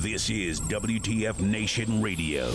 This is WTF Nation Radio.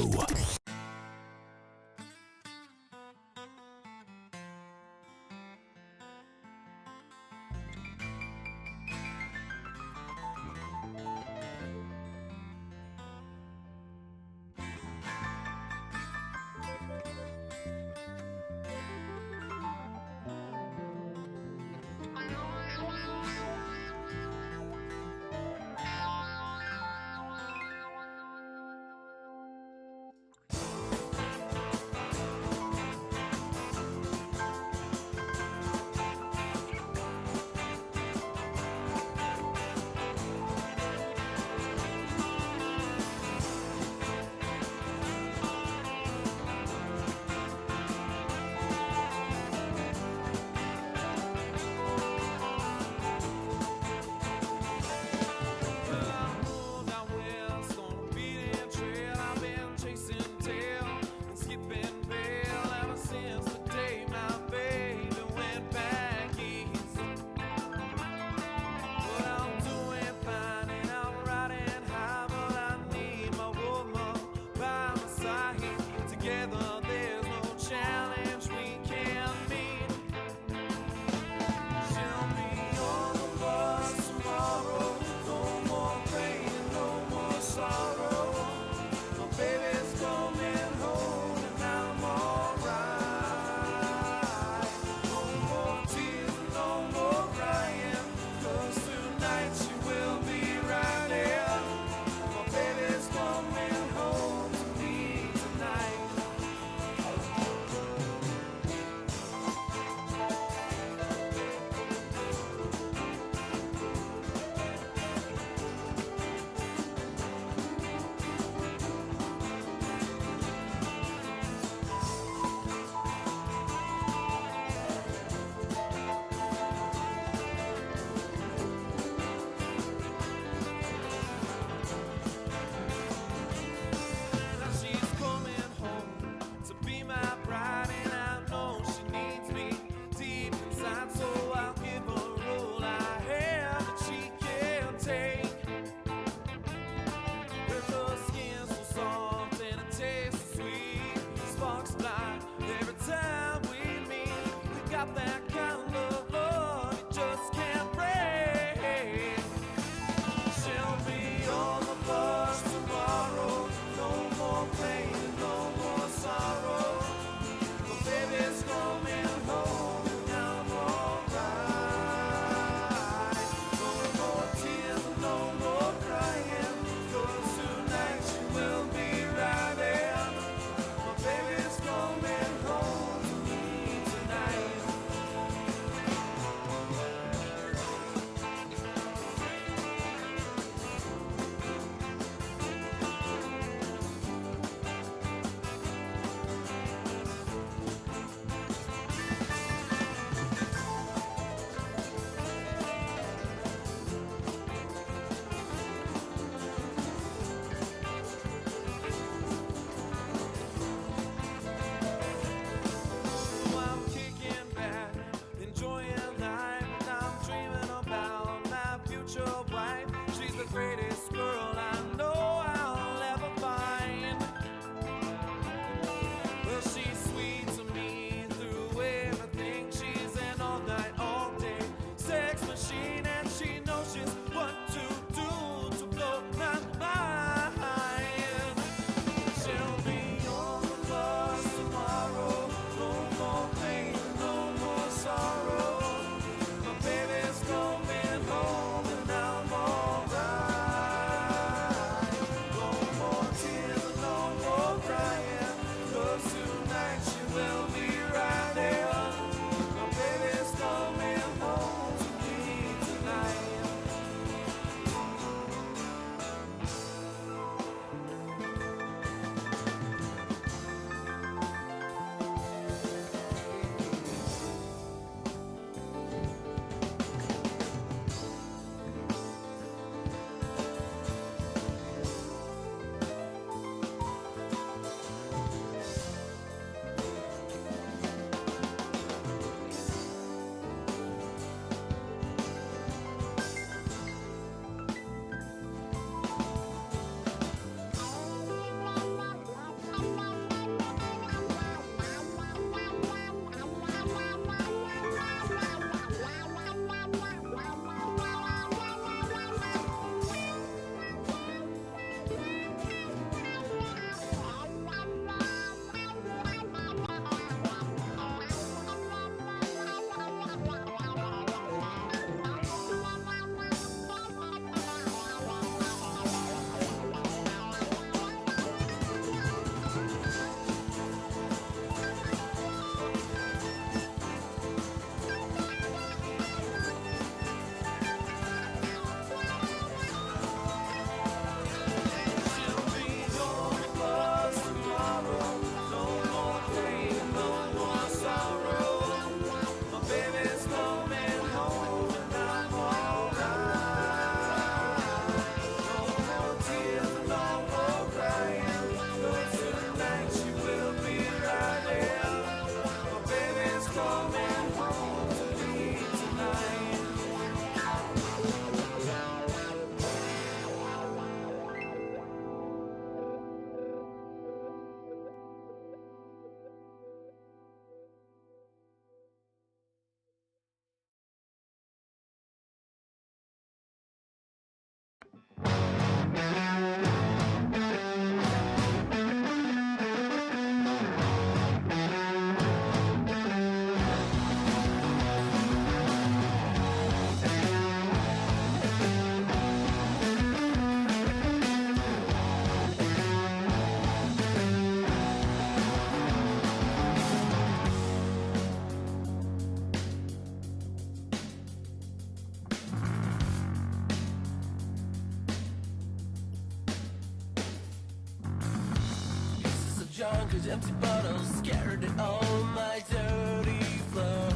drunk as empty bottles scattered it on my dirty floor.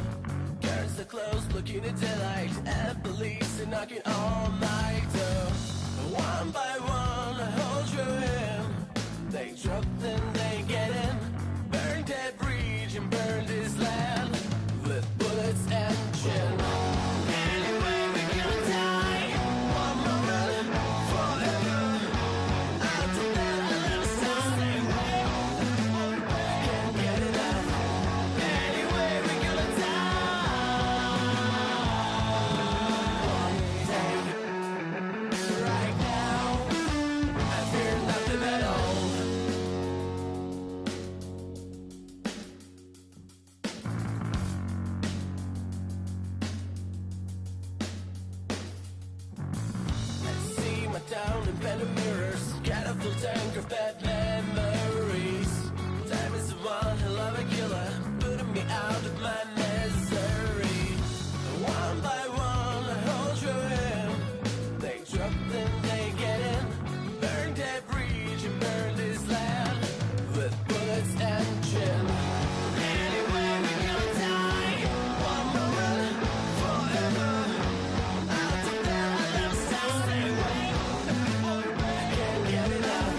Curtains are closed, looking at daylight, and police are knocking on my door. One by one, I hold your hand. They drop, then they get in. Burn that bridge and burn this land with bullets and gin. Anyway, we're gonna die. One moment, forever. After that, I'll never stop. Can't get enough. Anyway, we're gonna die. Right now, I fear nothing at all. Down in bed of mirrors, got a full tank of bad memories. Time is the one hell of a killer, putting me out of my misery. One by one, I hold your hand. They drop, then they get in. Burn that bridge and burn this land with bullets and gin. Anyway, we're gonna die. One moment, forever. After that, I'll never stop. Stay away. Can't get enough.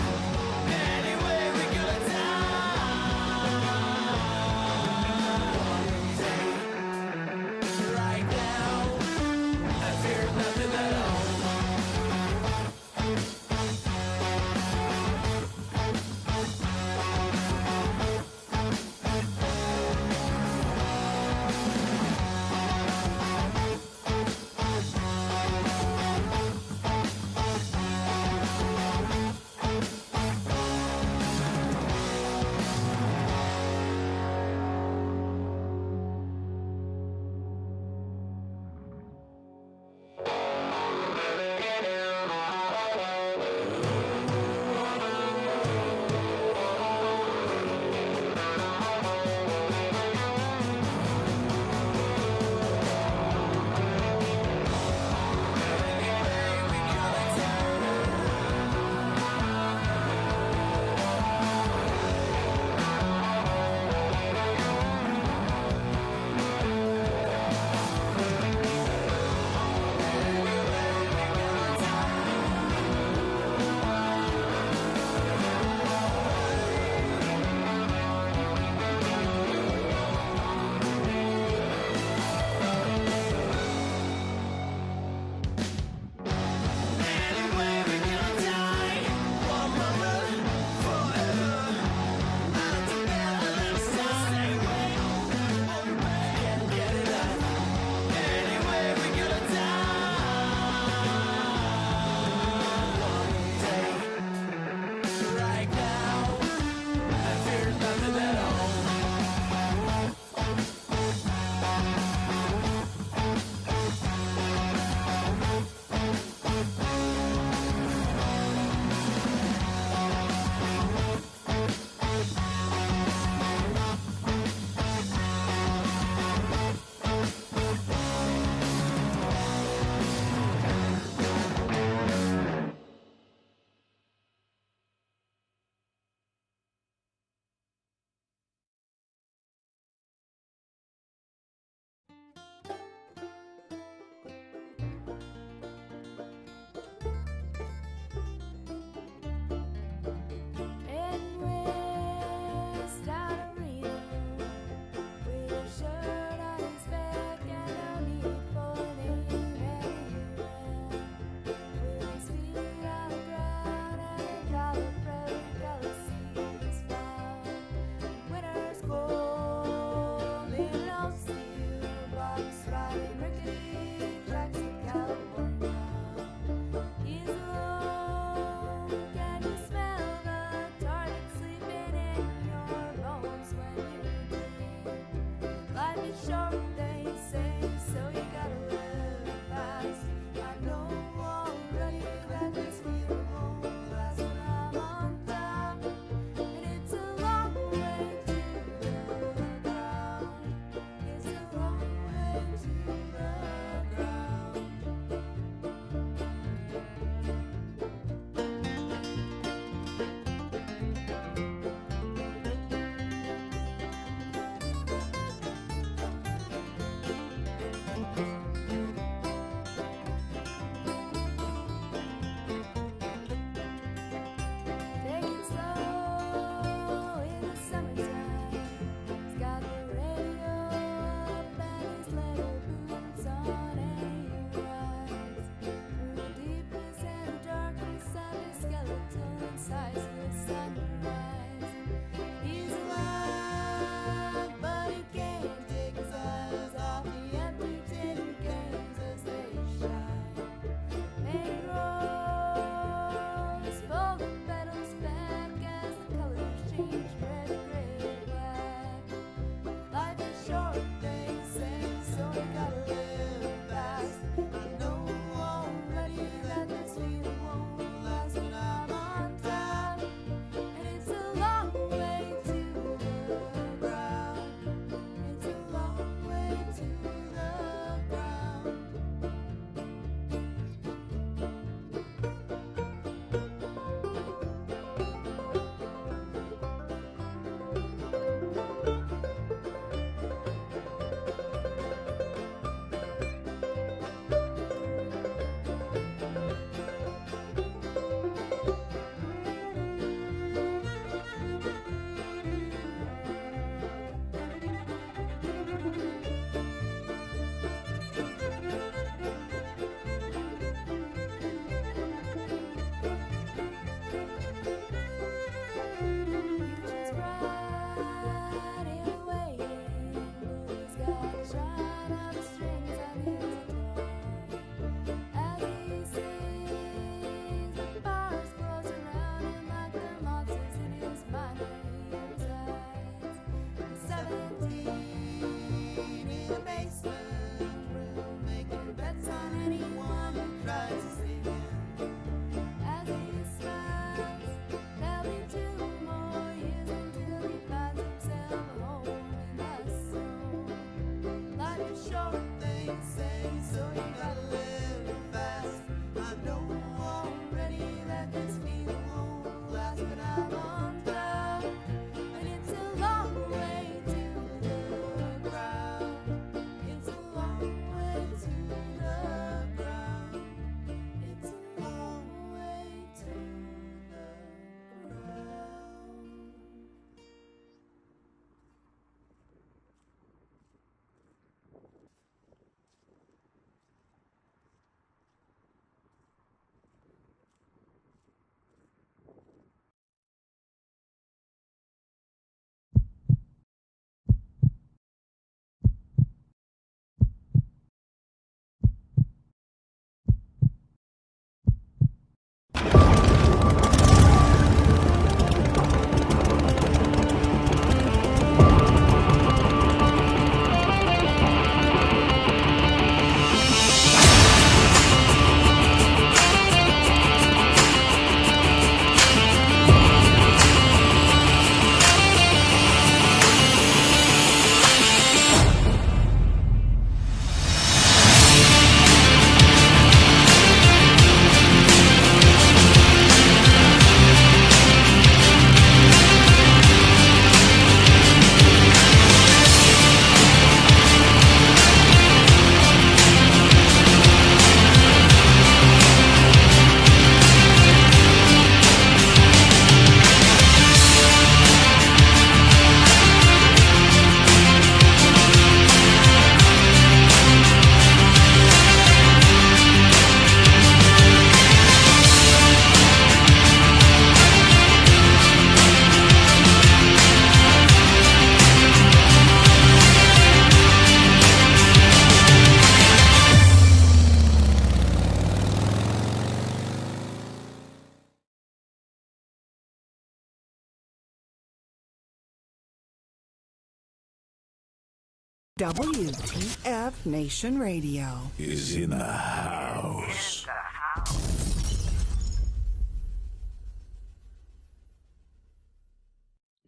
WTF Nation Radio is in the house.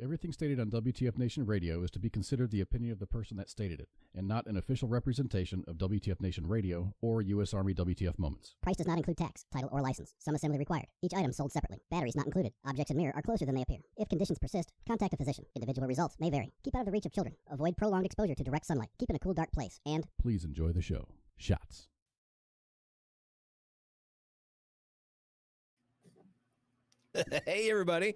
Everything stated on WTF Nation Radio is to be considered the opinion of the person that stated it, and not an official representation of WTF Nation Radio or U.S. Army WTF Moments. Price does not include tax, title, or license. Some assembly required. Each item sold separately. Batteries not included. Objects in mirror are closer than they appear. If conditions persist, contact a physician. Individual results may vary. Keep out of the reach of children. Avoid prolonged exposure to direct sunlight. Keep in a cool, dark place. And please enjoy the show. Shots. Hey, everybody.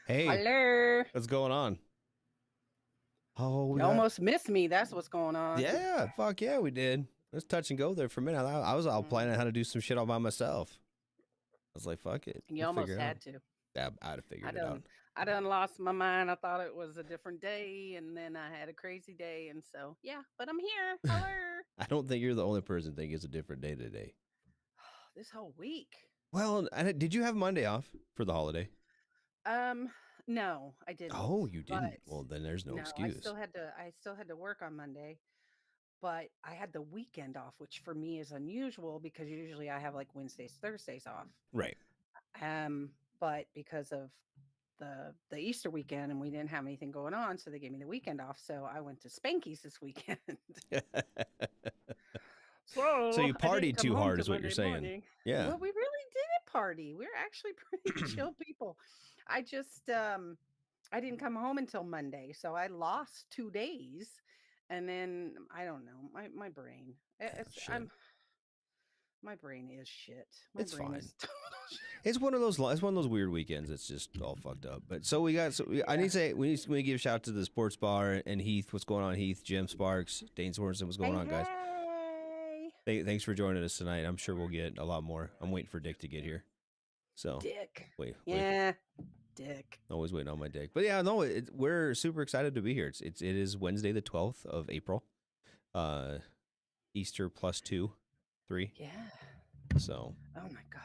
Hey. Hello. What's going on? Oh, You almost missed me. That's what's going on. Yeah, fuck yeah, we did. Let's touch and go there for a minute. I was all planning how to do some shit all by myself. I was like, fuck it. You We'll almost figure it had out. to. Yeah, I'd have figured it out. I done lost my mind. I thought it was a different day, and then I had a crazy day, and so yeah. But I'm here. Hello. I don't think you're the only person think it's a different day today. This whole week. Well, did you have Monday off for the holiday? No, I didn't. Oh, you didn't. But Well, then there's no I excuse. still had to work on Monday, but I had the weekend off, which for me is unusual because usually I have like Wednesdays, Thursdays off. Right. But because of the Easter weekend and we didn't have anything going on, so they gave me the weekend off. So I went to Spanky's this weekend. So you I didn't partied come too home hard till is what you're Monday saying. morning. Yeah. Well, we really did party. We're actually pretty chill people. I just I didn't come home until Monday, so I lost 2 days, and then I don't know my brain. Shit. My brain is shit. It's brain fine. is total shit. It's one of those weird weekends. It's just all fucked up. But so I need to say we need to give a shout out to the sports bar and Heath. What's going on, Heath? Jim Sparks, Dane Sorensen. What's going on, guys? Thanks for joining us tonight. I'm sure we'll get a lot more. I'm waiting for Dick to get here. So Dick. wait. Yeah, Dick. Always waiting on my Dick. But yeah, no, we're super excited to be here. It is Wednesday the 12th of April. Easter plus 2, 3. Yeah. So. Oh my gosh.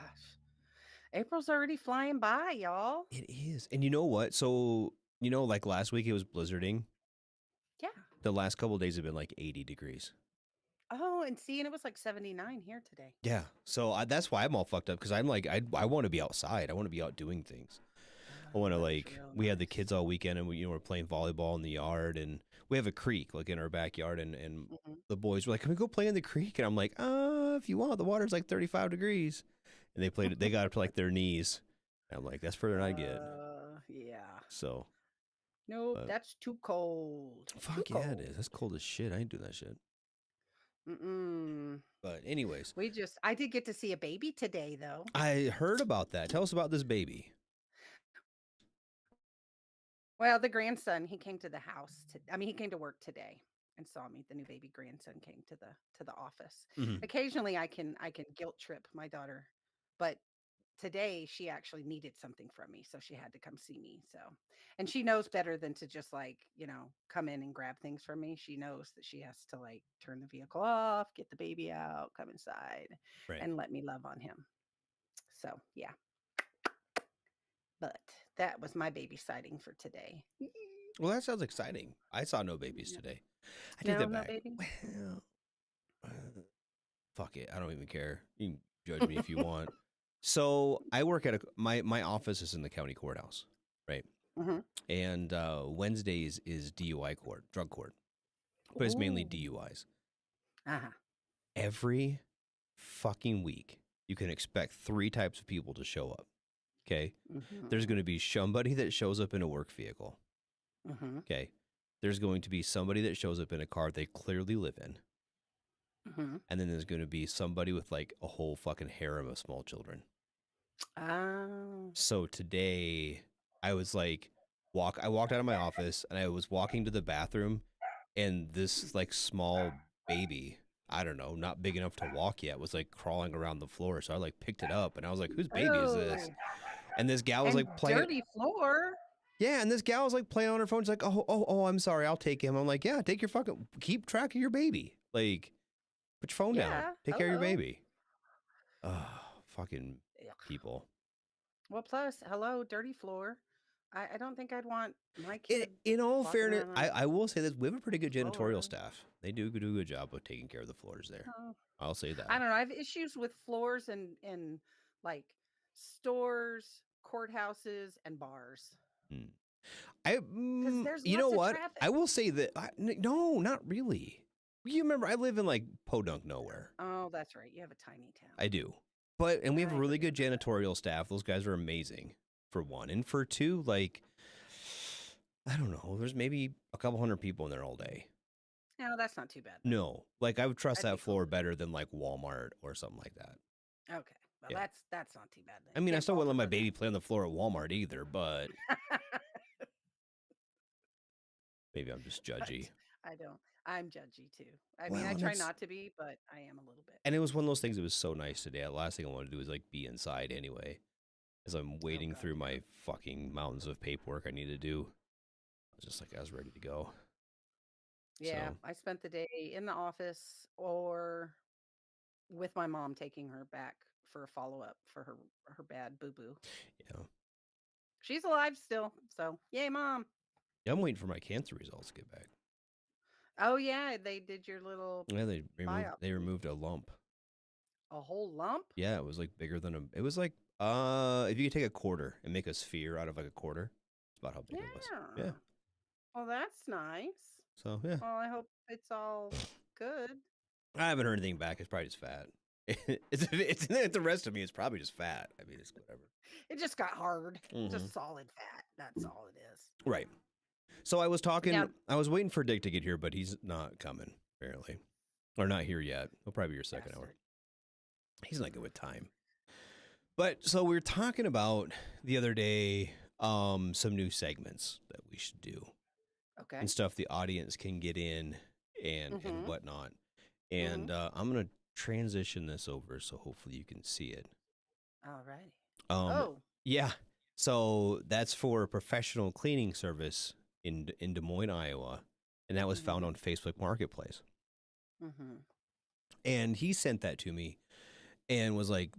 April's already flying by, y'all. It is. And you know what? So, like last week it was blizzarding. Yeah. The last couple of days have been like 80 degrees. Oh, and it was like 79 here today. Yeah. So that's why I'm all fucked up because I'm like, I want to be outside. I want to be out doing things. I want to we had the kids all weekend and we're playing volleyball in the yard and we have a creek like in our backyard and the boys were like, can we go play in the creek? And I'm like, if you want, the water's like 35 degrees. And they got up to like their knees. And I'm like, that's further than I get. Yeah. So. Nope, that's too cold. Fuck Too yeah, cold. it is. That's cold as shit. I ain't doing that shit. Mm-mm. But anyways. I did get to see a baby today, though. I heard about that. Tell us about this baby. Well, the grandson, he came to the house. He came to work today and saw me. The new baby grandson came to the office. Mhm. Occasionally, I can guilt trip my daughter, but today she actually needed something from me, so she had to come see me. So, and she knows better than to just come in and grab things from me. She knows that she has to turn the vehicle off, get the baby out, come inside, Right. and let me love on him. So, yeah. But that was my baby sighting for today. Well, that sounds exciting. I saw no babies today. I take that No back. baby? Well, fuck it. I don't even care. You can judge me if you want. So I work at my office is in the county courthouse, right? Mm-hmm. And Wednesdays is DUI court, drug court, but it's mainly DUIs. Uh-huh. Every fucking week, you can expect 3 types of people to show up. Okay. Mm-hmm. There's going to be somebody that shows up in a work vehicle. Mm-hmm. Okay. There's going to be somebody that shows up in a car they clearly live in. Mm-hmm. And then there's going to be somebody with like a whole fucking harem of small children. Oh. So today I was like, I walked out of my office and I was walking to the bathroom and this like small baby, I don't know, not big enough to walk yet, was like crawling around the floor. So I like picked it up and I was like, whose baby is this? And this gal was like playing. Dirty floor. Yeah, and this gal was like playing on her phone. She's like, oh, I'm sorry, I'll take him. I'm like, yeah, keep track of your baby. Like, put your phone down. Take care of your baby. Oh, fucking people. Well, plus, hello, dirty floor. I don't think I'd want my kid. In all walking fairness, around on I will say this: we have a pretty good janitorial floor. staff. They do a good job of taking care of the floors there. Oh, I'll say that. I don't know. I have issues with floors in like stores, courthouses, and bars Hmm. because there's You know lots of what? traffic. I will say that. No, not really. You remember, I live in like Podunk nowhere. Oh, that's right. You have a tiny town. I do, and we have a I really good remember that. janitorial staff. Those guys are amazing. For one, and for two, like I don't know. There's maybe a couple hundred people in there all day. No, that's not too bad. Then. No, like I would trust That'd that be cool. floor better than like Walmart or something like that. Okay. Well, Yeah. that's not too bad then. I mean, I Can't still fault wouldn't let her my for baby play on the floor at Walmart either, but that. maybe I'm just judgy. I don't. I'm judgy too. I Well, mean, I and try it's not to be, but I am a little bit. and it was one of those things that was so nice today. The last thing I wanted to do is like be inside anyway, as I'm Oh wading God, through yeah. my fucking mountains of paperwork I need to do. I was just like I was ready to go. Yeah, So I spent the day in the office or with my mom taking her back for a follow up for her bad boo boo. yeah, She's alive still, so yay, mom. yeah. I'm waiting for my cancer results to get back. Oh yeah, they did your little Yeah, they biopsy. removed a lump. A whole lump? Yeah, it was like bigger than a. It was like if you could take a quarter and make a sphere out of like a quarter, it's about how big it was. Yeah. Yeah. Well, that's nice. So yeah, Well, I hope it's all good. I haven't heard anything back. It's probably just fat. It's the rest of me. It's probably just fat. I mean, it's whatever. It just got hard. Mhm. Just solid fat. That's all it is. Right. So I was talking. Yeah. I was waiting for Dick to get here, but he's not coming apparently, or not here yet. He'll probably be your second hour. Bastard. He's not good with time. But so we were talking about the other day, some new segments that we should do Okay. and stuff the audience can get in and Mhm. whatnot. And I'm gonna transition this over so hopefully you can see it. All right. Um, yeah. So that's for a professional cleaning service in Des Moines, Iowa, and that was found on Facebook Marketplace. Mm-hmm. And he sent that to me and was like,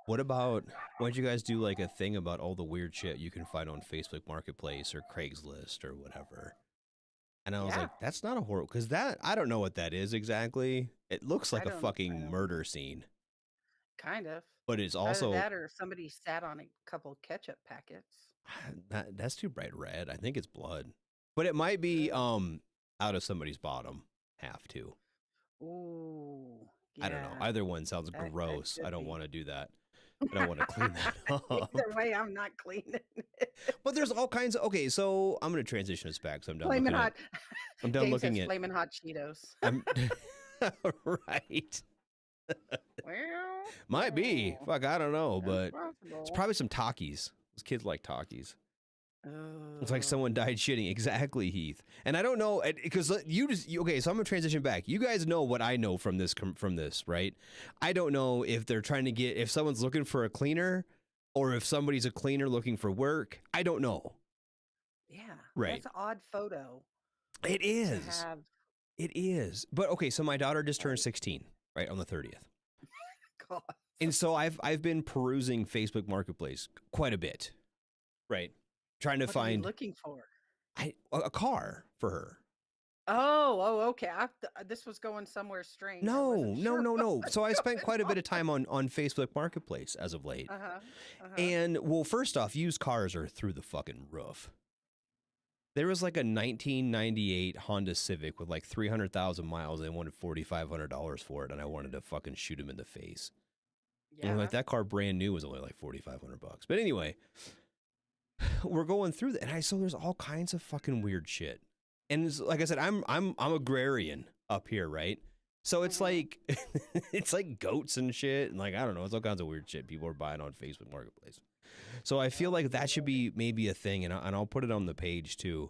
what about, why don't you guys do like a thing about all the weird shit you can find on Facebook Marketplace or Craigslist or whatever? And I was Yeah. like, that's not a horror, because that, I don't know what that is exactly. It looks like a I fucking don't murder scene, kind of. but it's Either also, that or somebody sat on a couple ketchup packets. that's too bright red. I think it's blood, but it might be out of somebody's bottom half too. Ooh. I don't know. Yeah. Either one sounds That gross. I could don't be. want to do that. I don't want to clean that up. Either way, I'm not cleaning it. But there's all kinds of, okay, so I'm going to transition us back. So I'm done Flamin' looking hot. at, I'm done Dane looking says at, flamin' hot Cheetos. I'm, right. Well, Might be. oh, Fuck, I don't know, that's but it's possible. probably some Takis. Those kids like Takis. It's like Ugh. someone died shitting. Exactly, Heath. And I don't know, because okay, so I'm going to transition back. You guys know what I know from this, right? I don't know if they're trying to get, if someone's looking for a cleaner or if somebody's a cleaner looking for work. I don't know. Yeah. Right. That's an odd photo It to is. have. It is. But okay, so my daughter just turned Right. 16, right, on the 30th. God. And so I've been perusing Facebook Marketplace quite a bit, right? Trying to What are you find looking for? a car for her. Oh, okay. This was going somewhere strange. I No, wasn't no, sure no, what no. was So I spent going quite a bit of time on Facebook Marketplace as of late. Uh-huh. And well, first off, used cars are through the fucking roof. There was like a 1998 Honda Civic with like 300,000 miles. They wanted $4,500 for it, and I wanted to fucking shoot him in the face. Yeah. And like that car brand new was only like $4,500. But anyway, we're going through that, and so there's all kinds of fucking weird shit. And it's, like I said, I'm agrarian up here, right? So it's like it's like goats and shit, and like I don't know, it's all kinds of weird shit people are buying on Facebook Marketplace. So I feel like that should be maybe a thing, and I'll put it on the page too.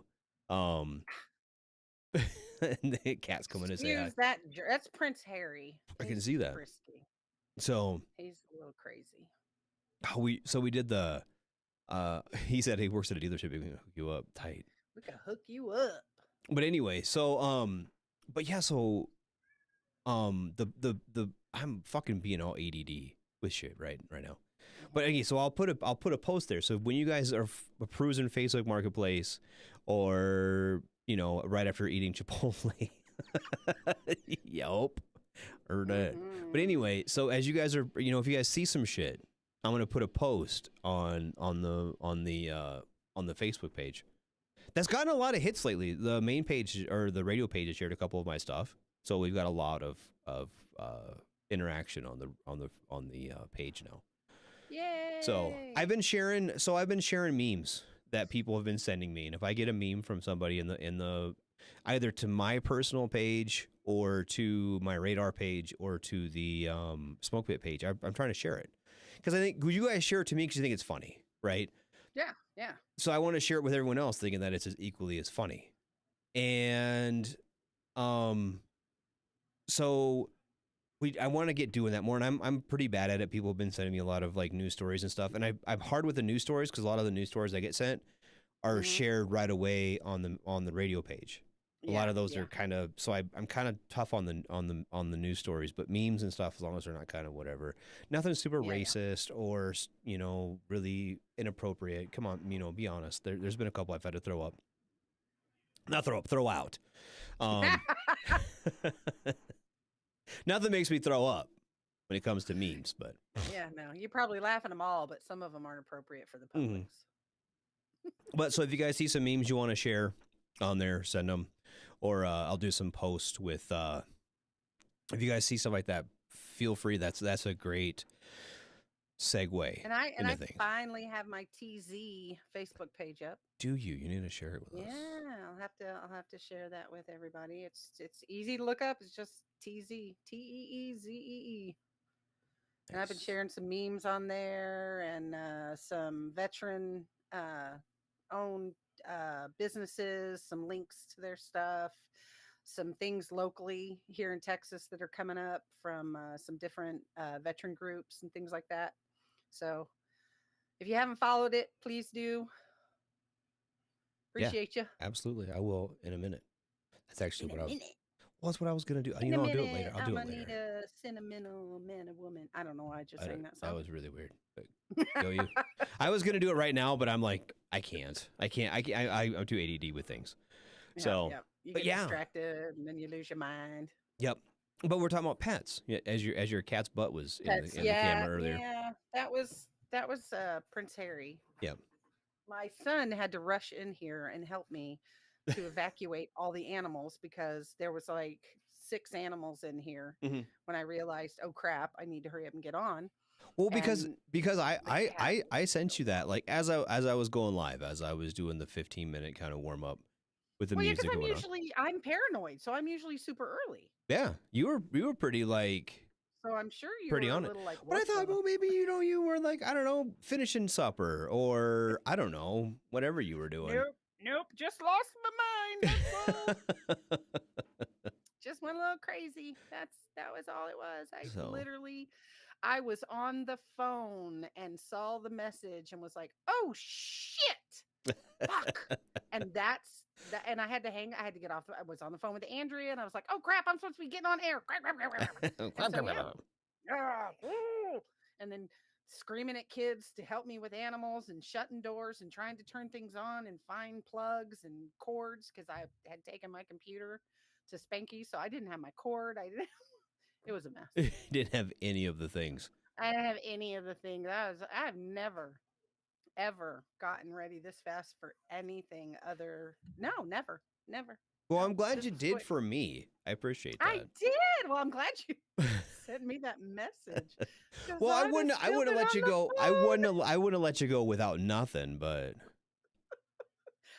And the cat's coming to say hi. Excuse that. That's Prince Harry. I can He's see that. Frisky. So He's a little crazy. we did the. He said he works at a dealership. He can hook you up tight. We could hook you up. But anyway, so but yeah, so the I'm fucking being all ADD with shit right now. But okay, so I'll put a post there. So when you guys are perusing Facebook Marketplace, or right after eating Chipotle, yelp, or that. But anyway, so as you guys are, if you guys see some shit, I'm gonna put a post on the Facebook page. That's gotten a lot of hits lately. The main page or the radio page has shared a couple of my stuff, so we've got a lot of interaction on the page now. Yay! So I've been sharing memes that people have been sending me, and if I get a meme from somebody in the either to my personal page or to my radar page or to the Smoke Pit page, I'm trying to share it because I think you guys share it to me because you think it's funny, right? Yeah. So I want to share it with everyone else, thinking that it's as equally as funny, and so. I want to get doing that more, and I'm pretty bad at it. People have been sending me a lot of like news stories and stuff, and I'm hard with the news stories because a lot of the news stories I get sent are shared right away on the radio page. A lot of those are kind of, so I'm kind of tough on the news stories, but memes and stuff, as long as they're not kind of whatever, nothing super racist or really inappropriate. Come on, be honest. There's been a couple I've had to throw up, not throw up, throw out. Nothing makes me throw up when it comes to memes, but no, you probably laugh at them all, but some of them aren't appropriate for the public. But so if you guys see some memes you want to share on there, send them, or I'll do some posts with. If you guys see stuff like that, feel free. That's a great segue. And I finally have my TZ Facebook page up. Do you? You need to share it with us. Yeah, I'll have to share that with everybody. It's easy to look up. It's just TZ, TEEZEE. And I've been sharing some memes on there and some veteran owned businesses, some links to their stuff, some things locally here in Texas that are coming up from some different veteran groups and things like that. So if you haven't followed it, please do. Appreciate you. Absolutely. I will in a minute. That's actually that's what I was going to do. I'll do it later. I'll do it later. I'm going to need a sentimental man or woman. I don't know why I just sang that song. That was really weird. But go you. I was going to do it right now, but I'm like, I can't. I'm too ADD with things. So, you get distracted and then you lose your mind. Yep. But we're talking about pets. As your cat's butt was in the camera earlier. Yeah, that was Prince Harry. Yep. My son had to rush in here and help me to evacuate all the animals because there was like 6 animals in here when I realized, oh crap, I need to hurry up and get on. Well, because I sent you that like as I was going live, as I was doing the 15-minute kind of warm up with the music going on. I'm paranoid, so I'm usually super early. Yeah, you were pretty like. So I'm sure you pretty were on a little it. like. But I thought, well, maybe you were like, I don't know, finishing supper or I don't know, whatever you were doing. Nope, just lost my mind. That's all. Just went a little crazy. That was all it was. I was on the phone and saw the message and was like, oh shit. Fuck. And and I had to get off. I was on the phone with Andrea and I was like, oh crap, I'm supposed to be getting on air. And then screaming at kids to help me with animals and shutting doors and trying to turn things on and find plugs and cords because I had taken my computer to Spanky, so I didn't have my cord. It was a mess. Didn't have any of the things. I didn't have any of the things. I've never ever gotten ready this fast for anything other. No, never. Well, I'm glad you did for me. I appreciate that. I did. Well, I'm glad you sent me that message. Well, I wouldn't have let you go. I wouldn't have let you go without nothing, but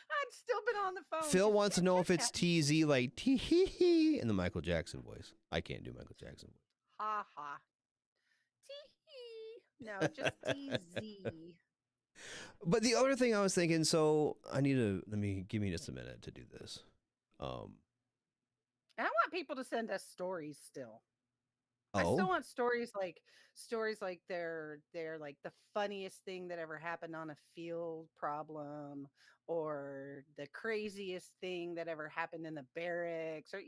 I'd still been on the phone. Phil wants to know if it's TZ like tee hee hee in the Michael Jackson voice. I can't do Michael Jackson voice. Ha ha. Tee hee. No, just TZ. But the other thing I was thinking, so give me just a minute to do this. I want people to send us stories still. Oh? I still want stories like they're like the funniest thing that ever happened on a field problem or the craziest thing that ever happened in the barracks or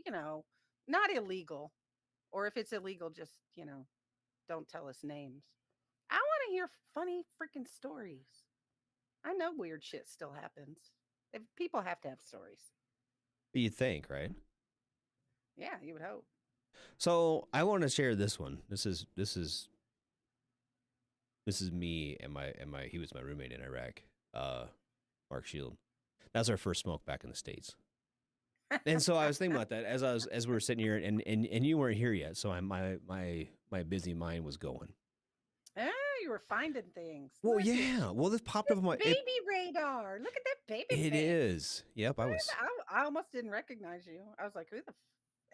not illegal, or if it's illegal just don't tell us names. I want to hear funny freaking stories. I know weird shit still happens. If people have to have stories. You think, right? Yeah, you would hope. So I want to share this one. This is me and my he was my roommate in Iraq, Mark Shield. That's our first smoke back in the States. And so I was thinking about that as we were sitting here, and you weren't here yet, so my busy mind was going. Ah, you were finding things. Well, Look at yeah. Well, this popped up on my baby radar. Look at that baby It face. is. Yep, I was. I almost didn't recognize you. I was like, who the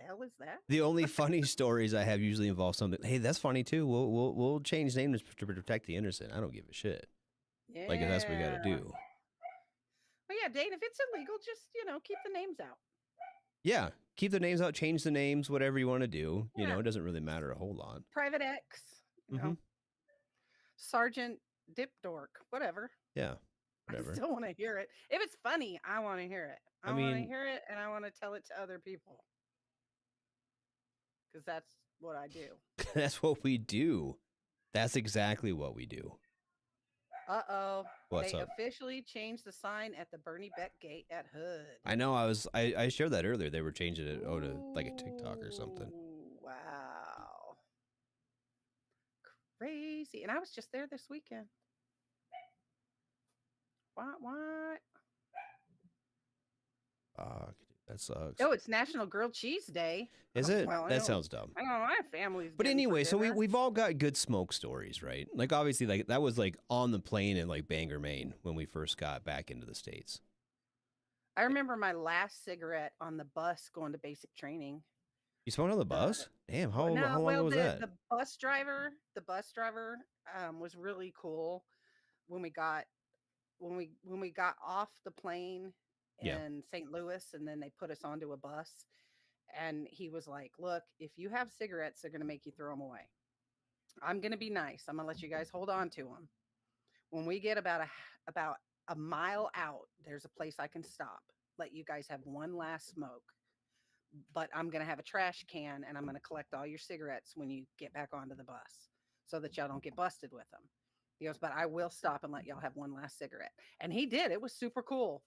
hell is that? The only funny stories I have usually involve something. Hey, that's funny too. We'll change names to protect the innocent. I don't give a shit. Yeah. Like if that's what we got to do. Well, yeah, Dane. If it's illegal, just keep the names out. Yeah, keep the names out. Change the names. Whatever you want to do. Yeah. You know, it doesn't really matter a whole lot. Private X. You know, Sergeant Dip Dork. Whatever. Yeah. Whatever. I still want to hear it. If it's funny, I want to hear it. I want to hear it, and I want to tell it to other people. Because that's what I do. That's what we do. That's exactly what we do. Uh-oh. What's they up? officially changed the sign at the Bernie Beck gate at Hood. I know. I shared that earlier. They were changing it to like a TikTok or something. Wow. Crazy. And I was just there this weekend. What? That sucks. Oh, it's National Grilled Cheese Day. Is it? Well, that sounds dumb. I don't know. My family's. But anyway, so dinner. we've all got good smoke stories, right? Like obviously, like that was like on the plane in like Bangor, Maine, when we first got back into the States. I remember my last cigarette on the bus going to basic training. You smoked on the bus? Damn, how long was that? The bus driver was really cool when we got off the plane in St. Louis, and then they put us onto a bus, and he was like, look, if you have cigarettes, they're going to make you throw them away. I'm going to be nice. I'm going to let you guys hold on to them. When we get about a mile out, there's a place I can stop, let you guys have one last smoke, but I'm going to have a trash can, and I'm going to collect all your cigarettes when you get back onto the bus so that y'all don't get busted with them. He goes, but I will stop and let y'all have one last cigarette. And he did. It was super cool.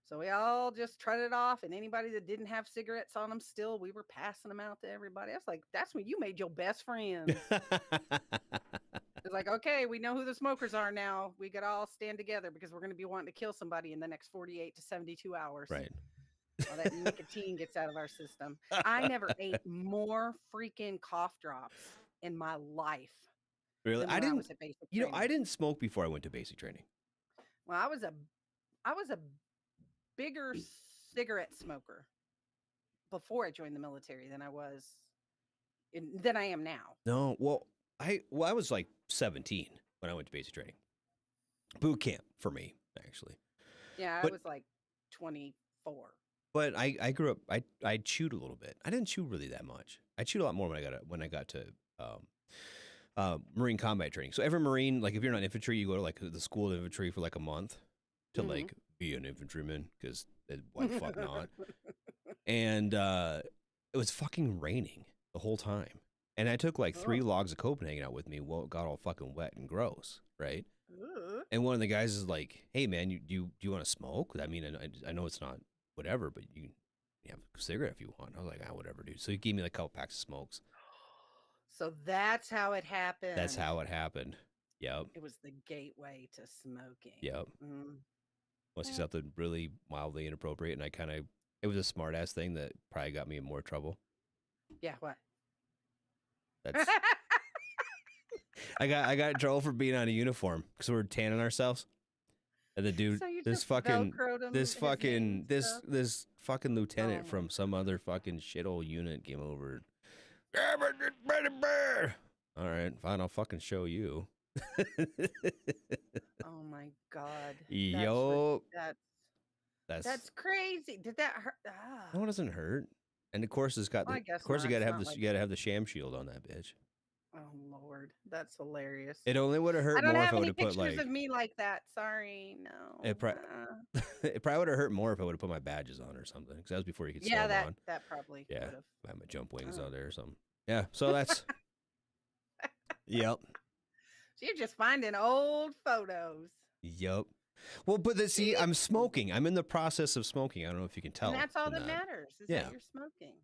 So we all just trudged off, and anybody that didn't have cigarettes on them still, we were passing them out to everybody. I was like, that's when you made your best friends. It's like, okay, we know who the smokers are now. We could all stand together because we're going to be wanting to kill somebody in the next 48 to 72 hours. Right. All that nicotine gets out of our system. I never ate more freaking cough drops in my life. Really? I was at basic training. I didn't smoke before I went to basic training. Well, I was a bigger cigarette smoker before I joined the military than I am now. No, well, I was like 17 when I went to basic training. Boot camp for me, actually. Yeah, I was like 24. But I grew up. I chewed a little bit. I didn't chew really that much. I chewed a lot more when I got to Marine combat training. So every Marine, like if you're not infantry, you go to like the school of infantry for like a month to like be an infantryman, because why the fuck not? And it was fucking raining the whole time. And I took like 3 logs of Copenhagen out with me. Well, it got all fucking wet and gross, right? And one of the guys is like, "Hey man, do you want to smoke? I mean, I know it's not whatever, but you have a cigarette if you want." I was like, whatever, dude. So he gave me like a couple packs of smokes. So that's how it happened. That's how it happened. Yep. It was the gateway to smoking. Yep. Unless he's something really mildly inappropriate, and it was a smart ass thing that probably got me in more trouble. Yeah, what? That's I got in trouble for being on a uniform because we were tanning ourselves. And the dude, So you this just fucking Velcroed him this his fucking names this up? this fucking lieutenant Oh from my some other fucking shithole unit came over. All right, fine, I'll fucking show you. Oh my God. Yo, That's crazy. Did that hurt? Ah. no, it doesn't hurt. And of course, it's got Well, I of guess course not. you gotta It's have not this. like- You gotta have the sham shield on that bitch. Oh Lord, that's hilarious. It only would have I hurt don't more if have I would any have put pictures like. of me like that. Sorry, no. It probably would have hurt more if I would have put my badges on or something, because that was before you could yeah, sew them on. that probably Yeah, would have. I had my jump wings Oh. out there or something. Yeah, so that's. Yep. You're just finding old photos. Yep. Well, but see, I'm smoking. I'm in the process of smoking. I don't know if you can tell. And that's all from that matters is Yeah. that you're smoking.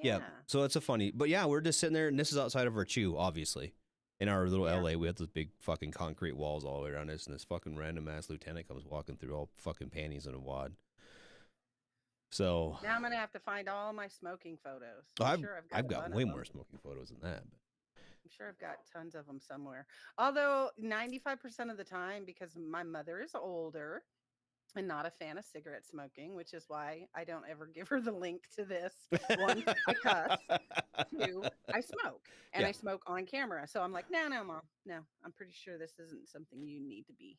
Yeah. So it's a funny, but yeah, we're just sitting there, and this is outside of our chew, obviously. In our little LA, we have those big fucking concrete walls all the way around us, and this fucking random ass lieutenant comes walking through all fucking panties in a wad. So now I'm gonna have to find all my smoking photos. I've got way more smoking photos than that. But. I'm sure I've got tons of them somewhere. Although 95% of the time, because my mother is older and not a fan of cigarette smoking, which is why I don't ever give her the link to this. One, I cuss. Two, I smoke. And I smoke on camera. So I'm like, no, Mom. No, I'm pretty sure this isn't something you need to be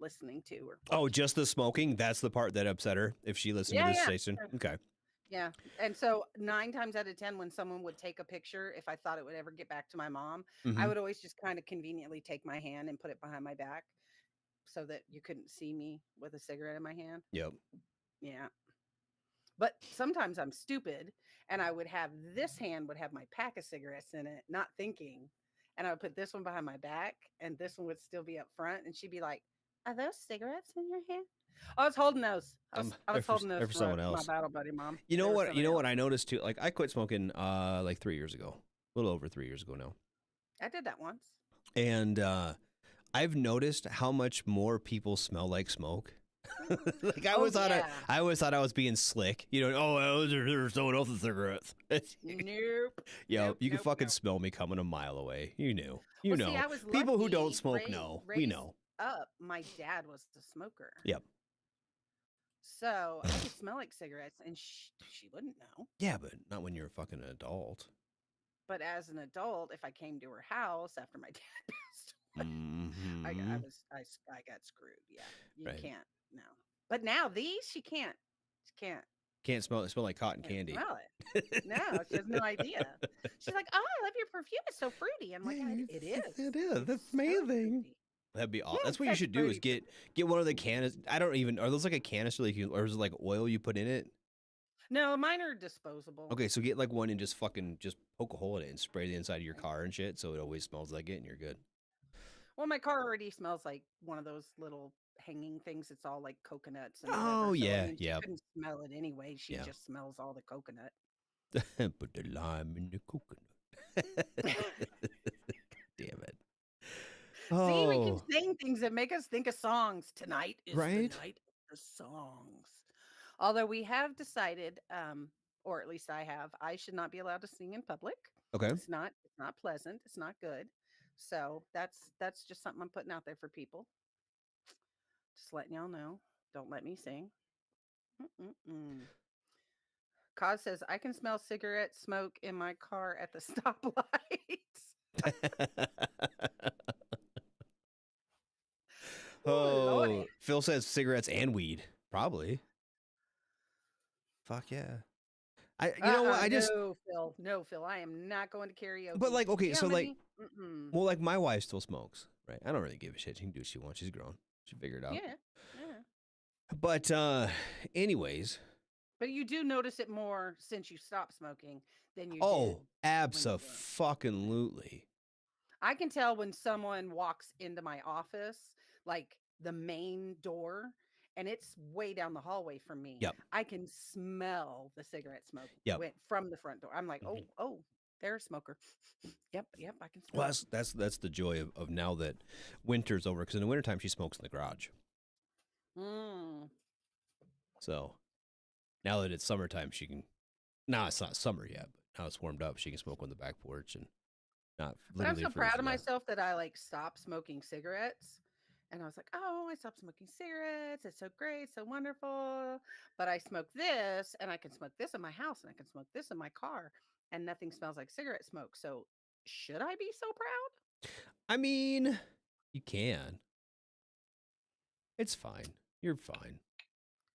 listening to. Or oh, just the smoking? That's the part that upset her if she listened to this station? Okay. Yeah. And so 9 times out of 10, when someone would take a picture, if I thought it would ever get back to my mom, I would always just kind of conveniently take my hand and put it behind my back so that you couldn't see me with a cigarette in my hand. Yep. Yeah. But sometimes I'm stupid and I would have this hand would have my pack of cigarettes in it, not thinking. And I would put this one behind my back and this one would still be up front. And she'd be like, are those cigarettes in your hand? I was holding those. I was holding those for someone else. My battle buddy, Mom. You know what? You know what I noticed too? Like I quit smoking like 3 years ago, a little over 3 years ago now. I did that once. And I've noticed how much more people smell like smoke. Like I always thought I was being slick. You know, oh, there's someone else's cigarettes. Nope. Yo, you can fucking smell me coming a mile away. You knew. You know. See, people who don't smoke know. We know. My dad was the smoker. Yep. So I could smell like cigarettes, and she wouldn't know. Yeah, but not when you're a fucking adult. But as an adult, if I came to her house after my dad passed away, I got screwed. Yeah, you can't. No. But now she can't. She can't. Can't smell it. Smell like cotton candy. Smell it. No, she has no idea. She's like, "Oh, I love your perfume. It's so fruity." I'm like, "It is. It is. That's amazing." That'd be awesome. That's what you should do is get one of the canisters. I don't even. Are those like a canister, or is it like oil you put in it? No, mine are disposable. Okay, so get like one and just poke a hole in it and spray the inside of your car and shit, so it always smells like it, and you're good. Well, my car already smells like one of those little hanging things. It's all like coconuts. And She couldn't smell it anyway. She just smells all the coconut. Put the lime in the coconut. Damn it. See, we keep saying things that make us think of songs. Tonight is the night of the songs. Although we have decided, or at least I should not be allowed to sing in public. Okay. It's not pleasant. It's not good. So that's just something I'm putting out there for people. Just letting y'all know. Don't let me sing. Cause says, I can smell cigarette smoke in my car at the stoplights. Oh, Phil says cigarettes and weed. Probably. Fuck yeah. You know what? No, Phil. I am not going to karaoke. But like, okay, so like, well, like my wife still smokes, right? I don't really give a shit. She can do what she wants. She's grown. She figured it out. Yeah. But anyways. But you do notice it more since you stopped smoking than you did. Oh, abso-fucking-lutely. I can tell when someone walks into my office, like the main door, and it's way down the hallway from me. Yep. I can smell the cigarette smoke from the front door. I'm like, oh, they're a smoker. Yep, I can smell. Well, that's the joy of now that winter's over, because in the wintertime she smokes in the garage. So now that it's summertime, she can. Now it's not summer yet, but now it's warmed up. She can smoke on the back porch and not. But I'm so proud of myself that I like stopped smoking cigarettes. And I was like, oh, I stopped smoking cigarettes. It's so great, so wonderful. But I smoke this, and I can smoke this in my house, and I can smoke this in my car, and nothing smells like cigarette smoke. So should I be so proud? I mean, you can. It's fine. You're fine.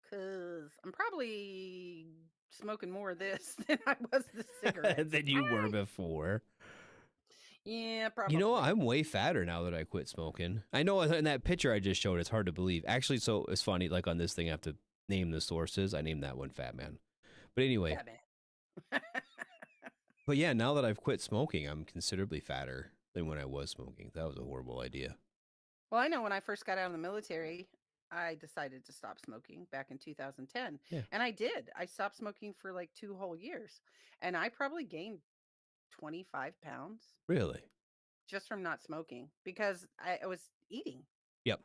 Because I'm probably smoking more of this than I was the cigarettes. Than you were before. Yeah, probably. You know, I'm way fatter now that I quit smoking. I know in that picture I just showed, it's hard to believe. Actually, so it's funny, like on this thing, I have to name the sources. I named that one Fat Man. But anyway. Fat Man. But yeah, now that I've quit smoking, I'm considerably fatter. than when I was smoking. That was a horrible idea. Well, I know when I first got out of the military, I decided to stop smoking back in 2010. Yeah. And I did. I stopped smoking for like 2 whole years. And I probably gained 25 pounds Really? just from not smoking because I was eating. Yep.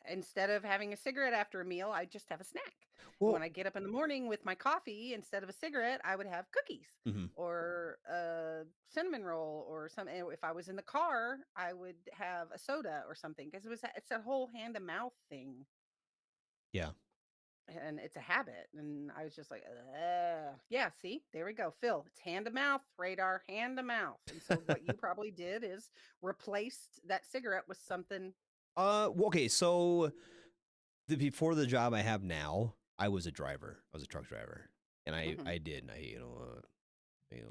Instead of having a cigarette after a meal, I just have a snack. Well, When I get up in the morning with my coffee, instead of a cigarette, I would have cookies mhm. or a cinnamon roll or something. If I was in the car, I would have a soda or something because it's a whole hand to mouth thing Yeah. and it's a habit. And I was just like, yeah, see, there we go. Phil, it's hand to mouth, radar, hand to mouth. And so what you probably did is replaced that cigarette with something. Okay, so before the job I have now, I was a driver. I was a truck driver, and Mhm. I did, and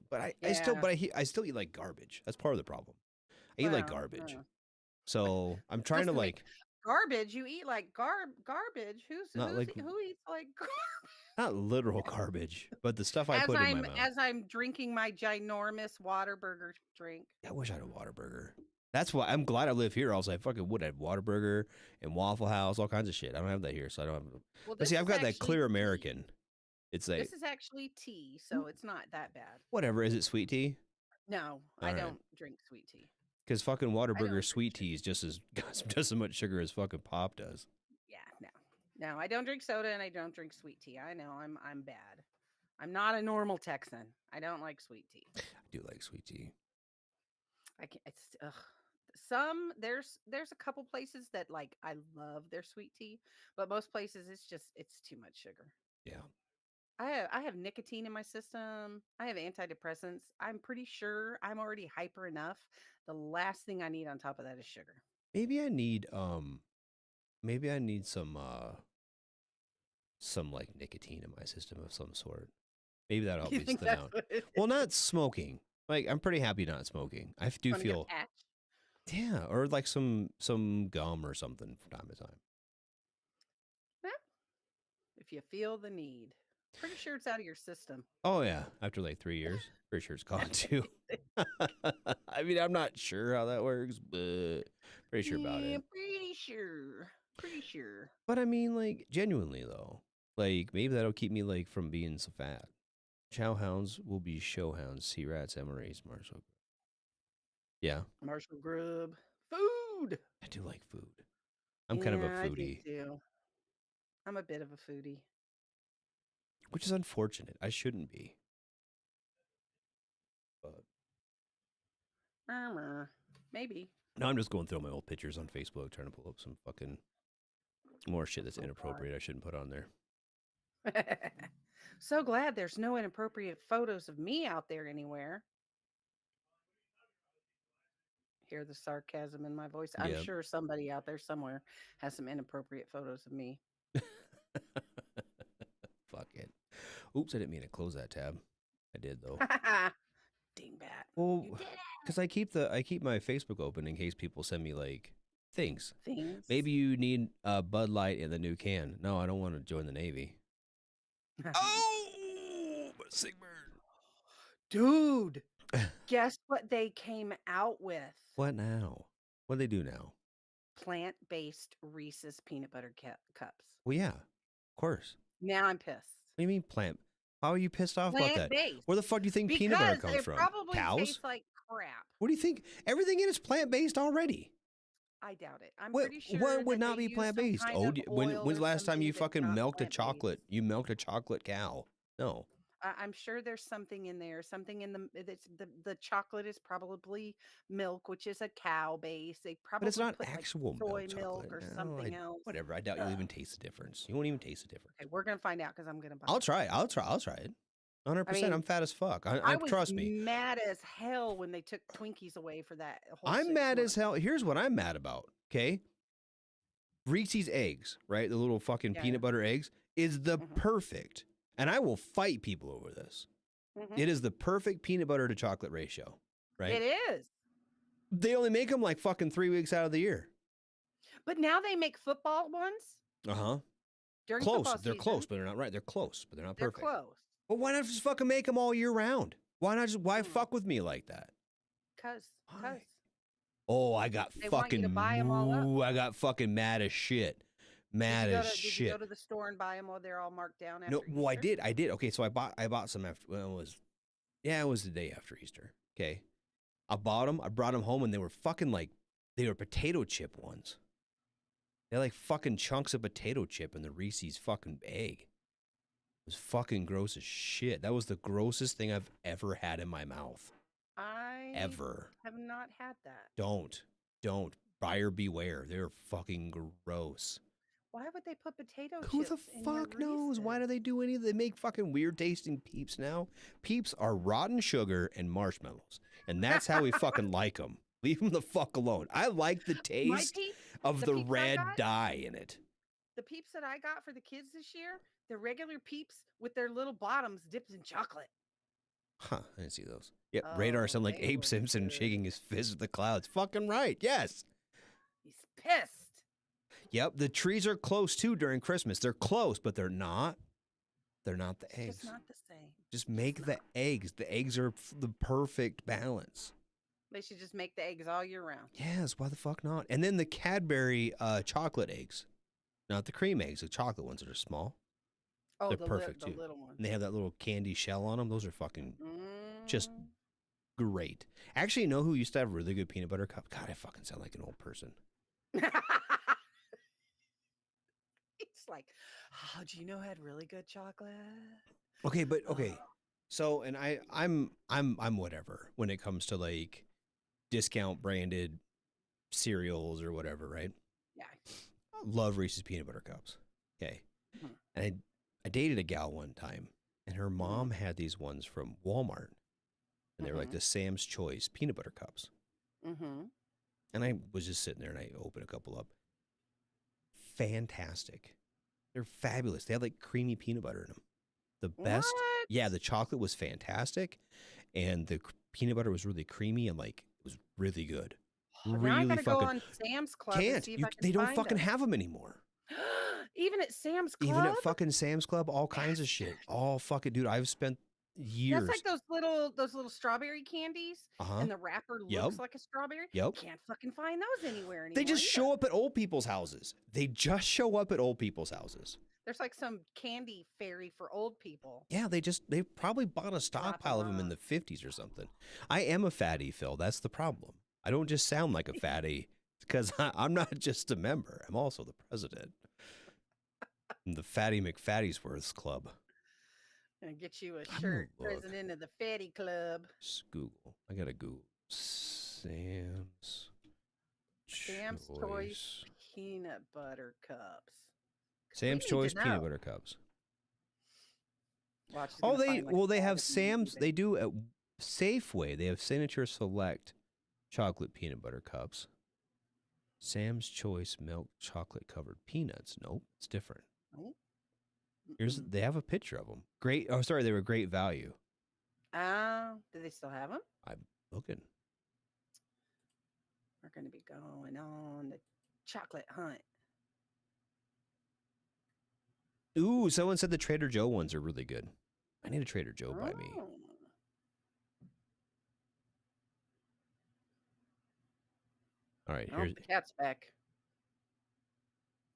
but I still, Yeah. but I still eat like garbage. That's part of the problem. I eat like Well, garbage, so I'm trying to listen to me. like Garbage, you eat like garbage. not like Who eats like not literal garbage, but the stuff I as put in my mouth. I'm drinking my ginormous Waterburger drink. I wish I had a Whataburger. That's why I'm glad I live here. I was like, fucking would have Whataburger and Waffle House, all kinds of shit. I don't have that here, so I don't have. Well, But see, I've is got that actually clear tea. American. It's like This is actually tea, so it's not that bad. whatever. Is it sweet tea? No, I All right. don't drink sweet tea. Because fucking I don't Whataburger drink sweet sugar. tea is just as much sugar as fucking pop does. Yeah, no, I don't drink soda and I don't drink sweet tea. I know I'm bad. I'm not a normal Texan. I don't like sweet tea. I do like sweet tea. I can't. It's there's a couple places that like I love their sweet tea, but most places it's too much sugar. Yeah. I have nicotine in my system. I have antidepressants. I'm pretty sure I'm already hyper enough. The last thing I need on top of that is sugar. Maybe I need some like nicotine in my system of some sort. Maybe that'll help You me think thin that's out. what it Well, is? not smoking. Like I'm pretty happy not smoking. I do Wanna get feel patched? yeah, or like some gum or something from time to time. Yeah, if you feel the need. Pretty sure it's out of your system. Oh yeah, after like 3 years, pretty sure it's gone too. I mean, I'm not sure how that works, but pretty sure about Yeah, it. pretty sure. Pretty sure. But I mean, like genuinely though, like maybe that'll keep me like from being so fat. Chow hounds will be show hounds. Sea rats, MRAs, Marshall. Yeah, Marshall Grub. Food. I do like food. I'm kind of a Yeah, I do foodie, too. I'm a bit of a foodie. which is unfortunate. I shouldn't be, but Maybe. now I'm just going through my old pictures on Facebook, trying to pull up some fucking more shit that's Oh, God. inappropriate. I shouldn't put on there. So glad there's no inappropriate photos of me out there anywhere. Hear the sarcasm in my voice. I'm Yep. sure somebody out there somewhere has some inappropriate photos of me. Fuck it. Oops, I didn't mean to close that tab. I did though. Dingbat. Well, You did it. because I keep my Facebook open in case people send me like things. Things. Maybe you need a Bud Light in the new can. No, I don't want to join the Navy. Oh, but sick bird. Dude, guess what they came out with? What now? What do they do now? Plant-based Reese's peanut butter cups. Well, yeah, of course. Now I'm pissed. What do you mean plant? How are you pissed off about that? Plant-based. Where the fuck do you think peanut butter Because comes it from? probably Cows? tastes like crap. What do you think? Everything in it is plant based already. I doubt it. I'm What, pretty sure what would that not they be use plant some based? kind Oh, of oil when's the or last time you something that's fucking not milked a plant-based. chocolate? You milked a chocolate cow? No. I'm sure there's something in there. Something in the chocolate is probably milk, which is a cow base. They probably But it's not put actual like soy milk milk chocolate. or No, something else. whatever. I doubt you'll even taste the difference. You won't even taste the difference. Okay, we're gonna find out because I'm gonna buy. I'll it. try it. I'll try it. 100%. I mean, I'm fat as fuck. I was Trust me. mad as hell when they took Twinkies away for that whole. I'm 6 mad months. as hell. Here's what I'm mad about. Okay. Reese's eggs, right? The little fucking Yeah, peanut butter eggs is the Mhm. perfect, and I will fight people over this. Mhm. It is the perfect peanut butter to chocolate ratio, right? It is. They only make them like fucking 3 weeks out of the year. But now they make football ones during Close. football They're season. close, but they're not right. They're close, but they're not They're perfect. close But why not just fucking make them all year round? Why not just why fuck with me like that? Cause. Oh, I got They want you to fucking buy 'em all up. I got fucking mad as shit. Mad as Did you shit. go to the store and buy them while they're all marked down after No, well, I Easter? did. Okay, so I bought some after. Well, it was the day after Easter. Okay, I bought them. I brought them home, and they were fucking like they were potato chip ones. They're like fucking chunks of potato chip in the Reese's fucking egg. It was fucking gross as shit. That was the grossest thing I've ever had in my mouth. I Ever. have not had that. Don't. Buyer beware. They're fucking gross. Why would they put potato Who chips the in your fuck knows? Why do Reese's? they do any of They make fucking weird tasting Peeps now. Peeps are rotten sugar and marshmallows. And that's how we fucking like them. Leave them the fuck alone. I like the taste of the Peeps I red got- dye in it. The Peeps that I got for the kids this year, the regular Peeps with their little bottoms dipped in chocolate. Huh, I didn't see those. Yep, Radar sound like they Abe were Simpson good. shaking his fist at the clouds. Fucking right, yes. He's pissed. Yep, the trees are close too during Christmas. They're close, but they're not. They're not the It's eggs. just not the same. Just make the eggs. The eggs are the perfect balance. They should just make the eggs all year round. Yes, why the fuck not? And then the Cadbury chocolate eggs. Not the cream eggs, the chocolate ones that are small. Oh, They're the perfect too. little one. And they have that little candy shell on them. Those are fucking just Mm. great. Actually, you know who used to have really good peanut butter cup? God, I fucking sound like an old person. It's like, oh, do you know who had really good chocolate? Okay, but okay. So, and I'm whatever when it comes to like discount branded cereals or whatever, right? Yeah. Love Reese's peanut butter cups. Okay. Mhm. And I dated a gal one time, and her mom had these ones from Walmart, and they were like the Sam's Choice peanut butter cups. Mm-hmm. And I was just sitting there, and I opened a couple up. Fantastic. They're fabulous. They had like creamy peanut butter in them. The best. What? Yeah, the chocolate was fantastic, and the peanut butter was really creamy and like it was really good. Now I Really gotta go fucking. on Sam's Club and Can't. see if I can They don't find fucking them. have them anymore. Even at Sam's Club? Even at fucking Sam's Club, all kinds of shit. All fucking dude, I've spent years. That's like those little strawberry candies, and the wrapper looks like a strawberry. Yep. Can't fucking find those anywhere anymore. They just either. show up at old people's houses. There's like some candy fairy for old people. Yeah, they probably bought a stockpile of them in the 50s or something. I am a fatty, Phil. That's the problem. I don't just sound like a fatty because I'm not just a member. I'm also the president. I'm the Fatty McFattiesworths Club. And get you a gonna shirt, look. president of the Fatty Club. Just Google. I gotta Google. Sam's Choice peanut butter cups. Sam's need to Choice peanut know. butter cups. Watch, it's Oh, gonna find, like, they a have bag of Sam's. these. They do at Safeway. They have Signature Select chocolate peanut butter cups. Sam's Choice milk chocolate covered peanuts. Nope, it's different. Nope. They have a picture of them. Great. Oh, sorry, they were great value. Do they still have them? I'm looking. We're going to be going on the chocolate hunt. Ooh, someone said the Trader Joe ones are really good. I need a Trader Joe by me. Oh. All right, Oh, here's. the cat's back.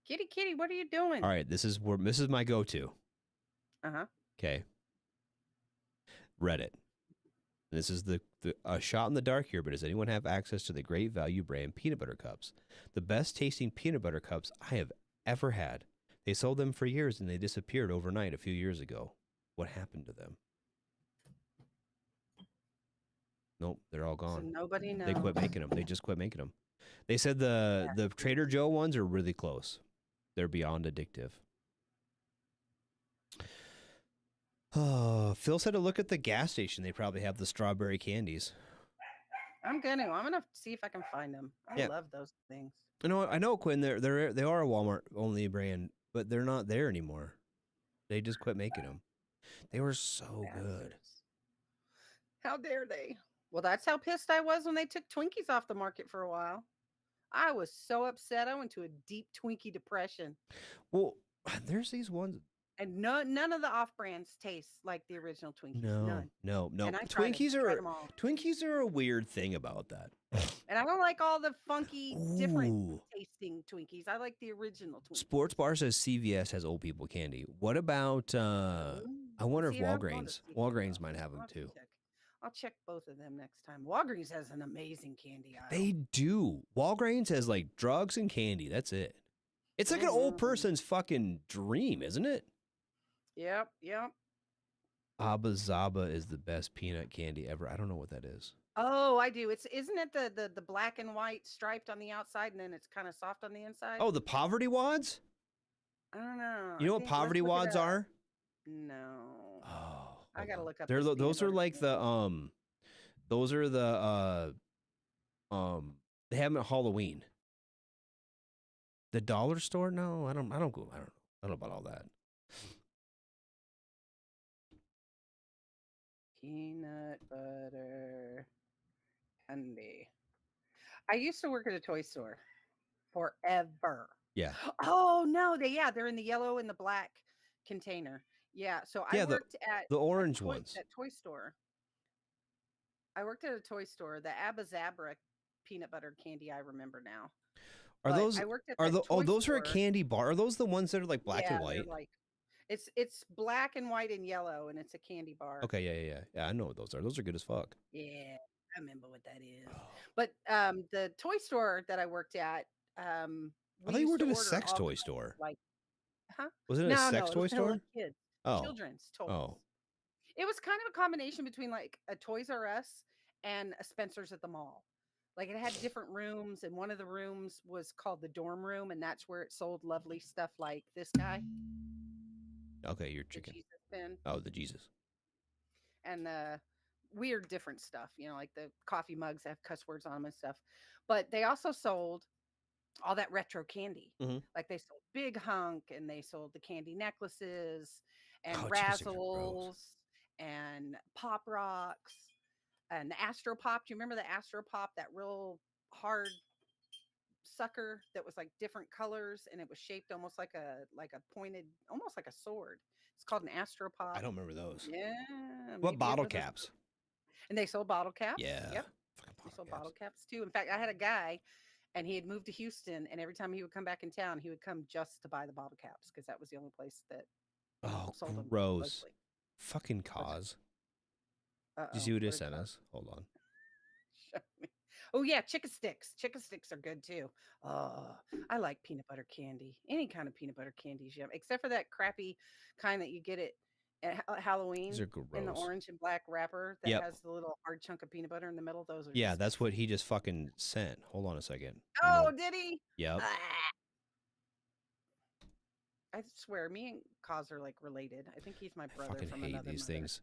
Kitty, what are you doing? All right, this is my go-to. Uh-huh. Okay. Reddit. This is the a shot in the dark here, but does anyone have access to the Great Value brand peanut butter cups? The best tasting peanut butter cups I have ever had. They sold them for years and they disappeared overnight a few years ago. What happened to them? Nope, they're all So gone. nobody knows. They quit making them. They just quit making them. They said the Trader Joe ones are really close. They're beyond addictive. Oh, Phil said to look at the gas station. They probably have the strawberry candies. I'm gonna see if I can find them. I love those things. I know, Quinn. They are a Walmart only brand, but they're not there anymore. They just quit making them. They were so good. How dare they? Well, that's how pissed I was when they took Twinkies off the market for a while. I was so upset. I went to a deep Twinkie depression. Well, there's these ones. And none of the off brands taste like the original Twinkies. No, None. no. And I tried them all. Twinkies are a weird thing about that. And I don't like all the funky, different Ooh. tasting Twinkies. I like the original Twinkies. Sports Bar says CVS has old people candy. What about I wonder if Walgreens might have them too. I'll check both of them next time. Walgreens has an amazing candy aisle. They do. Walgreens has like drugs and candy. That's it. It's like an old person's fucking dream, isn't it? Yep. Abba Zaba is the best peanut candy ever. I don't know what that is. Oh, I do. Isn't it the black and white striped on the outside and then it's kind of soft on the inside? Oh, the poverty wads? I don't know. You know what poverty wads are? No. Oh, I gotta look up. Those are like the those are the they have them at Halloween. The dollar store? No, I don't know about all that. Peanut butter candy. I used to work at a toy store forever. Yeah. Oh no, they're in the yellow and the black container. Yeah, so I worked at the orange ones. At toy store. I worked at a toy store. The Abba Zabra peanut butter candy I remember now. Are But those I worked at are that the toy those are a store. candy bar? Are those the ones that are like black and white? Like it's black and white and yellow and it's a candy bar. Okay, yeah. I know what those are. Those are good as fuck. Yeah, I remember what that is. But the toy store that I worked at, I thought you worked at a sex toy store. Like, huh? Was it a sex toy store? Kids, Oh, children's toys. oh, It was kind of a combination between like a Toys R Us and a Spencer's at the mall. Like it had different rooms, and one of the rooms was called the dorm room, and that's where it sold lovely stuff like this guy. okay. Your The chicken. Jesus bin, Oh, the Jesus. and the weird different stuff, like the coffee mugs that have cuss words on them and stuff. But they also sold all that retro candy. Mhm. Like they sold Big Hunk and they sold the candy necklaces and Oh, chicken sticks are Razzles and Pop Rocks and the Astro Pop. Do you remember the Astro Pop, that real hard sucker that was like different colors and it was shaped almost like a pointed, almost like a sword? It's called an Astro Pop. I don't remember those. Yeah. What bottle caps? And they sold bottle caps. Yeah. Yep. They sold bottle caps too. In fact, I had a guy and he had moved to Houston, and every time he would come back in town, he would come just to buy the bottle caps because that was the only place that sold them. Gross. Mostly. Fucking cause. Uh-oh. Did you see what it sent us? Hold on. Show me. Oh yeah, chicken sticks. Chicken sticks are good too. I like peanut butter candy. Any kind of peanut butter candy is yum, except for that crappy kind that you get at Halloween. These are gross. In the orange and black wrapper that has the little hard chunk of peanut butter in the middle. Those are that's what he just fucking sent. Hold on a second. Oh, did he? Yep. I swear, me and Kaz are like related. I think he's my brother. I fucking from hate another these mother. things.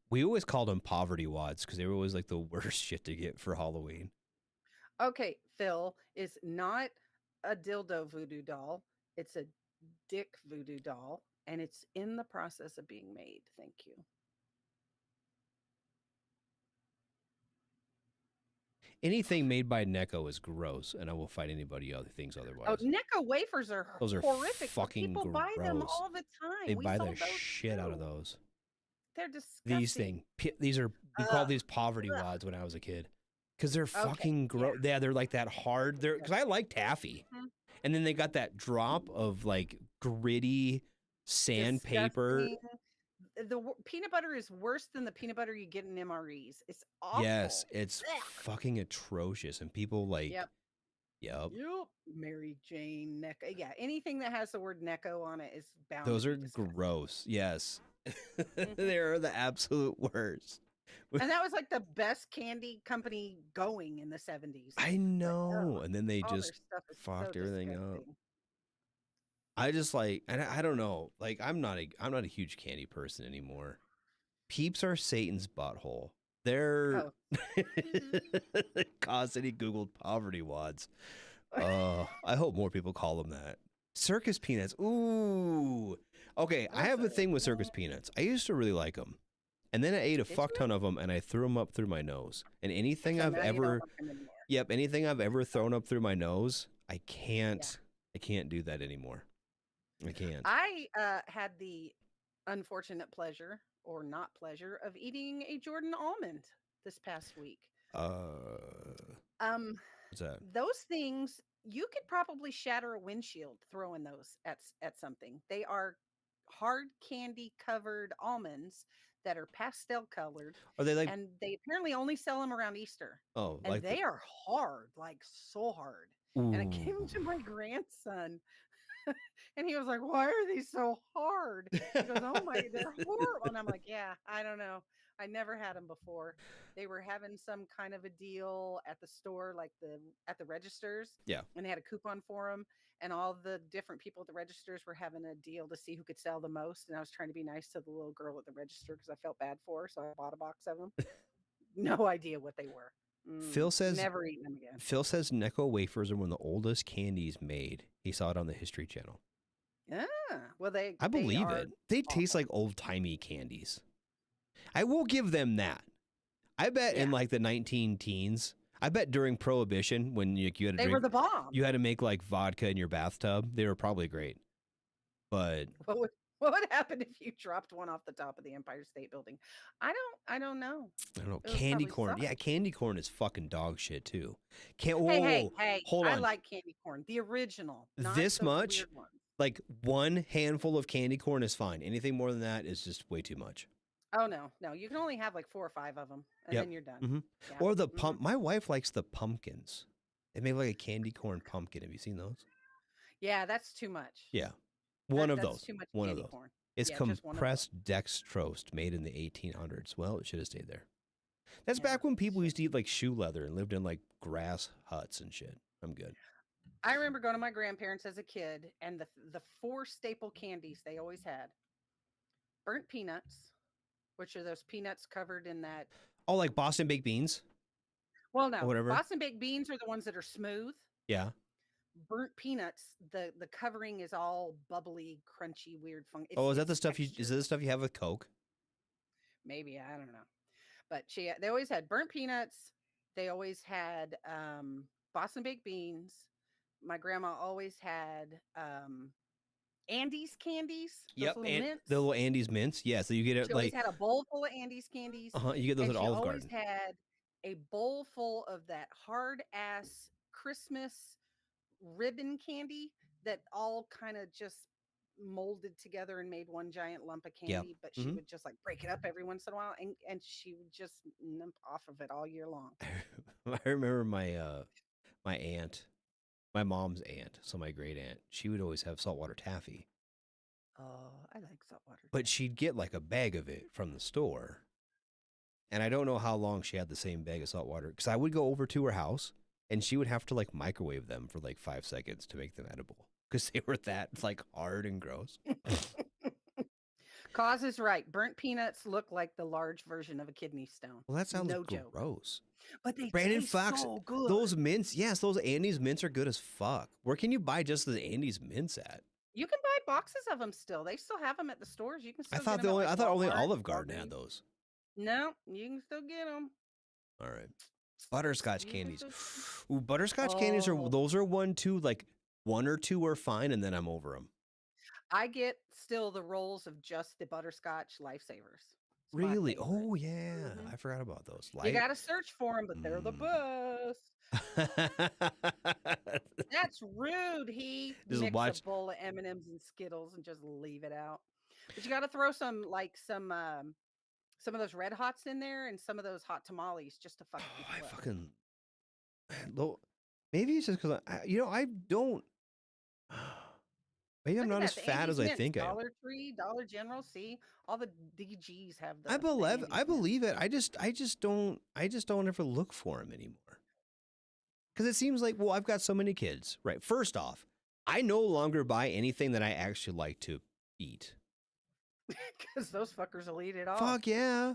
We always called them poverty wads because they were always like the worst shit to get for Halloween. Okay, Phil is not a dildo voodoo doll. It's a dick voodoo doll, and it's in the process of being made. Thank you. Anything made by Necco is gross, and I will fight anybody other things otherwise. Oh, Necco wafers are Those are horrific. fucking People buy them gross. all the time. They We buy sold the those shit out of too. those. They're disgusting. We called these poverty wads when I was a kid because they're fucking gross. Yeah, they're like that hard. Because I like taffy, and then they got that drop of like gritty sandpaper. Disgusting. The peanut butter is worse than the peanut butter you get in MREs. It's awful. Yes, it's fucking atrocious, and people like. Yep. Mary Jane Necco. Yeah, anything that has the word Necco on it is bound. Those to are be disgusting. gross. Yes. They're the absolute worst. And that was like the best candy company going in the 70s. I know. And then they all their just stuff is fucked so everything up. disgusting. I just like, and I don't know. Like, I'm not a huge candy person anymore. Peeps are Satan's butthole. They're constantly Googled poverty wads. I hope more people call them that. Circus peanuts. Ooh. Okay, I have a thing with circus peanuts. I used to really like them. And then I ate a fuck ton of them and I threw them up through my nose. And anything So I've now you don't ever want them anymore. anything I've ever thrown up through my nose, I can't do that anymore. I can't. I had the unfortunate pleasure or not pleasure of eating a Jordan almond this past week. Um, What's that? those things you could probably shatter a windshield throwing those at something. They are hard candy covered almonds that are pastel colored, Are they like? and they apparently only sell them around Easter. Oh, And like the. they are hard, like so hard. And I gave them Ooh. to my grandson. And he was like, "Why are these so hard?" He goes, "Oh my, they're horrible." And I'm like, "Yeah, I don't know. I never had them before. They were having some kind of a deal at the store, like at the registers, Yeah. and they had a coupon for them. And all the different people at the registers were having a deal to see who could sell the most. And I was trying to be nice to the little girl at the register because I felt bad for her, so I bought a box of them. No idea what they were. Phil says. Never eaten them again. Phil says Necco wafers are one of the oldest candies made. He saw it on the History Channel. Yeah, well, I believe are it. They taste awful. like old timey candies. I will give them that. I bet in Yeah. like the 19 teens. I bet during Prohibition when you had to They drink, were the bomb. you had to make like vodka in your bathtub. They were probably great. But What would happen if you dropped one off the top of the Empire State Building? I don't know. I don't know. It would Candy probably corn. suck. Yeah, candy corn is fucking dog shit too. Can't. Whoa, Hey! hold I on. like candy corn, the original, not This those much? weird ones. Like one handful of candy corn is fine. Anything more than that is just way too much. Oh no, you can only have like 4 or 5 of them, and Yep. then you're done. hmm Yeah. Or the mhm. pump. My wife likes the pumpkins. They make like a candy corn pumpkin. Have you seen those? Yeah, that's too much. Yeah. One of That's those. too much One of candy those. corn. It's Yeah, just one of those. compressed dextrose made in the 1800s. Well, it should have stayed there. That's Yeah, back when people shit. used to eat like shoe leather and lived in like grass huts and shit. I'm good. I remember going to my grandparents as a kid, and the 4 staple candies they always had: burnt peanuts, which are those peanuts covered in that. Oh, like Boston baked beans Well, or no, whatever. Boston baked beans are the ones that are smooth. Yeah. Burnt peanuts, the covering is all bubbly, crunchy, weird fun. Oh, is that the stuff you? Is that the stuff you have with Coke? Maybe, I don't know. But they always had burnt peanuts. They always had Boston baked beans. My grandma always had Andes candies. Those Yep. little And mints. the little Andes mints. Yeah. So you get it She always like. had a bowl full of Andes candies. You get those And at she Olive always Garden. had a bowl full of that hard ass Christmas ribbon candy that all kind of just molded together and made one giant lump of candy. But she would just like break it up every once in a while, and she would just nimp off of it all year long. I remember my aunt, my mom's aunt, so my great aunt. She would always have saltwater taffy, Oh, I like saltwater. but she'd get like a bag of it from the store. And I don't know how long she had the same bag of saltwater because I would go over to her house and she would have to like microwave them for like 5 seconds to make them edible because they were that like hard and gross. Cause is right. Burnt peanuts look like the large version of a kidney stone. Well, that sounds no joke. gross. But they Brandon taste Fox, so good. those mints, yes, those Andes mints are good as fuck. Where can you buy just the Andes mints at? You can buy boxes of them still. They still have them at the stores. You can still I thought get them I thought only Walmart, Olive Garden had Walgreens. those. No, you can still get them. All right. Butterscotch You can candies. still- Ooh, butterscotch candies are Oh. those are one too like 1 or 2 are fine and then I'm over them. I get still the rolls of just the butterscotch lifesavers. It's my Really? favorite. Oh yeah, Mhm. I forgot about those. You got to search for them, but they're the best. That's rude. He Just mix watch- a bowl of M&Ms and Skittles and just leave it out. But you got to throw some of those Red Hots in there and some of those hot tamales just to fuck. I fucking maybe it's just because I don't. Maybe I'm not as fat as I think I am. Dollar Tree, Dollar General, see, all the DGs have the. I believe Andes mints. it. I just don't ever look for them anymore. Because it seems like, well, I've got so many kids, right? First off, I no longer buy anything that I actually like to eat. Because those fuckers will eat it all. Fuck yeah.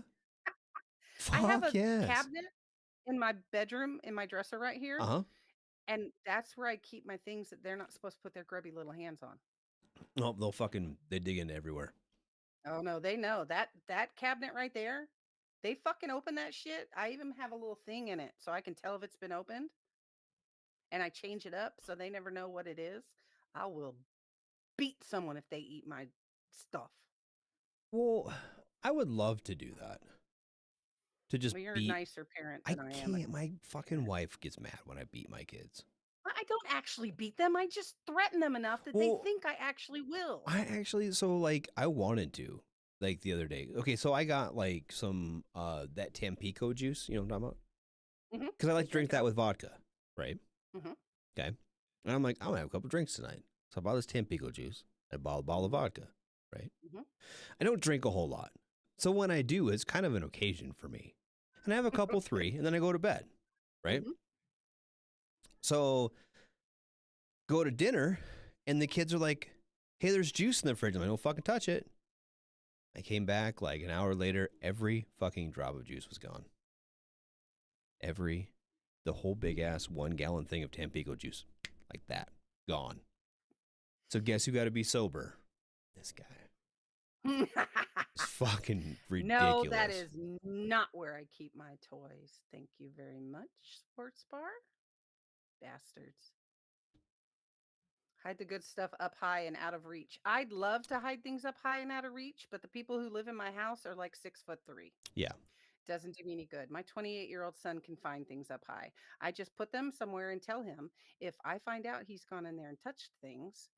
I have a yes. cabinet in my bedroom, in my dresser right here. Uh-huh. And that's where I keep my things that they're not supposed to put their grubby little hands on. No, they dig into everywhere. Oh no, they know that cabinet right there. They fucking open that shit. I even have a little thing in it so I can tell if it's been opened. And I change it up so they never know what it is. I will beat someone if they eat my stuff. Well, I would love to do that. To just Well, you're a beat. nicer parent I than I am. can't. My fucking wife gets mad when I beat my kids. I don't actually beat them. I just threaten them enough that they Well, think I actually will. I actually, so like, I wanted to, like the other day. Okay, so I got like some that Tampico juice. You know what I'm talking about? Because I like to drink that with vodka, right? Mhm. Okay, and I'm like, I'm gonna have a couple drinks tonight. So I bought this Tampico juice. I bought a bottle of vodka, right? Mhm. I don't drink a whole lot, so when I do, it's kind of an occasion for me. And I have a couple, three, and then I go to bed, right? Mhm. So go to dinner, and the kids are like, hey, there's juice in the fridge. I'm like, don't fucking touch it. I came back like an hour later, every fucking drop of juice was gone. The whole big ass 1 gallon thing of Tampico juice, like that, gone. So guess who got to be sober? This guy. It's fucking ridiculous. No, that is not where I keep my toys. Thank you very much, sports bar. Bastards. Hide the good stuff up high and out of reach. I'd love to hide things up high and out of reach, but the people who live in my house are like 6'3". Yeah. Doesn't do me any good. My 28-year-old son can find things up high. I just put them somewhere and tell him if I find out he's gone in there and touched things,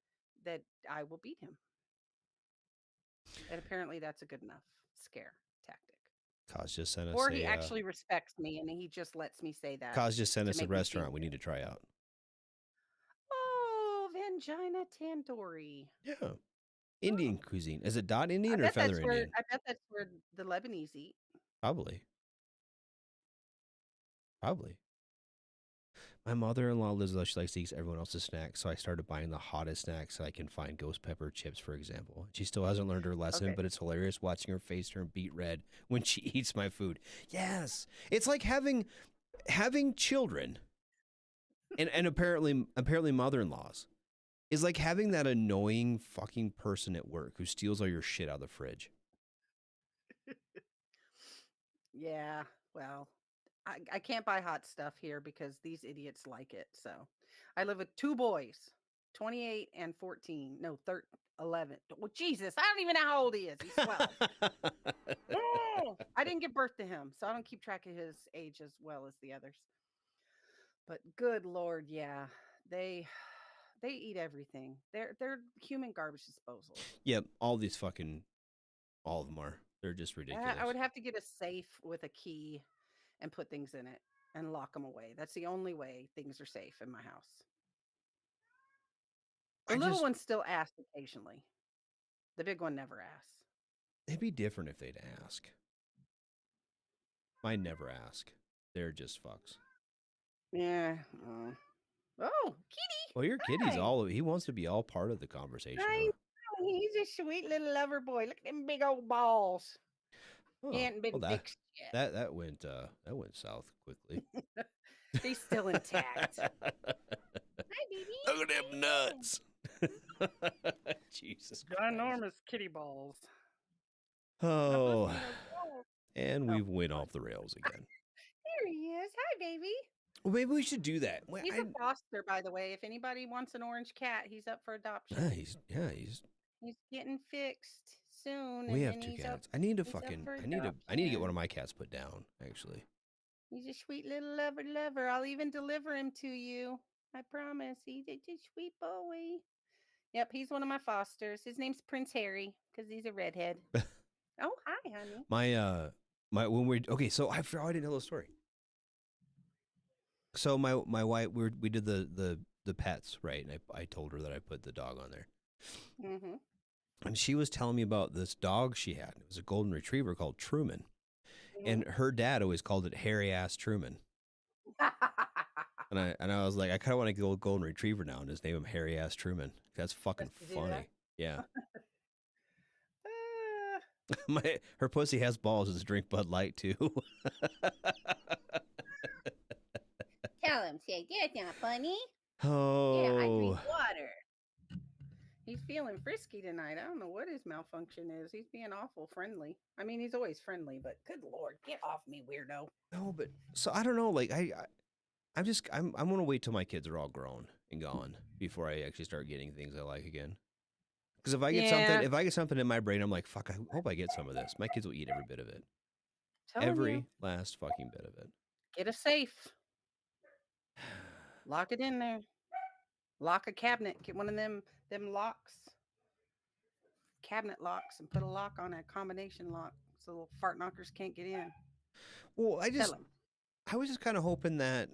that I will beat him. And apparently that's a good enough scare tactic. Kaz just sent us Or he actually respects me and he just lets me say that. Kaz just sent to us a make me feel restaurant we good. need to try out. Oh, Vangina Tandoori. Yeah. Indian cuisine. Is it dot I Indian or bet feather that's where Indian? I bet that's where the Lebanese eat. Probably. My mother-in-law lives though she likes to eat everyone else's snacks, so I started buying the hottest snacks so I can find ghost pepper chips, for example. She still hasn't learned her lesson, Okay. but it's hilarious watching her face turn beet red when she eats my food. Yes, it's like having children, and apparently mother-in-laws is like having that annoying fucking person at work who steals all your shit out of the fridge. Yeah, well, I can't buy hot stuff here because these idiots like it. So I live with 2 boys, 28 and 14. No, 11. Well, Jesus, I don't even know how old he is. He's 12. Oh, I didn't give birth to him, so I don't keep track of his age as well as the others. But good Lord, yeah, they eat everything. They're human garbage disposal. Yep, all of them are. They're just ridiculous. I would have to get a safe with a key and put things in it and lock them away. That's the only way things are safe in my house. The little ones still ask occasionally. The big one never asks. It'd be different if they'd ask. Mine never ask. They're just fucks. Yeah. Oh, kitty. Well, your kitty's Hi. he wants to be all part of the conversation. I Huh? know. He's a sweet little lover boy. Look at them big old balls. Oh, He hadn't been well, fixed yet. that went south quickly. He's still intact. Hi, baby. Look at them nuts. Jesus Christ. Ginormous kitty balls. Oh, and we've went off the rails again. There he is. Hi, baby. Well, maybe we should do that. Well, He's a foster, by the way. If anybody wants an orange cat, he's up for adoption. He's getting fixed soon. We and have then 2 he's cats. up- I need to he's up fucking for I need to adoption. get one of my cats put down, actually. He's a sweet little lover. I'll even deliver him to you. I promise. He's a sweet boy. Yep, he's one of my fosters. His name's Prince Harry because he's a redhead. Oh, hi, honey. My when we okay, so I forgot I didn't tell the story. So my wife we did the pets, right? And I told her that I put the dog on there. Mm-hmm. And she was telling me about this dog she had. It was a golden retriever called Truman. Mm-hmm. And her dad always called it hairy ass Truman. And I was like, I kind of want to go golden retriever now and just name him hairy ass Truman. That's fucking funny. Yeah. Her pussy has balls. It's drink Bud Light too. Tell him, say, that's not funny. Oh. Yeah, I drink water. He's feeling frisky tonight. I don't know what his malfunction is. He's being awful friendly. I mean, he's always friendly, but good Lord, get off me, weirdo. No, but so I don't know. Like I'm gonna wait till my kids are all grown and gone before I actually start getting things I like again. Because if I get Yeah. something, if I get something in my brain, I'm like, fuck. I hope I get some of this. My kids will eat every bit of it. Telling Every you, last fucking bit of it. get a safe. Lock it in there. Lock a cabinet. Get one of them locks, cabinet locks, and put a lock on a combination lock so little fart knockers can't get in. Well, Tell them. I was just kind of hoping that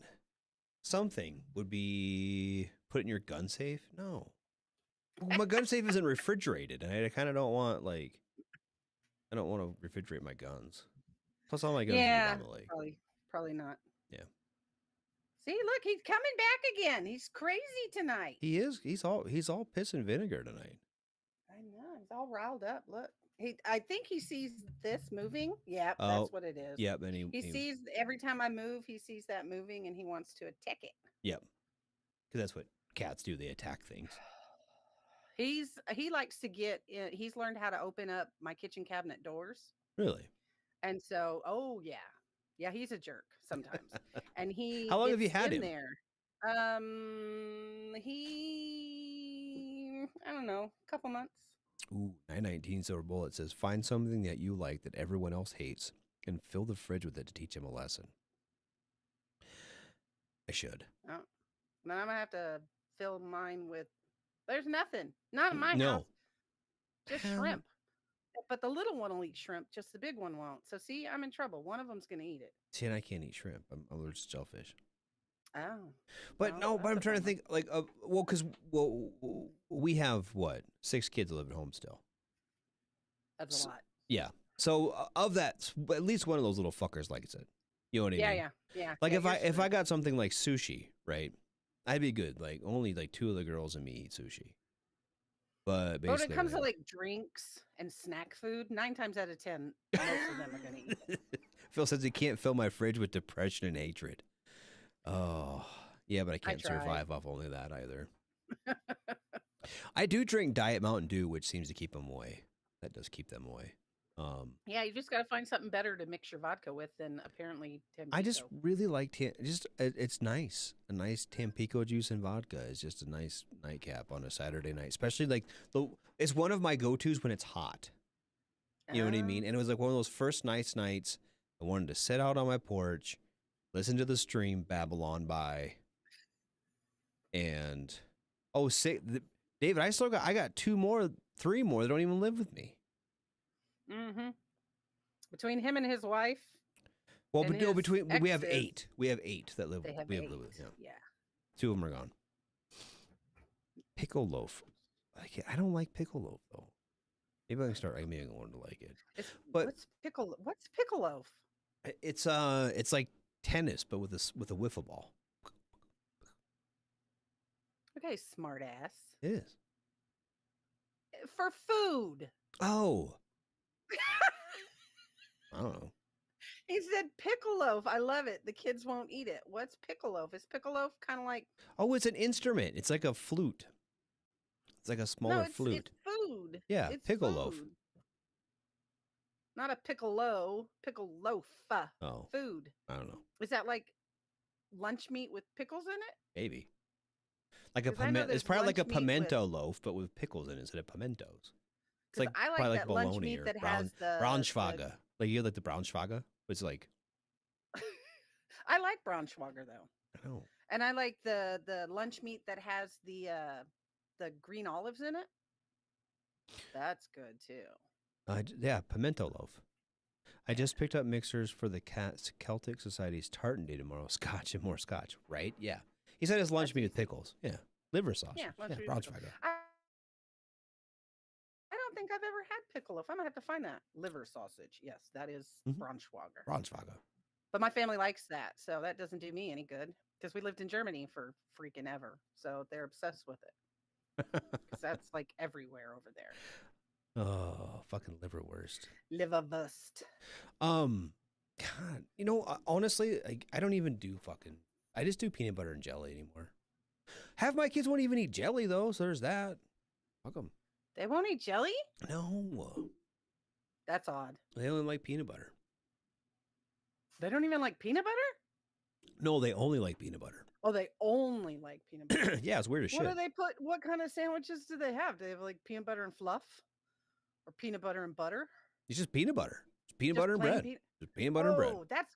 something would be put in your gun safe. No. Well, my gun safe isn't refrigerated, and I kind of don't want I don't want to refrigerate my guns. Plus, all my guns are on the lake. Probably not. Yeah. See, look, he's coming back again. He's crazy tonight. He is. He's all piss and vinegar tonight. I know. He's all riled up. Look, I think he sees this moving. Yep, that's what it is. Yep, and he sees every time I move. He sees that moving, and he wants to attack it. Yep. Because that's what cats do. They attack things. He likes to get. He's learned how to open up my kitchen cabinet doors. Really? And so, oh yeah, he's a jerk sometimes. And he. How long have you had him? There. I don't know, a couple months. Ooh, 919 Silver Bullet says, find something that you like that everyone else hates and fill the fridge with it to teach him a lesson. I should. Oh, then I'm gonna have to fill mine with. There's nothing. Not in my house. Just shrimp. But the little one will eat shrimp. Just the big one won't. So see, I'm in trouble. One of them's gonna eat it. See, and I can't eat shrimp. I'm allergic to shellfish. Oh. But no, but I'm trying to think like, because we have what 6 kids that live at home still. That's a lot. Yeah. So of that, at least one of those little fuckers likes it. You know what I mean? Yeah. Like if I got something like sushi, right? I'd be good. Like only like 2 of the girls and me eat sushi. But basically, when it comes to like drinks and snack food, 9 times out of 10, most of them are gonna eat it. Phil says he can't fill my fridge with depression and hatred. Oh, yeah, but I can't survive off only that either. I do drink Diet Mountain Dew, which seems to keep them away. That does keep them away. Yeah, you just got to find something better to mix your vodka with than apparently Tampico. I just really like it's nice. A nice Tampico juice and vodka is just a nice nightcap on a Saturday night, especially like it's one of my go-tos when it's hot. You know what I mean? And it was like one of those first nights I wanted to sit out on my porch, listen to the stream babble on by, and David, I got 3 more that don't even live with me. Mm-hmm. Between him and his wife. Well, but no, we have 8. We have 8 that live. We have 8. Yeah. 2 of them are gone. Pickle loaf. I don't like pickle loaf though. Maybe I can start. Maybe I can learn to like it. What's pickle loaf? It's like tennis, but with a wiffle ball. Okay, smart ass. It is for food. Oh. I don't know. He said pickle loaf. I love it. The kids won't eat it. What's pickle loaf? Is pickle loaf kind of like? Oh, it's an instrument. It's like a flute. It's like a smaller flute. It's food. Yeah, it's pickle food. loaf. Not a pickle loaf. Oh, food. I don't know. Is that like lunch meat with pickles in it? Maybe. Like a pimento. It's probably like a pimento loaf, but with pickles in it instead of pimentos. It's like I like that lunch meat that has the Braunschweiger. Like you like the Braunschweiger? It's like. I like Braunschweiger though. I know. And I like the lunch meat that has the green olives in it. That's good too. Yeah, pimento loaf. I just picked up mixers for the Celtic Society's tartan day tomorrow. Scotch and more scotch, right? Yeah. He said his lunch meat with pickles. Yeah. Liver sauce. Yeah, Braunschweiger. I don't think I've ever had pickle loaf. I'm gonna have to find that. Liver sausage. Yes, that is Braunschweiger. Braunschweiger. But my family likes that, so that doesn't do me any good because we lived in Germany for freaking ever. So they're obsessed with it. Because that's like everywhere over there. Oh, fucking liverwurst. Liverwurst. God, honestly, I don't even do I just do peanut butter and jelly anymore. Half my kids won't even eat jelly though, so there's that. Fuck them. They won't eat jelly? No. That's odd. They only like peanut butter. They don't even like peanut butter? No, they only like peanut butter. Oh, they only like peanut butter. Yeah, it's weird as What shit. do they put? What kind of sandwiches do they have? Do they have like peanut butter and fluff, or peanut butter and butter? It's just peanut butter. It's peanut Just butter and plain bread. Just peanut butter and bread. Oh, that's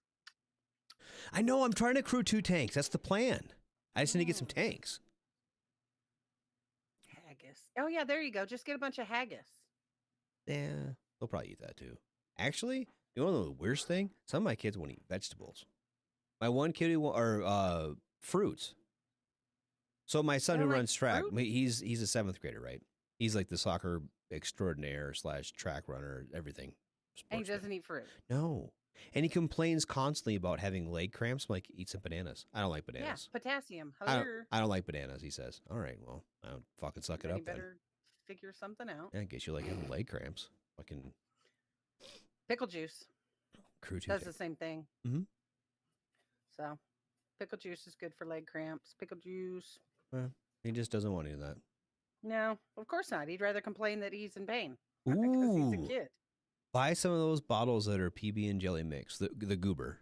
I know. I'm trying to crew 2 tanks. That's the plan. I just need to get some tanks. haggis. Oh yeah, there you go. Just get a bunch of haggis. Yeah, they'll probably eat that too. Actually, you want to know the worst thing? Some of my kids won't eat vegetables. My one kid or fruits. So my son They who don't like runs track, fruit? he's a 7th grader, right? He's like the soccer extraordinaire / track runner, everything. And he sportsman. doesn't eat fruit. No. And he complains constantly about having leg cramps. I'm like, eat some bananas. I don't like Yeah, bananas. potassium. I don't like bananas, he says. All right, well, I don't fucking suck it You up then. better figure something out. Yeah, I guess you like having leg cramps. Fucking Pickle juice crew does Tuesday. the same thing. Mhm. So, pickle juice is good for leg cramps. Pickle juice. He just doesn't want any of that. No, of course not. He'd rather complain that he's in pain because he's a Ooh. kid. Buy some of those bottles that are PB and jelly mix, the goober.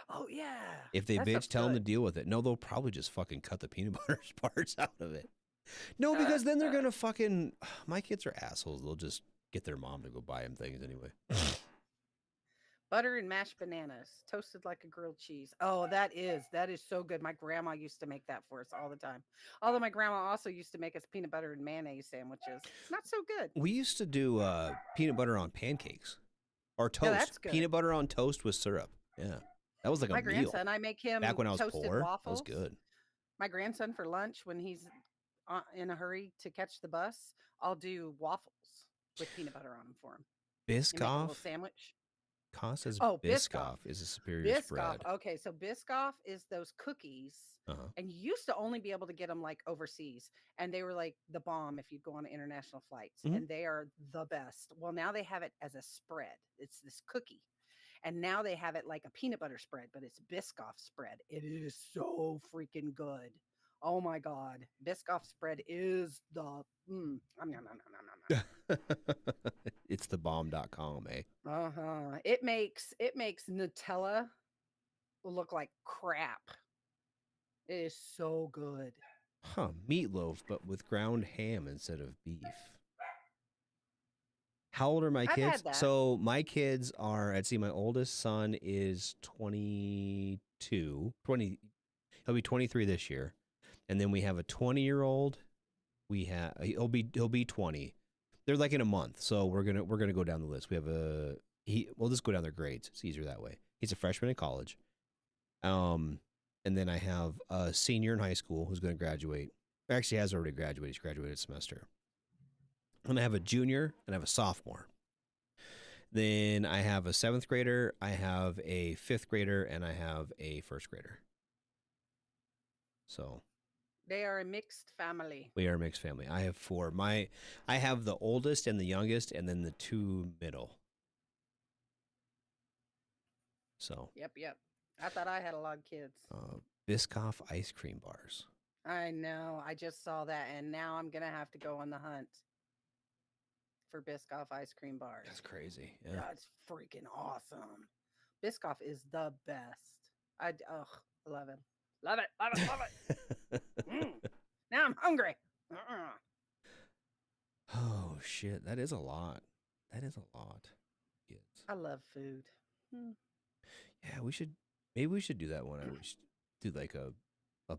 Oh yeah. If they That bitch, stuff's tell them to good. deal with it. No, they'll probably just fucking cut the peanut butter parts out of it. No, because then they're gonna fucking. My kids are assholes. They'll just get their mom to go buy them things anyway. Butter and mashed bananas, toasted like a grilled cheese. Oh, that is so good. My grandma used to make that for us all the time. Although my grandma also used to make us peanut butter and mayonnaise sandwiches. Not so good. We used to do peanut butter on pancakes or toast. Yeah, that's good. Peanut butter on toast with syrup. Yeah, that was like My a meal. grandson, I make him Back when I was toasted poor, waffles. that was good. My grandson for lunch when he's in a hurry to catch the bus, I'll do waffles with peanut butter on them for him. You make a little Biscoff. sandwich. Cost says Oh, Biscoff is a superior spread. Biscoff. Okay, so Biscoff is those cookies, and you used to only be able to get them like overseas, and they were like the bomb if you go on international flights, and they are the best. Well, now they have it as a spread. It's this cookie, and now they have it like a peanut butter spread, but it's Biscoff spread. It is so freaking good. Oh my god, Biscoff spread is the It's thebomb.com, eh? It makes Nutella look like crap. It is so good. Huh, meatloaf, but with ground ham instead of beef. How old are my I've kids? had that. So my kids are, I'd see my oldest son is 22. He'll be 23 this year. And then we have a 20-year-old. He'll be 20. They're like in a month. So we're gonna go down the list. We have we'll just go down their grades. It's easier that way. He's a freshman in college. And then I have a senior in high school who's going to graduate. Actually, has already graduated. He's graduated semester. And I have a junior and I have a sophomore. Then I have a 7th grader. I have a 5th grader, and I have a 1st grader. So They are a mixed family. we are a mixed family. I have 4. I have the oldest and the youngest, and then the 2 middle. So Yep. I thought I had a lot of kids. Biscoff ice cream bars. I know. I just saw that, and now I'm gonna have to go on the hunt for Biscoff ice cream bars. That's crazy. Yeah. That's freaking awesome. Biscoff is the best. I love it. Love it. Now I'm hungry. Oh shit, that is a lot. Kids. I love food. Yeah, maybe we should do that one. We should do like a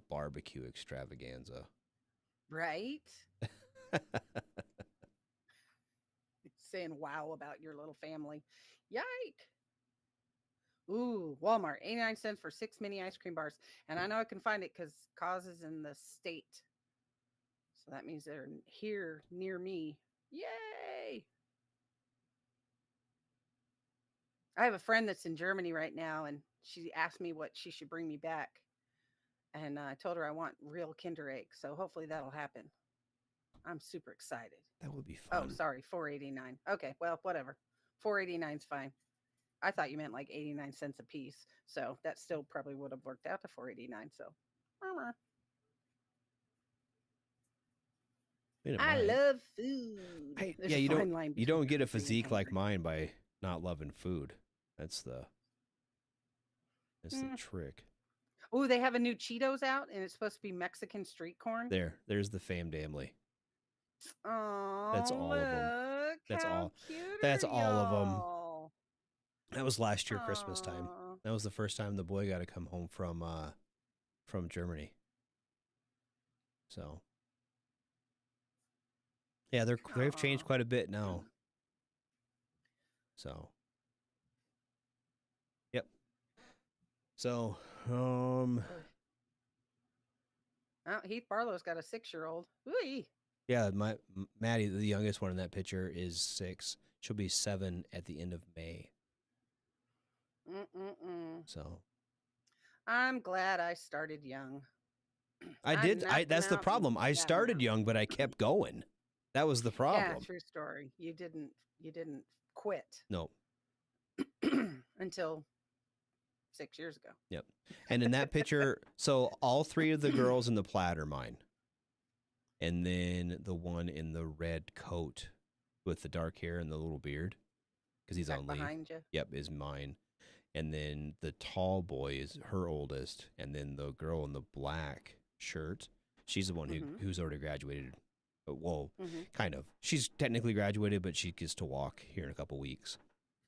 barbecue extravaganza. Right? Saying wow about your little family. Yike. Ooh, Walmart, 89 cents for 6 mini ice cream bars. And I know I can find it because Cause is in the state. So that means they're here near me. Yay! I have a friend that's in Germany right now, and she asked me what she should bring me back. And I told her I want real Kinder eggs. So hopefully that'll happen. I'm super excited. That would be fun. Oh, sorry, $4.89. Okay, well, whatever. $4.89 is fine. I thought you meant like 89 cents a piece. So that still probably would have worked out to $4.89. So I love food. There's Yeah, a you fine line don't between get a being physique like hungry. mine by not loving food. That's the trick. Oh, they have a new Cheetos out, and it's supposed to be Mexican street corn. There's the family. Oh, That's all of them. look That's how all. cute That's are all of them. y'all. That was last year Christmas time. Aw. That was the first time the boy got to come home from Germany. So yeah, they've changed Aw. quite a bit now. So yep. So Oh, Heath Barlow's got a 6-year-old. Ooh. yeah, Maddie, the youngest one in that picture, is 6. She'll be 7 at the end of May. So I'm glad I started young. I I did. knocked 'em That's the out and problem. I got 'em started out. young, but I kept going. That was the Yeah, problem. true story. You didn't quit No. until 6 years ago. Yep. And in that picture, so all 3 of the girls in the plaid are mine. And then the one in the red coat with the dark hair and the little beard, because he's Back on leave. behind you. Yep, is mine. And then the tall boy is her oldest. And then the girl in the black shirt, she's the one who's already graduated. Well, kind of. She's technically graduated, but she gets to walk here in a couple weeks.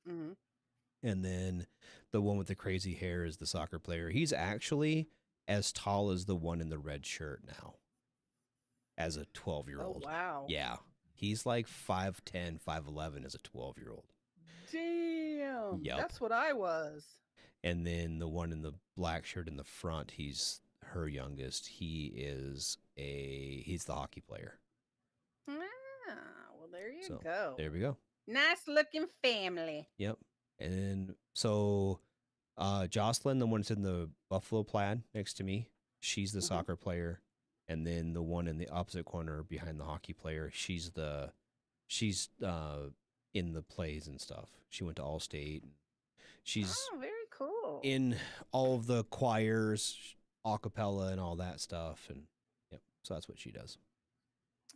And then the one with the crazy hair is the soccer player. He's actually as tall as the one in the red shirt now, as a 12-year-old. Oh, wow. Yeah. He's like 5'10", 5'11" as a 12-year-old. Damn. Yep. That's what I was. And then the one in the black shirt in the front, he's her youngest. He's the hockey player. Ah, well, there you So go. there we go. Nice looking family. Yep. And then, so Jocelyn, the one that's in the buffalo plaid next to me, she's the soccer player. And then the one in the opposite corner behind the hockey player, she's in the plays and stuff. She went to Allstate. She's very cool. in all of the choirs, a cappella, and all that stuff. And yep, so that's what she does.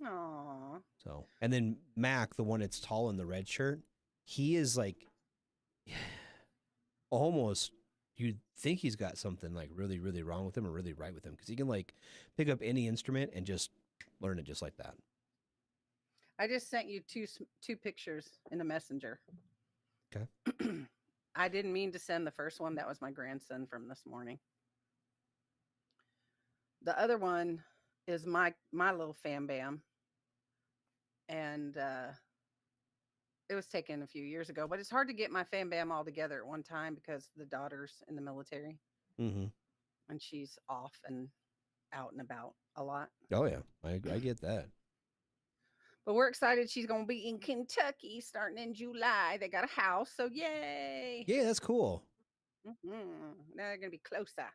Aw. So, and then Mac, the one that's tall in the red shirt, he is like almost, you'd think he's got something like really, really wrong with him or really right with him, because he can like pick up any instrument and just learn it just like that. I just sent you two pictures in the messenger. Okay. I didn't mean to send the first one. That was my grandson from this morning. The other one is my little fam bam. And it was taken a few years ago, but it's hard to get my fam bam all together at one time because the daughter's in the military. And she's off and out and about a lot. Oh yeah, I get that. But we're excited. She's going to be in Kentucky starting in July. They got a house, so yay. Yeah, that's cool. Now they're going to be closer.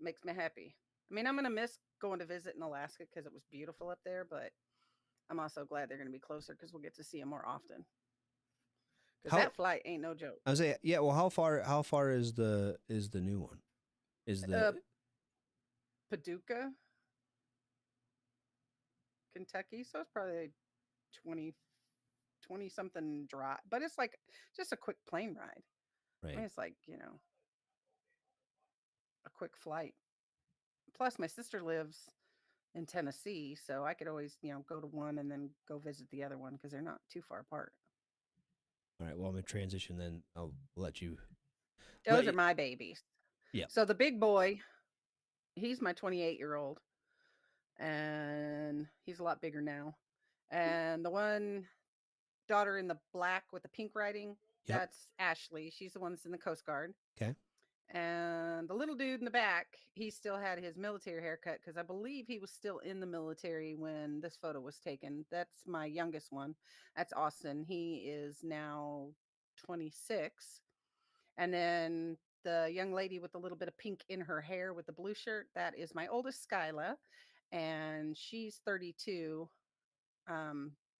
Makes me happy. I mean, I'm going to miss going to visit in Alaska because it was beautiful up there, but I'm also glad they're going to be closer because we'll get to see them more often. Because that flight ain't no joke. I was saying, yeah. Well, how far is the new one? Is the Paducah, Kentucky? So it's probably 20 something drive, but it's like just a quick plane ride. Right. I mean, it's like, a quick flight. Plus, my sister lives in Tennessee, so I could always, go to one and then go visit the other one because they're not too far apart. All right. Well, I'm going to transition then. I'll let you. Those are my babies. Yeah. So the big boy, he's my 28-year-old, and he's a lot bigger now. And the one daughter in the black with the pink writing, that's Ashley. She's the one that's in the Coast Guard. Okay. And the little dude in the back, he still had his military haircut because I believe he was still in the military when this photo was taken. That's my youngest one. That's Austin. He is now 26. And then the young lady with a little bit of pink in her hair with the blue shirt, that is my oldest, Skyla. And she's 32.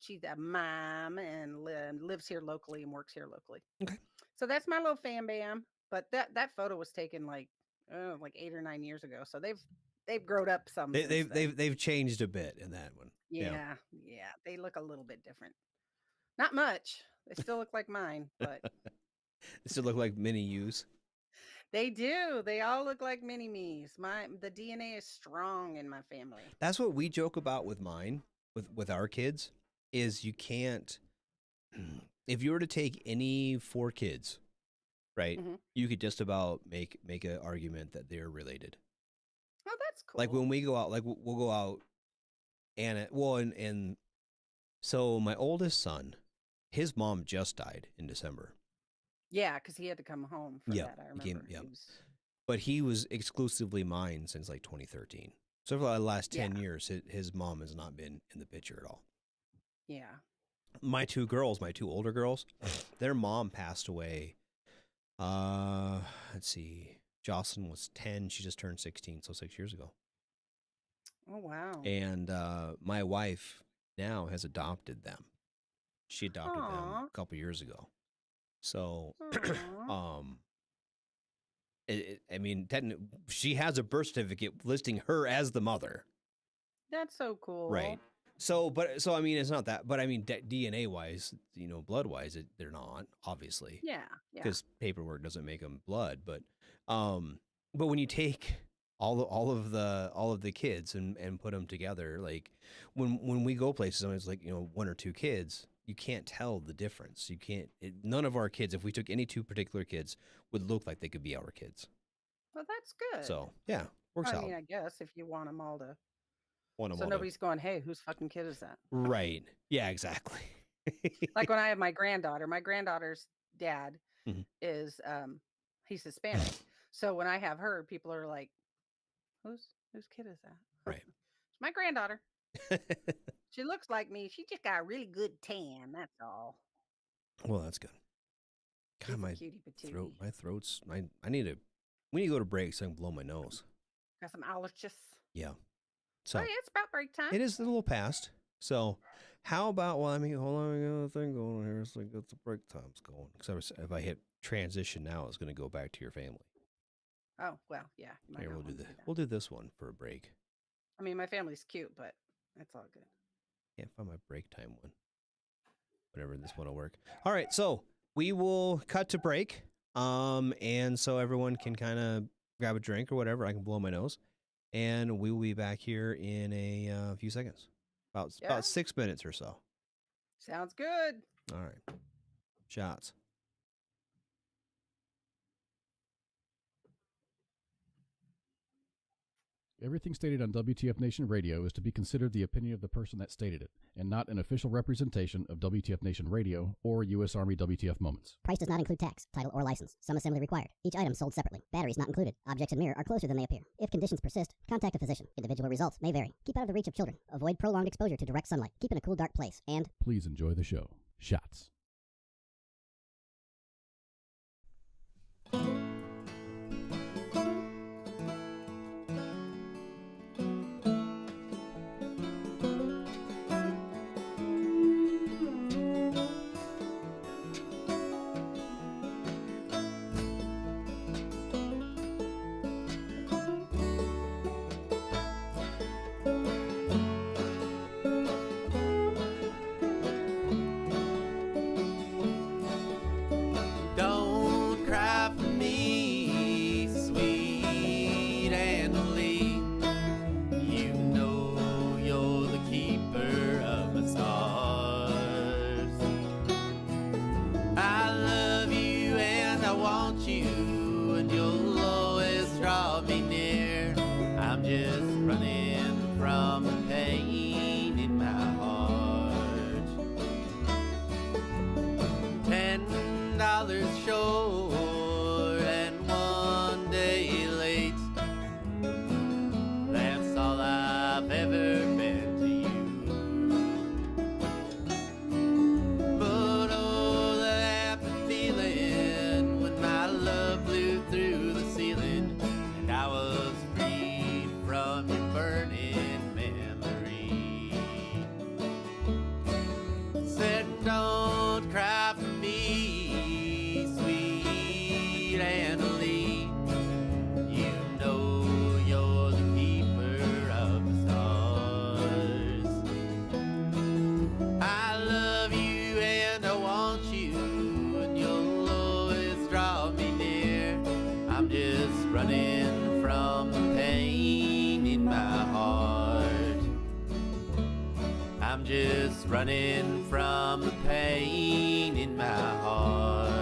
She's a mom and lives here locally and works here locally. Okay. So that's my little fam bam. But that photo was taken like 8 or 9 years ago. So they've grown up some. They've changed a bit in that one. Yeah. They look a little bit different. Not much. They still look like mine, but they still look like mini yous. They do. They all look like mini me's. The DNA is strong in my family. That's what we joke about with mine, with our kids, is you can't. If you were to take any 4 kids, right, you could just about make an argument that they're related. Oh, that's cool. Like when we go out, like we'll go out, and so my oldest son, his mom just died in December. Yeah, because he had to come home for that. I remember. But he was exclusively mine since like 2013. So for the last 10 years, his mom has not been in the picture at all. Yeah. My 2 older girls, their mom passed away. Let's see. Jocelyn was 10. She just turned 16, so 6 years ago. Oh, wow. And my wife now has adopted them. She adopted them a couple years ago. So, I mean, she has a birth certificate listing her as the mother. That's so cool. Right. So I mean, it's not that, but I mean, DNA wise, blood wise, they're not, obviously. Yeah. Because paperwork doesn't make them blood, but when you take all of the kids and put them together, like when we go places, and it's like 1 or 2 kids, you can't tell the difference. You can't. None of our kids, if we took any 2 particular kids, would look like they could be our kids. Well, that's good. So yeah, works out. I mean, I guess if you want them all to. So nobody's going, hey, whose fucking kid is that? Right. Yeah, exactly. Like when I have my granddaughter's dad is he's Hispanic. So when I have her, people are like, whose kid is that? Right. It's my granddaughter. She looks like me. She just got a really good tan. That's all. Well, that's good. God, my throat's. We need to go to break so I can blow my nose. Got some allergies. Yeah. So it's about break time. It is a little past. So how about, hold on, we got a thing going here. It's like the break time's going. Because if I hit transition now, it's going to go back to your family. Oh, well, yeah. Here, we'll do this one for a break. I mean, my family's cute, but that's all good. Can't find my break time one. Whatever, this one will work. All right, so we will cut to break. And so everyone can kind of grab a drink or whatever. I can blow my nose. And we will be back here in a few seconds. About 6 minutes or so. Sounds good. All right. Shots. Everything stated on WTF Nation Radio is to be considered the opinion of the person that stated it, and not an official representation of WTF Nation Radio or U.S. Army WTF Moments. Price does not include tax, title, or license. Some assembly required. Each item sold separately. Batteries not included. Objects in mirror are closer than they appear. If conditions persist, contact a physician. Individual results may vary. Keep out of the reach of children. Avoid prolonged exposure to direct sunlight. Keep in a cool, dark place. And please enjoy the show. Shots. I'm just I'm just running from the pain in my heart.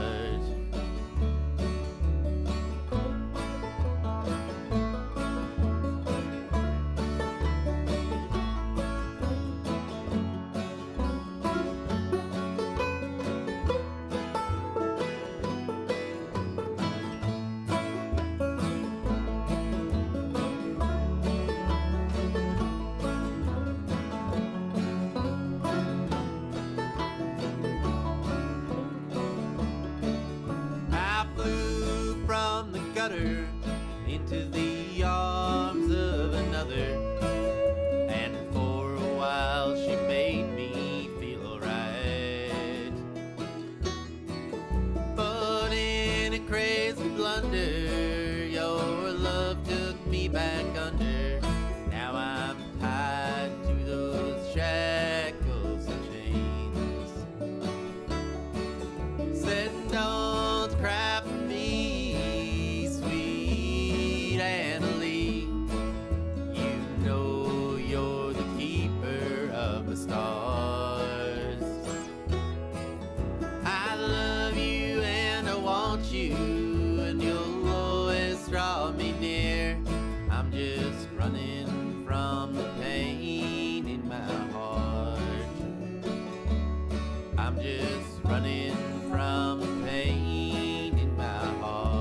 Into the arms of another, and for a while she made me feel alright. But in a crazy blunder, your love took me back under. Now I'm tied to those shackles and chains. Said don't cry for me, stars. I love you and I want you, and you'll always draw me near. I'm just running from the pain in my heart. I'm just running from the pain in my heart.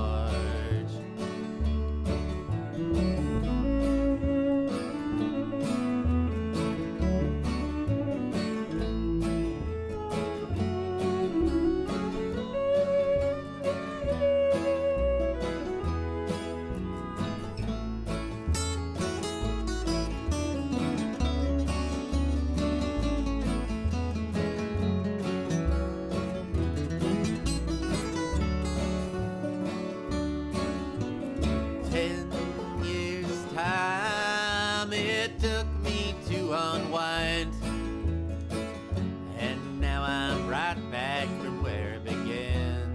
10 years' time it took me to unwind, and now I'm right back from where it began.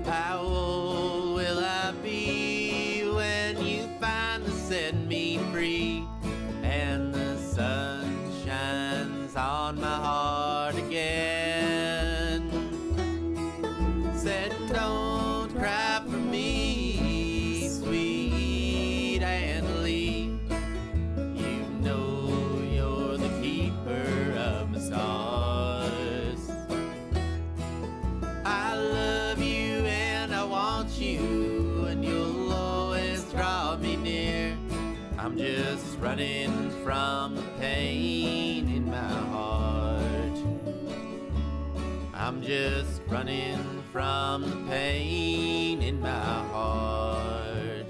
How old will I be when you finally set me free, and the sun shines on my heart again? Said don't cry for me, sweet Annalie. You know you're the keeper of my stars. I love you and I want you, and you'll always draw me near. I'm just running from the pain in my heart. I'm just running from the pain in my heart.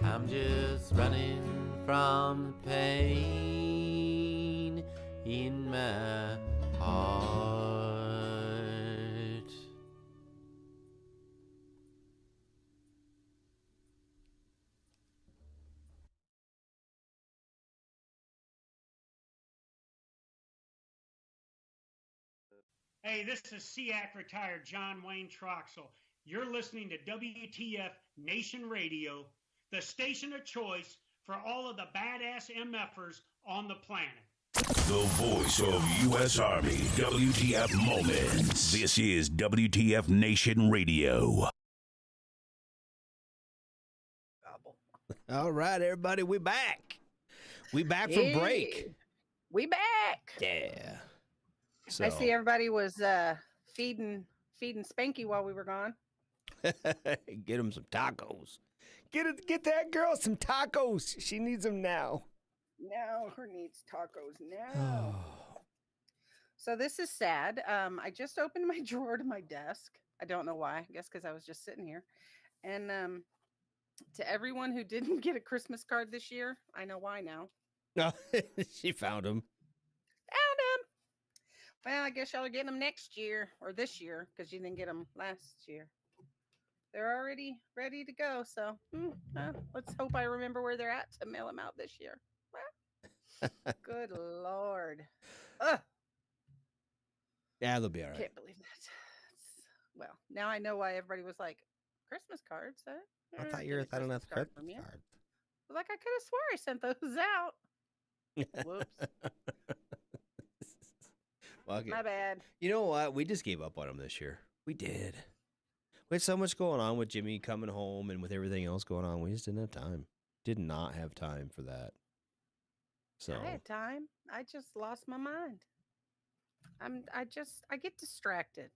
I'm just running from the pain in my heart. Hey, this is SEAC retired John Wayne Troxel. You're listening to WTF Nation Radio, the station of choice for all of the badass MFers on the planet. The voice of U.S. Army, WTF Moments. This is WTF Nation Radio. All right, everybody, we back. We back from break. We back. Yeah. So. I see everybody was feeding Spanky while we were gone. Get him some tacos. Get that girl some tacos. She needs them now. Now her needs tacos now. So this is sad. I just opened my drawer to my desk. I don't know why. I guess because I was just sitting here. And to everyone who didn't get a Christmas card this year, I know why now. No, she found him. Found him. Well, I guess y'all are getting them next year or this year because you didn't get them last year. They're already ready to go. So let's hope I remember where they're at to mail them out this year. Well, good Lord. Ugh. Yeah, they'll be all right. Can't believe that. Well, now I know why everybody was like, Christmas cards. I thought you were trying to Christmas card. Like, I could have swore I sent those out. Whoops. Fuck it. My bad. You know what? We just gave up on him this year. We did. We had so much going on with Jimmy coming home and with everything else going on. We just didn't have time. Did not have time for that. So I had time. I just lost my mind. I get distracted.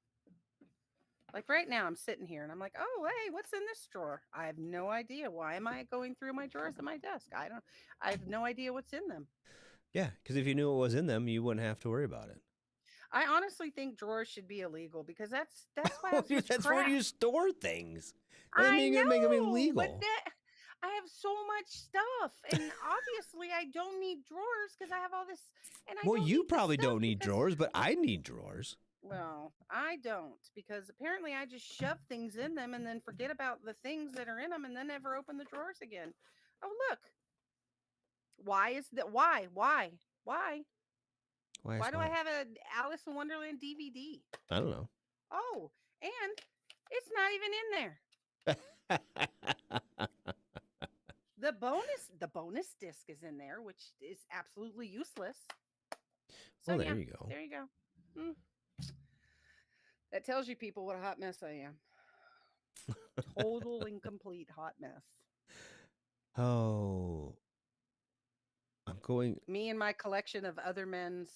Like right now, I'm sitting here and I'm like, oh, hey, what's in this drawer? I have no idea. Why am I going through my drawers at my desk? I have no idea what's in them. yeah, because if you knew what was in them, you wouldn't have to worry about it. I honestly think drawers should be illegal because that's why I have so much That's crap. where you store things. I mean, know, you make them illegal. but I have so much stuff, and obviously I don't need drawers because I have all this. And I Well, don't you need the probably stuff don't need because- drawers, but I need drawers. Well, I don't because apparently I just shove things in them and then forget about the things that are in them and then never open the drawers again. Oh, look. Why is that? Why? Why do I have a Alice in Wonderland DVD? I don't know. Oh, and it's not even in there. The bonus disc is in there, which is absolutely useless. So Well, there yeah, you go. There you go. That tells you people what a hot mess I am. Total and complete hot mess. Oh, I'm going. Me and my collection of other men's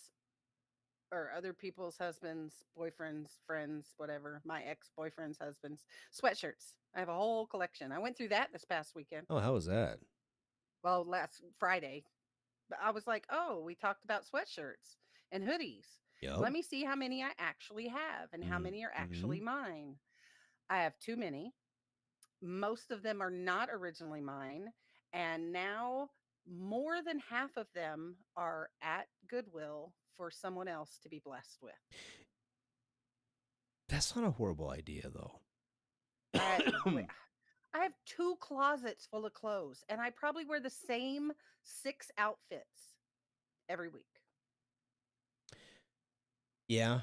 or other people's husbands, boyfriends, friends, whatever, my ex-boyfriend's husbands, sweatshirts. I have a whole collection. I went through that this past weekend. Oh, how was that? Well, last Friday. But I was like, oh, we talked about sweatshirts and hoodies. Yep. Let me see how many I actually have and how many are actually mine. I have too many. Most of them are not originally mine. And now more than half of them are at Goodwill for someone else to be blessed with. That's not a horrible idea, though. I have 2 closets full of clothes, and I probably wear the same 6 outfits every week. Yeah.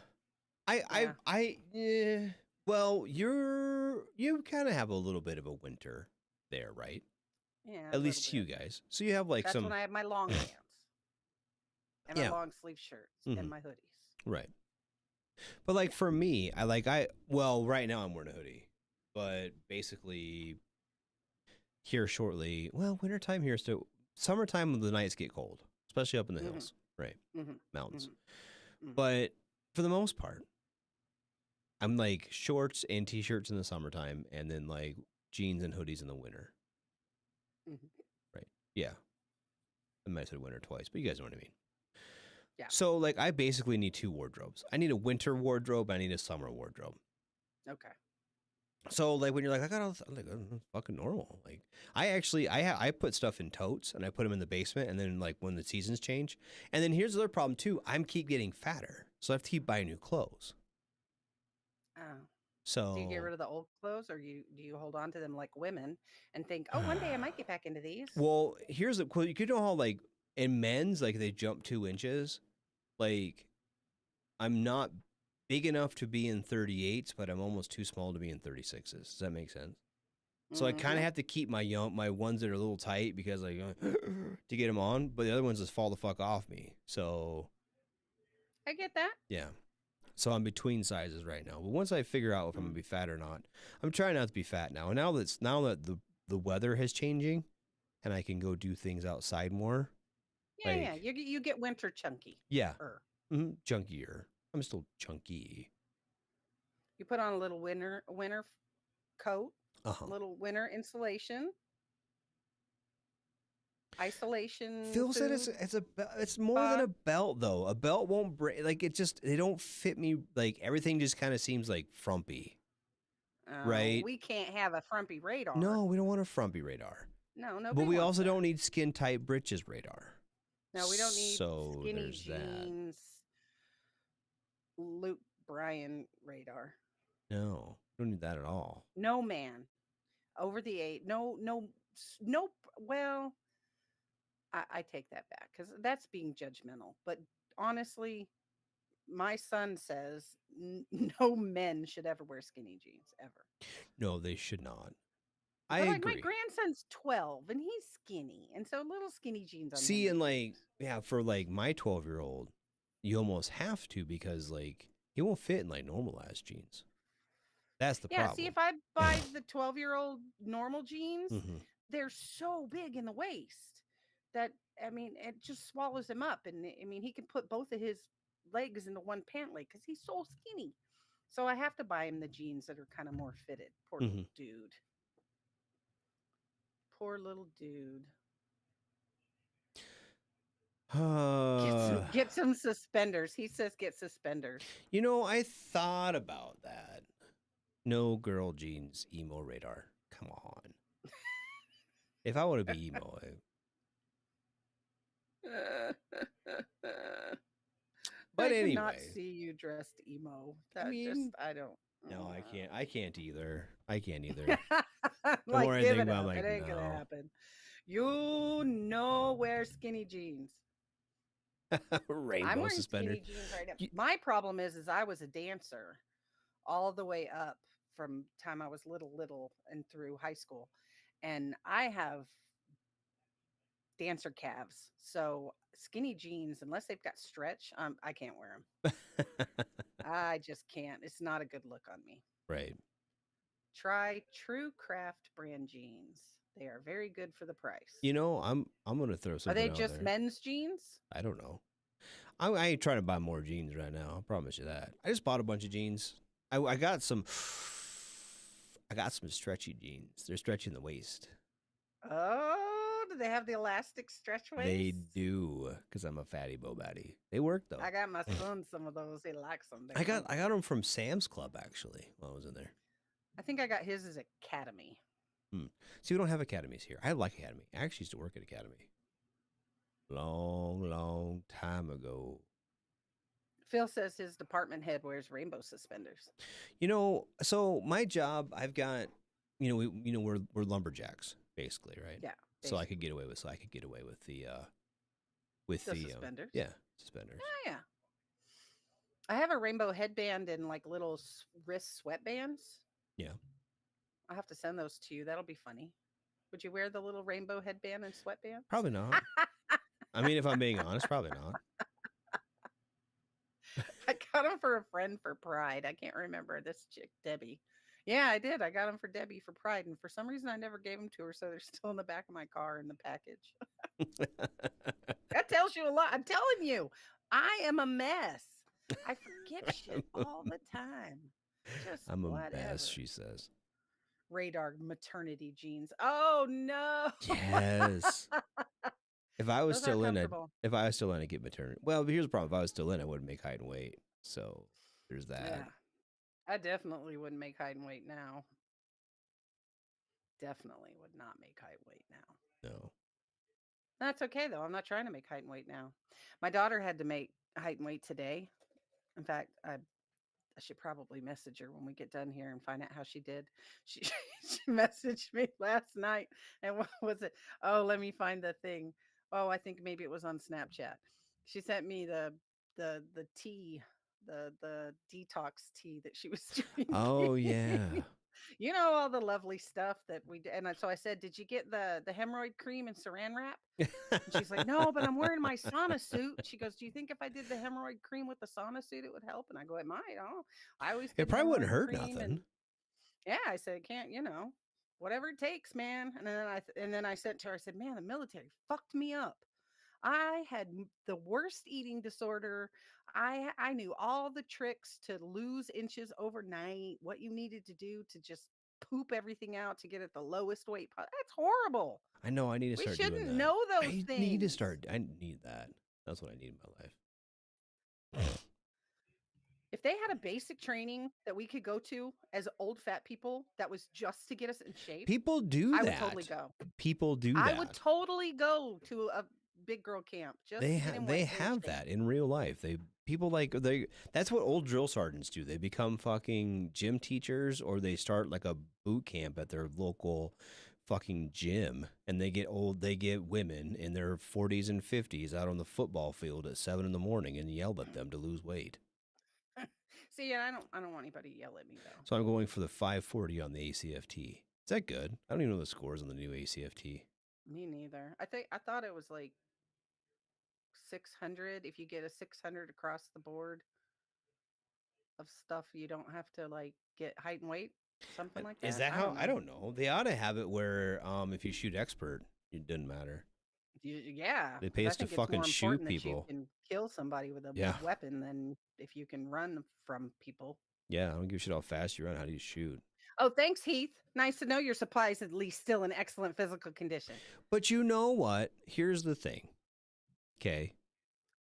Well, you kind of have a little bit of a winter there, right? Yeah. At least you guys. So you have like That's some. when I have my long pants and Yeah. my long sleeve shirts and my hoodies. Right. But like for me, right now I'm wearing a hoodie, but basically here shortly, well, wintertime here, so summertime the nights get cold, especially up in the hills, right? Mountains. But for the most part, I'm like shorts and t-shirts in the summertime and then like jeans and hoodies in the winter. Right. Yeah. I might have said winter twice, but you guys know what I mean. Yeah. So like I basically need 2 wardrobes. I need a winter wardrobe. I need a summer wardrobe. Okay. So like when you're like, I got all this, I'm like, fucking normal. Like I put stuff in totes and I put them in the basement. And then like when the seasons change, and then here's the other problem too. I'm keep getting fatter. So I have to keep buying new clothes. Oh. So Do you get rid of the old clothes, or do you hold on to them like women and think, oh, one day I might get back into these? Well, here's the cool. You could know how like in men's, like they jump 2 inches. Like I'm not big enough to be in 38s, but I'm almost too small to be in 36s. Does that make sense? So I kind of have to keep my ones that are a little tight because like to get them on, but the other ones just fall the fuck off me. So I get that. yeah. So I'm between sizes right now. But once I figure out if I'm gonna be fat or not, I'm trying not to be fat now. And now that the weather is changing, and I can go do things outside more. Yeah, yeah. You get winter chunky. Yeah. Chunkier. I'm still chunky. You put on a little winter coat, Uh-huh. little winter insulation, isolation. Phil said it's more than a belt though. A belt won't break. Like they don't fit me. Like everything just kind of seems like frumpy. Right? We can't have a frumpy radar. No, we don't want a frumpy radar. No, But we also don't need skin tight britches radar. No, we don't need So skinny there's jeans. Luke Bryan radar. No, we don't need that at all. No man over the 8. No. Well, I take that back because that's being judgmental. But honestly, my son says no men should ever wear skinny jeans ever. No, they should not. I But like my agree. grandson's 12 and he's skinny, and so little skinny jeans on him. See, are and cute. for my 12-year-old, you almost have to because he won't fit in normal ass jeans. That's the Yeah, see, problem. if I buy the 12-year-old normal jeans, hmm they're so big in the waist that, I mean, it just swallows him up. And I mean, he can put both of his legs into one pant leg because he's so skinny. So I have to buy him the jeans that are kind of more fitted. Poor hmm little dude. Poor little dude. Get some suspenders. He says get suspenders. I thought about that. No girl jeans, emo radar. Come on. If I want to be emo, but I anyway, cannot see you dressed emo. That I don't. No, I can't. I can't either. I can't either. Like, more I give think it about, up. I'm It ain't no. gonna happen. Wear skinny jeans. Rainbow I'm wearing suspender. skinny jeans right now. My problem is I was a dancer all the way up from time I was little and through high school, and I have dancer calves. So skinny jeans, unless they've got stretch, I can't wear them. I just can't. It's not a good look on me. Right. Try True Craft brand jeans. They are very good for the price. I'm gonna throw Are something they out just there. men's jeans? I don't know. I ain't trying to buy more jeans right now. I promise you that. I just bought a bunch of jeans. I got some. I got some stretchy jeans. They're stretchy in the waist. Oh, do they have the elastic stretch waist? They do, because I'm a fatty baddie. They work though. I got my son some of those. He likes them. I got them from Sam's Club actually while I was in there. I think I got his as Academy. See, we don't have academies here. I like Academy. I actually used to work at Academy. Long time ago. Phil says his department head wears rainbow suspenders. So my job, I've got, we're lumberjacks basically, right? Yeah. So I could get away with the suspenders. Suspenders. Oh, yeah. I have a rainbow headband and little wrist sweatbands. Yeah. I'll have to send those to you. That'll be funny. Would you wear the little rainbow headband and sweatband? Probably not. I mean, if I'm being honest, probably not. I got them for a friend for Pride. I can't remember this chick, Debbie. Yeah, I did. I got them for Debbie for Pride. And for some reason, I never gave them to her. So they're still in the back of my car in the package. That tells you a lot. I'm telling you, I am a mess. I forget shit all the time. I'm a mess, she says. Radar maternity jeans. Oh no. Yes. If I was still in it, get maternity. Well, but here's the problem. If I was still in it, I wouldn't make height and weight. So there's that. Yeah. I definitely wouldn't make height and weight now. Definitely would not make height and weight now. No. That's okay though. I'm not trying to make height and weight now. My daughter had to make height and weight today. In fact, I should probably message her when we get done here and find out how she did. She messaged me last night, and what was it? Oh, let me find the thing. Oh, I think maybe it was on Snapchat. She sent me the tea, the detox tea that she was drinking. Oh yeah. All the lovely stuff that we did. And so I said, did you get the hemorrhoid cream and saran wrap? And she's like, no, but I'm wearing my sauna suit. She goes, do you think if I did the hemorrhoid cream with the sauna suit, it would help? And I go, it might. Oh, I always. It probably wouldn't hurt nothing. Yeah, I said, it can't, whatever it takes, man. And then I said to her, I said, man, the military fucked me up. I had the worst eating disorder. I knew all the tricks to lose inches overnight, what you needed to do to just poop everything out to get at the lowest weight. That's horrible. I know. I need to start doing that. We shouldn't know those things. I need that. That's what I need in my life. If they had a basic training that we could go to as old fat people that was just to get us in shape. People do that. I would totally go. People do that. I would totally go to a big girl camp. Just they have that in real life. That's what old drill sergeants do. They become fucking gym teachers, or they start like a boot camp at their local fucking gym, and they get women in their 40s and 50s out on the football field at 7 a.m. and yell at them to lose weight. See, I don't want anybody to yell at me though. So I'm going for the 540 on the ACFT. that good? I don't even know the scores on the new ACFT. Me neither. I thought it was like 600. If you get a 600 across the board of stuff, you don't have to like get height and weight, something like that. Is that I how? don't know. I don't know. They ought to have it where if you shoot expert, it doesn't matter. Yeah, They pay 'cause I us to think it's fucking more shoot important that people. you can kill somebody with a Yeah. weapon than if you can run from people. Yeah, I don't give a shit how fast you run. How do you shoot? Oh, thanks, Heath. Nice to know your supply is at least still in excellent physical condition. But you know what? Here's the thing. Okay.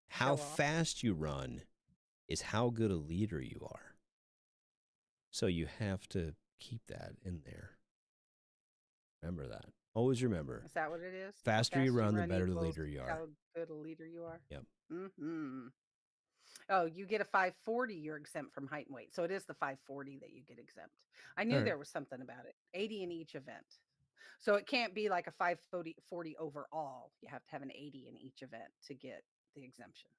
How Show off. fast you run is how good a leader you are. So you have to keep that in there. Remember that. Always remember. Is that what it is? Faster you run, the better the equals leader you are. How good a leader you are. Yep. Mm-hmm. Oh, you get a 540, you're exempt from height and weight. So it is the 540 that you get exempt. I knew there was something about it. 80 in each event. So it can't be like a 540 overall. You have to have an 80 in each event to get the exemption.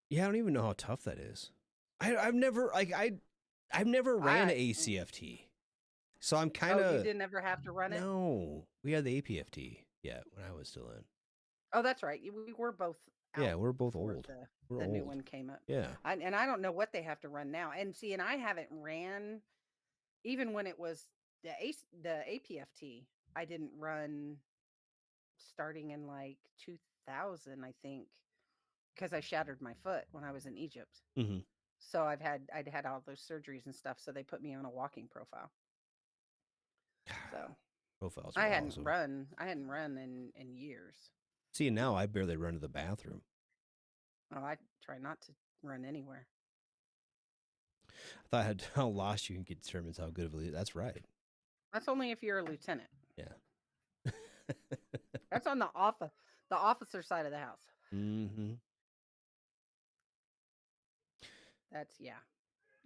Yeah, I don't even know how tough that is. I've never ran an ACFT. So I'm kind of. Oh, you didn't ever have to run it? No, we had the APFT yet when I was still in. Oh, that's right. We were both out. Yeah, we're both before old. The new one came up. Yeah. And I don't know what they have to run now. And see, and I haven't ran, even when it was the APFT, I didn't run starting in like 2000, I think, because I shattered my foot when I was in Egypt. Mm-hmm. So I'd had all those surgeries and stuff. So they put me on a walking profile. So profiles. I hadn't run in years. See, now I barely run to the bathroom. Oh, I try not to run anywhere. I thought how lost you can determines how good of a leader. That's right. That's only if you're a lieutenant. Yeah. That's on the officer side of the house. Mm-hmm. That's yeah,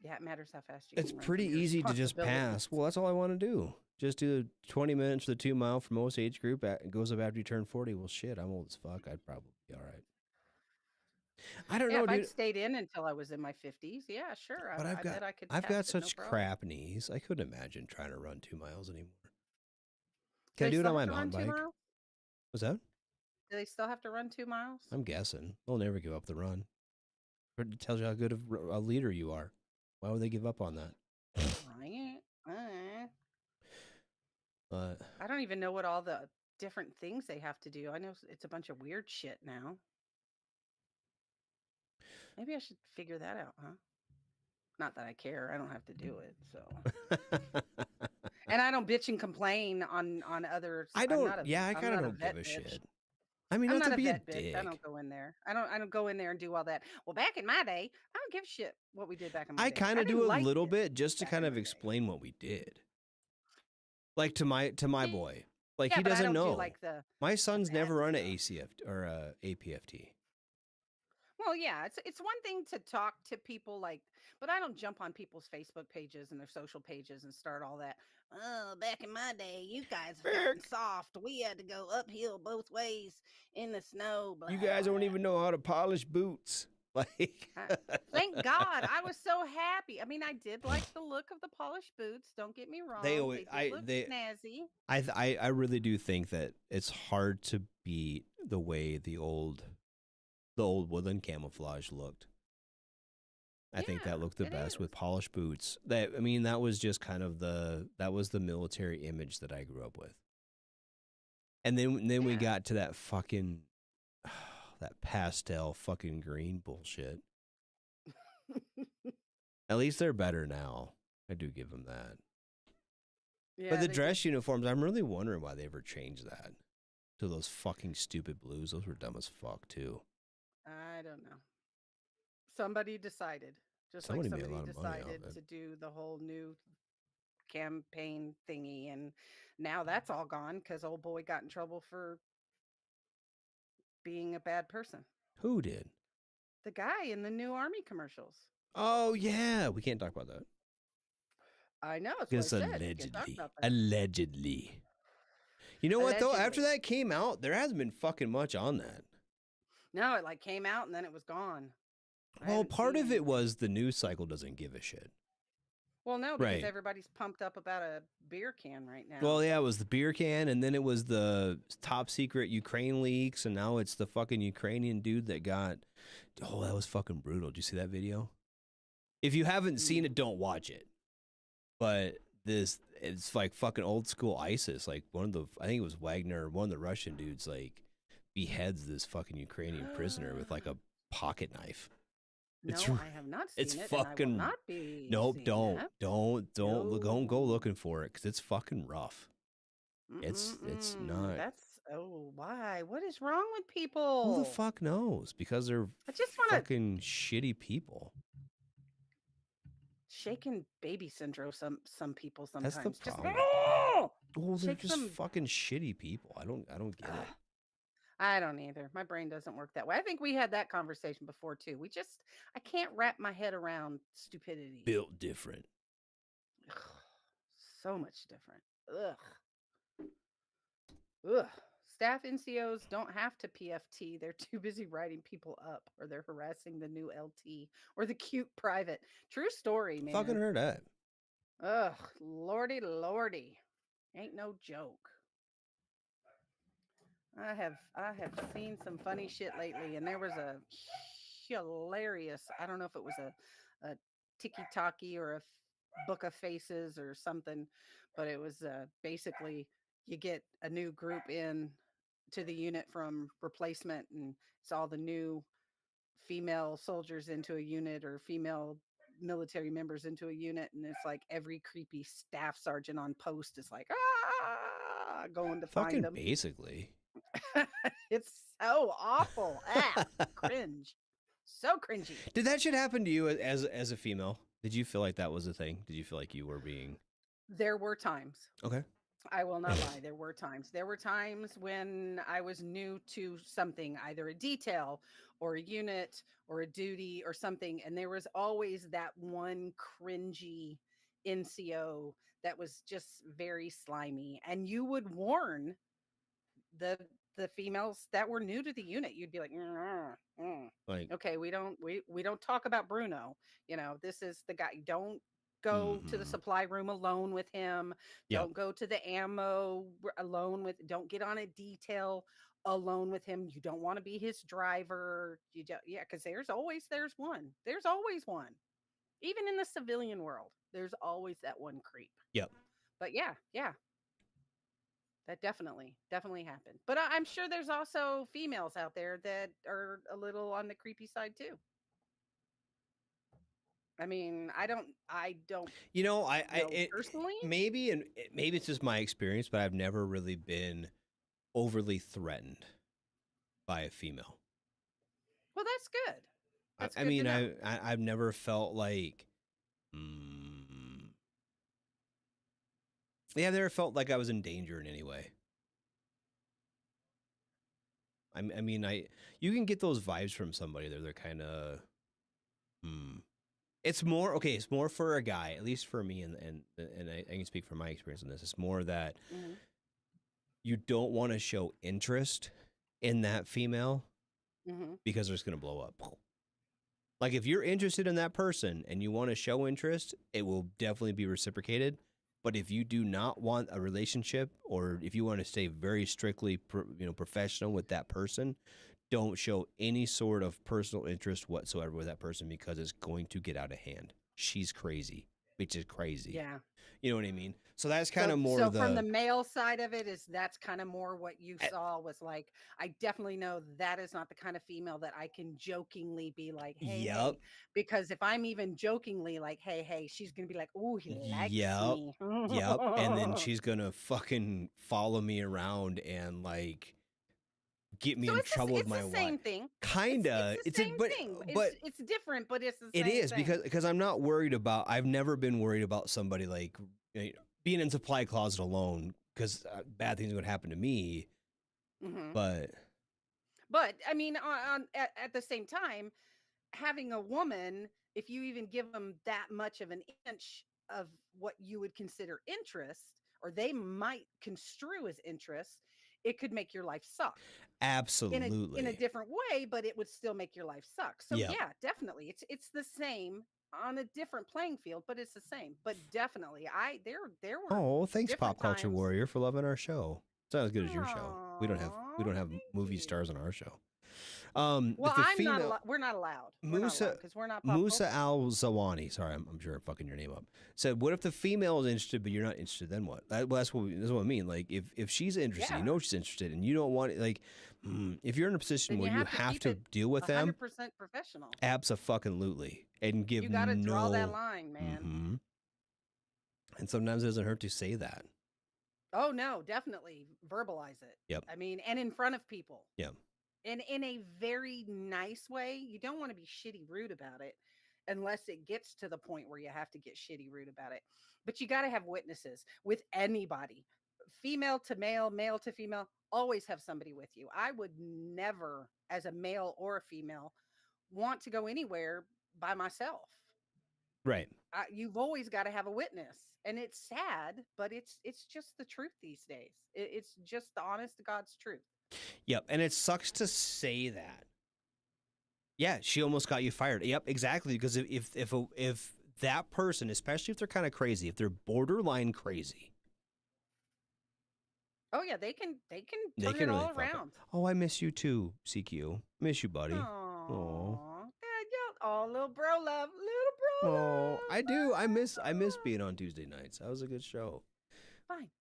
it matters how fast you. It's can run pretty from your easy to just responsibilities. pass. Well, that's all I want to do. Just do 20 minutes for the 2 mile for most age group. It goes up after you turn 40. Well, shit, I'm old as fuck. I'd probably be all right. I don't know, if dude. I'd stayed in until I was in my 50s, yeah, sure. But I bet I could. I've test got it, such no problem. crap knees. I couldn't imagine trying to run 2 miles anymore. Do Can I they do it still on my have to run mountain 2 bike? miles? What's that? Do they still have to run 2 miles? I'm guessing. They'll never give up the run. It tells you how good of a leader you are. Why would they give up on that? Right. But I don't even know what all the different things they have to do. I know it's a bunch of weird shit now. Maybe I should figure that out, huh? Not that I care. I don't have to do it, so. And I don't bitch and complain on others. I don't. I kind of don't give a shit. I mean, I'm not to not be a vet bitch. dick. I don't go in there. I don't go in there and do all that. Well, back in my day, I don't give a shit what we did back in my day. I kind of do a like little it bit just to back kind in of my day. explain what we did. Like to my boy. Like Yeah, he but I doesn't don't do, know. like, the My son's bad never run an stuff. ACF or a APFT. Well, yeah, it's one thing to talk to people but I don't jump on people's Facebook pages and their social pages and start all that. Oh, back in my day, you guys have gotten soft. We had to go uphill both ways in the snow. Blah, You guys don't even know how to polish boots. Like, thank God, I was so happy. I mean, I did like the look of the polished boots. Don't get me wrong. They look snazzy. I really do think that it's hard to beat the way the old woodland camouflage looked. I think that looked the best with polished boots. That was just kind of the military image that I grew up with. And then we got to that fucking that pastel fucking green bullshit. At least they're better now. I do give them that. Yeah, but the dress uniforms, I'm really wondering why they ever changed that to those fucking stupid blues. Those were dumb as fuck too. I don't know. Somebody decided. Somebody like made a lot somebody of money decided off it. to do the whole new campaign thingy, and now that's all gone because old boy got in trouble for being a bad person. Who did? The guy in the new Army commercials. Oh yeah, we can't talk about that. I know. Because allegedly. You know what though? After that came out, there hasn't been fucking much on that. No, it came out and then it was gone. Well, part of it was the news cycle doesn't give a shit. Well, no, because Right. everybody's pumped up about a beer can right now. Well, yeah, it was the beer can, and then it was the top secret Ukraine leaks, and now it's the fucking Ukrainian dude that got. Oh, that was fucking brutal. Did you see that video? If you haven't seen it, don't watch it. But it's like fucking old school ISIS. Like I think it was Wagner, one of the Russian dudes, like beheads this fucking Ukrainian prisoner with like a pocket knife. No, I have not seen It's it. fucking. And I will not be. Nope, seeing don't that. don't go looking for it because it's fucking rough. It's not. That's why? What is wrong with people? Who the fuck knows? Because they're I just want to fucking shitty people. shaken baby syndrome. Some people sometimes. That's the problem. Just, Well, they're shake just some- fucking shitty people. I don't get it. I don't either. My brain doesn't work that way. I think we had that conversation before too. I can't wrap my head around stupidity. Built different. So much different. Ugh. Staff NCOs don't have to PFT. They're too busy writing people up, or they're harassing the new LT or the cute private. True story, man. Fucking heard that. Ugh, lordy. Ain't no joke. I have seen some funny shit lately, and there was a hilarious, I don't know if it was a tiki-taki or a book of faces or something, but it was basically you get a new group in to the unit from replacement, and it's all the new female soldiers into a unit or female military members into a unit, and it's like every creepy staff sergeant on post is like going to Fucking find them. basically. It's so awful. Cringe. So cringy. Did that shit happen to you as a female? Did you feel like that was a thing? Did you feel like you were being? There were times. Okay. I will not lie. There were times. There were times when I was new to something, either a detail or a unit or a duty or something. And there was always that one cringy NCO that was just very slimy. And you would warn the females that were new to the unit. You'd be like, Like, okay, we don't talk about Bruno. This is the guy. Don't go to the supply room alone with him. Yep. Don't go to the ammo alone with. Don't get on a detail alone with him. You don't want to be his driver. Because there's always one. There's always one. Even in the civilian world, there's always that one creep. Yep. But yeah. That definitely happened. But I'm sure there's also females out there that are a little on the creepy side too. I mean, I don't. Personally, maybe it's just my experience, but I've never really been overly threatened by a female. Well, that's good. That's I good mean, to know. I've never felt like, yeah, I've never felt like I was in danger in any way. I mean, you can get those vibes from somebody. They're kind of, It's more for a guy, at least for me, and I can speak from my experience on this. It's more that you don't want to show interest in that female because they're just going to blow up. Like, if you're interested in that person and you want to show interest, it will definitely be reciprocated. But if you do not want a relationship, or if you want to stay very strictly, professional with that person, don't show any sort of personal interest whatsoever with that person, because it's going to get out of hand. She's crazy. Bitch is crazy. Yeah. You know what I mean? So that's kind of more. So from the male side of it, that's kind of more what you saw was like, I definitely know that is not the kind of female that I can jokingly be like, hey, hey. Because if I'm even jokingly like, hey, she's going to be like, oh, he likes me. Yep. And then she's going to fucking follow me around and like get me in trouble with my wife. It's the same thing. Kinda. It's the same thing. But it's different, but it's the same thing. It is, because I'm not worried about, I've never been worried about somebody like being in supply closet alone, because bad things would happen to me. But I mean, at the same time, having a woman, if you even give them that much of an inch of what you would consider interest, or they might construe as interest, it could make your life suck. Absolutely. In a different way, but it would still make your life suck. So Yep. yeah, definitely. It's the same on a different playing field, but it's the same. But definitely, there were Oh, thanks, different Pop Culture times. Warrior, for loving our show. It's not as good as your show. We don't have Aw, thank movie you. stars on our show. Well, if the I'm not. female We're not allowed. Musa Because we're not pop Musa culture. Al Zawani, sorry, I'm sure I'm fucking your name up. Said, "What if the female is interested, but you're not interested? Then what?" Well, that's what I mean. Like, if she's interested, Yeah. you know she's interested, and you don't want it. Like, if you're in a position Then where you have keep to it deal with them, 100% professional. abso-fucking-lutely, and give You got to draw that no- line, man. Mhm. And sometimes it doesn't hurt to say that. Oh no, definitely verbalize it. Yep. I mean, and in front of people. Yeah. And in a very nice way. You don't want to be shitty rude about it unless it gets to the point where you have to get shitty rude about it. But you got to have witnesses with anybody, female to male, male to female. Always have somebody with you. I would never, as a male or a female, want to go anywhere by myself. Right. You've always got to have a witness, and it's sad, but it's just the truth these days. It's just the honest to God's truth. Yep. And it sucks to say that. Yeah, she almost got you fired. Yep, exactly. Because if that person, especially if they're kind of crazy, if they're borderline crazy, oh yeah, they can turn it all around. Oh, I miss you too, CQ. Miss you, buddy. Oh, little bro love, little bro love. I do. I miss being on Tuesday nights. That was a good show.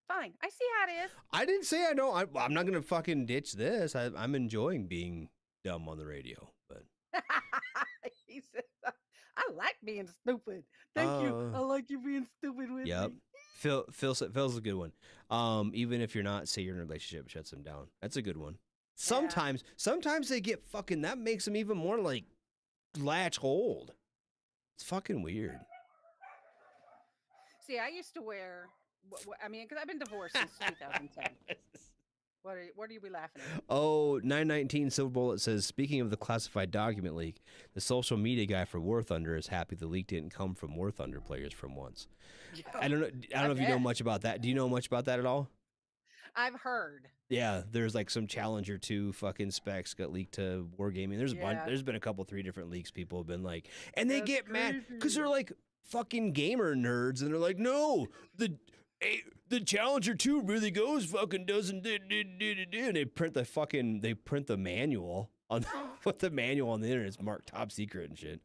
Fine. I see how it is. I didn't say I don't. I'm not gonna fucking ditch this. I'm enjoying being dumb on the radio, but He said, "I like being stupid. Thank you. I like you being stupid with yep. me." Phil's a good one. Even if you're not, say you're in a relationship, shuts them down. That's a good one. Sometimes they get fucking. That makes them even more like latch hold. It's fucking weird. See, I used to wear. I mean, because I've been divorced since 2010. What are you laughing at? Oh, 919 Silver Bullet says, speaking of the classified document leak, the social media guy for War Thunder is happy the leak didn't come from War Thunder players from once. I don't know if you know much about that. Do you know much about that at all? I've heard. Yeah, there's like some Challenger 2 fucking specs got leaked to Wargaming. There's a bunch, there's been a couple, 3 different leaks people have been like, and they get mad because they're like fucking gamer nerds, and they're like, no, the Challenger 2 really goes fucking doesn't and they print the manual on put the manual on the internet. It's marked top secret and shit.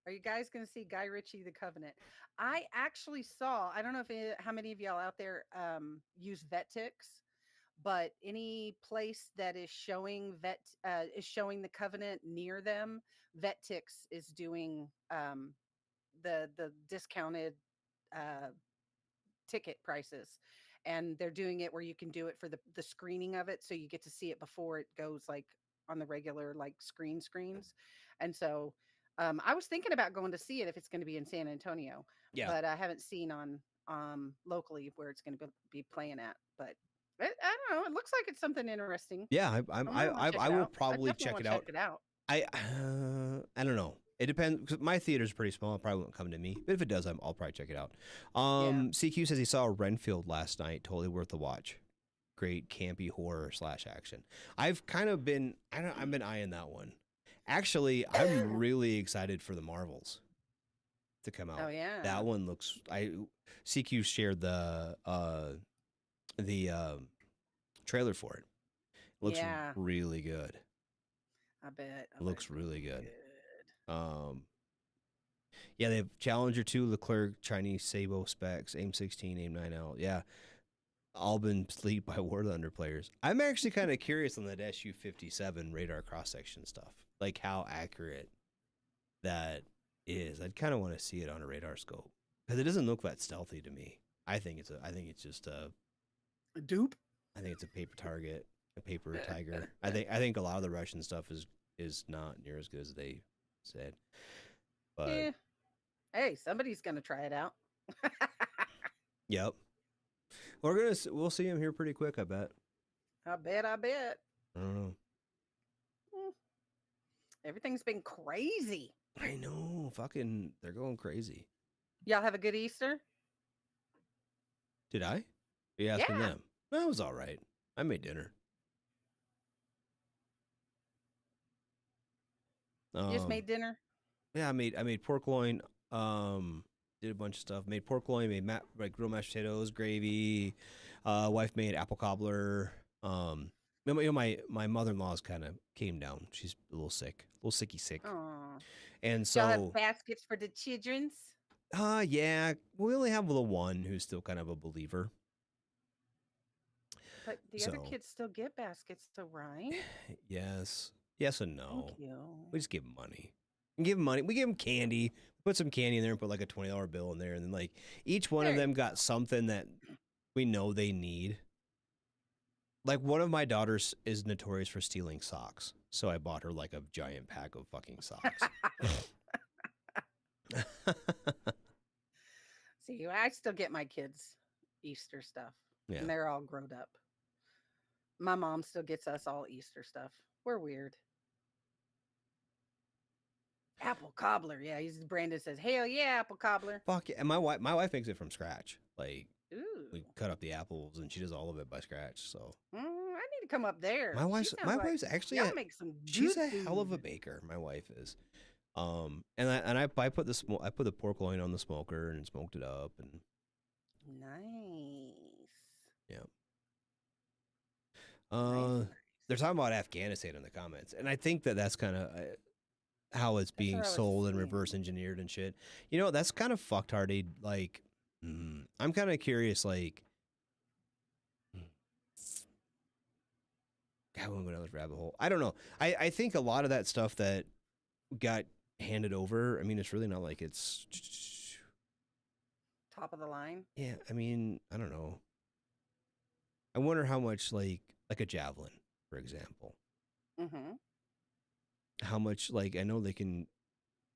Are you guys going to see Guy Ritchie, The Covenant? I actually saw, I don't know how many of y'all out there use VetTix, but any place that is showing The Covenant near them, VetTix is doing the discounted ticket prices, and they're doing it where you can do it for the screening of it, so you get to see it before it goes like on the regular like screens. And so I was thinking about going to see it if it's going to be in San Antonio, but I haven't seen on locally where it's going to be playing at. But I don't know, it looks like it's something interesting. Yeah, I will probably check it out. I don't know. It depends, because my theater's pretty small. It probably won't come to me. But if it does, I'll probably check it out. CQ says he saw Renfield last night. Totally worth the watch. Great campy horror / action. I've kind of been, I've been eyeing that one. Actually, I'm really excited for the Marvels to come out. Oh yeah, that one looks. CQ shared the trailer for it. It looks really good. I bet. It looks really good. Yeah, they have Challenger 2, Leclerc, Chinese Sabo specs, AIM 16, AIM 9L. Yeah, all been leaked by War Thunder players. I'm actually kind of curious on that SU-57 radar cross-section stuff, like how accurate that is. I'd kind of want to see it on a radar scope because it doesn't look that stealthy to me. I think it's just a dupe. I think it's a paper target, a paper tiger. I think a lot of the Russian stuff is not near as good as they said. But yeah. Hey, somebody's gonna try it out. Yep. We'll see him here pretty quick, I bet. I bet. I don't know. Everything's been crazy. I know. Fucking, they're going crazy. Y'all have a good Easter? Did I? Are you asking them? That was all right. I made dinner. You just made dinner? Yeah, I made pork loin. Did a bunch of stuff. Made pork loin. Made like grilled mashed potatoes, gravy. Wife made apple cobbler. My mother-in-law's kind of came down. She's a little sick, a little sick. Oh. And Y'all have so, baskets for the children's? yeah, we only have the one who's still kind of a believer. But the other kids still get baskets, so right? Yes and no. Thank you. We just give them money. We give them money. We give them candy. Put some candy in there and put like a $20 bill in there, and then like each one of them got something that we know they need. Like one of my daughters is notorious for stealing socks, so I bought her like a giant pack of fucking socks. See, I still get my kids Easter stuff, and they're all grown up. My mom still gets us all Easter stuff. We're weird. Apple cobbler, yeah. Brandon says, "Hell yeah, apple cobbler." Fuck yeah! And my wife makes it from scratch. Like, ooh, we cut up the apples, and she does all of it by scratch. So I need to come up there. My wife's actually make some. She's a hell of a baker. My wife is. And I put the pork loin on the smoker and smoked it up and. Nice. Yeah. Nice. They're talking about Afghanistan in the comments, and I think that's kind of how it's being sold and reverse engineered and shit. You know, that's kind of fucked hearted. Like, I'm kind of curious. Like, I won't go down this rabbit hole. I don't know. I think a lot of that stuff that got handed over. I mean, it's really not like it's top of the line. Yeah, I mean, I don't know. I wonder how much like a javelin, for example. Mm-hmm. How much, like, I know they can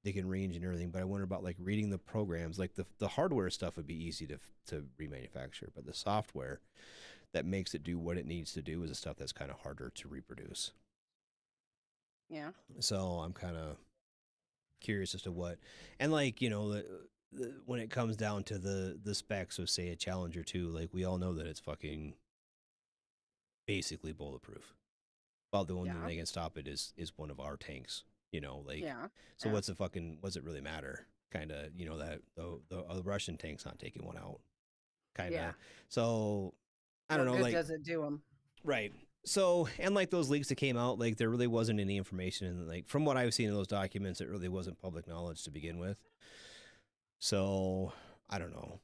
range and everything, but I wonder about like reading the programs. Like the hardware stuff would be easy to remanufacture, but the software that makes it do what it needs to do is the stuff that's kind of harder to reproduce. Yeah. So I'm kind of curious as to what, and like, you know, when it comes down to the specs of say a Challenger 2, like we all know that it's fucking basically bulletproof. Well, the only thing that can stop it is one of our tanks, you know, like, so what's it really matter? Kind of, you know, that the Russian tank's not taking one out. Kind of. Yeah. So I don't know, like, does it do them? Right. So, and like those leaks that came out, like there really wasn't any information, and like from what I've seen in those documents, it really wasn't public knowledge to begin with. So I don't know.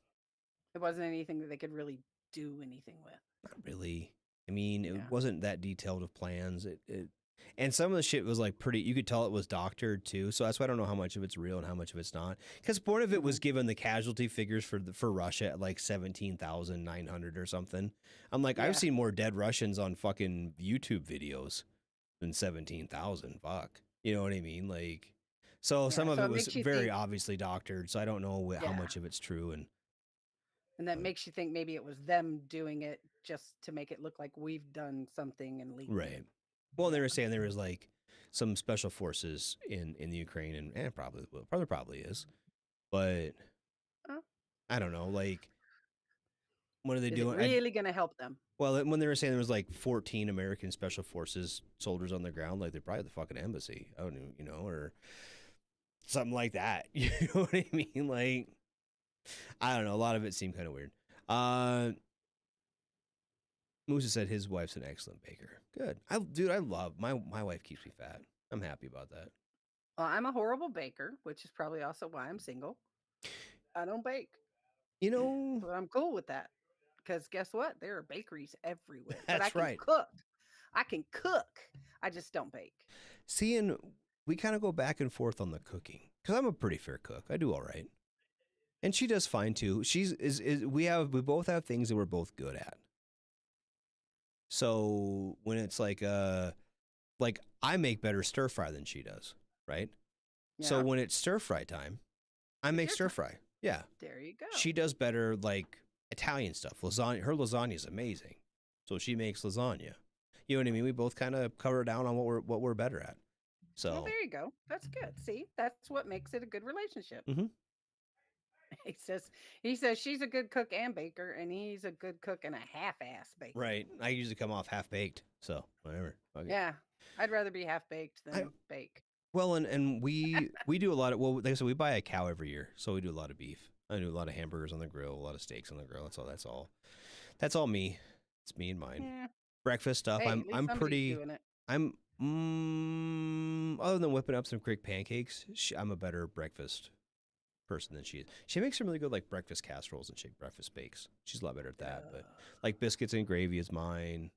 It wasn't anything that they could really do anything with. Not really. I mean, it wasn't that detailed of plans. And some of the shit was like pretty, you could tell it was doctored too. So that's why I don't know how much of it's real and how much of it's not. Because part of it was given the casualty figures for Russia at like 17,900 or something. I'm like, I've seen more dead Russians on fucking YouTube videos than 17,000. Fuck. You know what I mean? Like, so some of it was very obviously doctored. So I don't know how much of it's true. And that makes you think maybe it was them doing it just to make it look like we've done something and leaked. Right. Well, they were saying there was like some special forces in the Ukraine, and probably is, but I don't know. Like, what are they doing? Really going to help them? Well, when they were saying there was like 14 American special forces soldiers on the ground, like they're probably the fucking embassy. I don't know, you know, or something like that. You know what I mean? Like, I don't know. A lot of it seemed kind of weird. Musa said his wife's an excellent baker. Good. I love my wife keeps me fat. I'm happy about that. Well, I'm a horrible baker, which is probably also why I'm single. I don't bake. You know, but I'm cool with that because guess what? There are bakeries everywhere. That's but I can right. cook. I can cook. I just don't bake. See, and we kind of go back and forth on the cooking because I'm a pretty fair cook. I do all right, and she does fine too. We both have things that we're both good at. So when it's like I make better stir fry than she does, right? Yeah. So when it's stir fry time, I make stir fry. Yeah. There you go. She does better like Italian stuff. Lasagna. Her lasagna is amazing. So she makes lasagna. You know what I mean? We both kind of cover down on what we're better at. So well, there you go. That's good. See, that's what makes it a good relationship. Mm-hmm. He says she's a good cook and baker, and he's a good cook and a half-ass baker. Right. I usually come off half baked, so whatever. Fuck it. Yeah, I'd rather be half baked than bake. Well, and we do a lot of, well, like I said, we buy a cow every year, so we do a lot of beef. I do a lot of hamburgers on the grill, a lot of steaks on the grill. That's all me. It's me and mine. Yeah. Breakfast stuff. Hey, at least I'm somebody's pretty. doing it. Other than whipping up some quick pancakes, I'm a better breakfast person than she is. She makes some really good like breakfast casseroles and shake breakfast bakes. She's a lot better at that. But like biscuits and gravy is mine.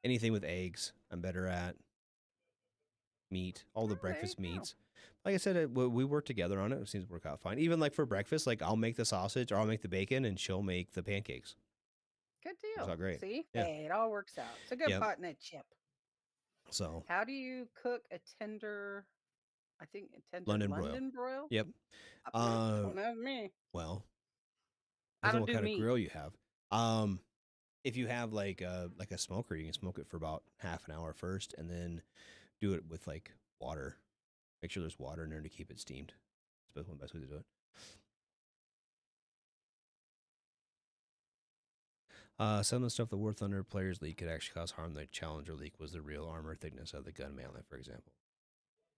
Anything with eggs, I'm better at. Meat, all the breakfast meats. Like I said, we work together on it. It seems to work out fine. Even like for breakfast, like I'll make the sausage or I'll make the bacon and she'll make the pancakes. Good deal. Works out great. See? Yeah. Hey, it all works out. It's a good pot and a chip. So how do you cook a tender, I think a tender London broil? Yep. Don't have me. Well, I don't what do kind meat. of grill you have. If you have like a smoker, you can smoke it for about half an hour first and then do it with like water. Make sure there's water in there to keep it steamed. That's the best way to do it. Some of the stuff the War Thunder players leak could actually cause harm. The Challenger leak was the real armor thickness of the gun mantlet, for example.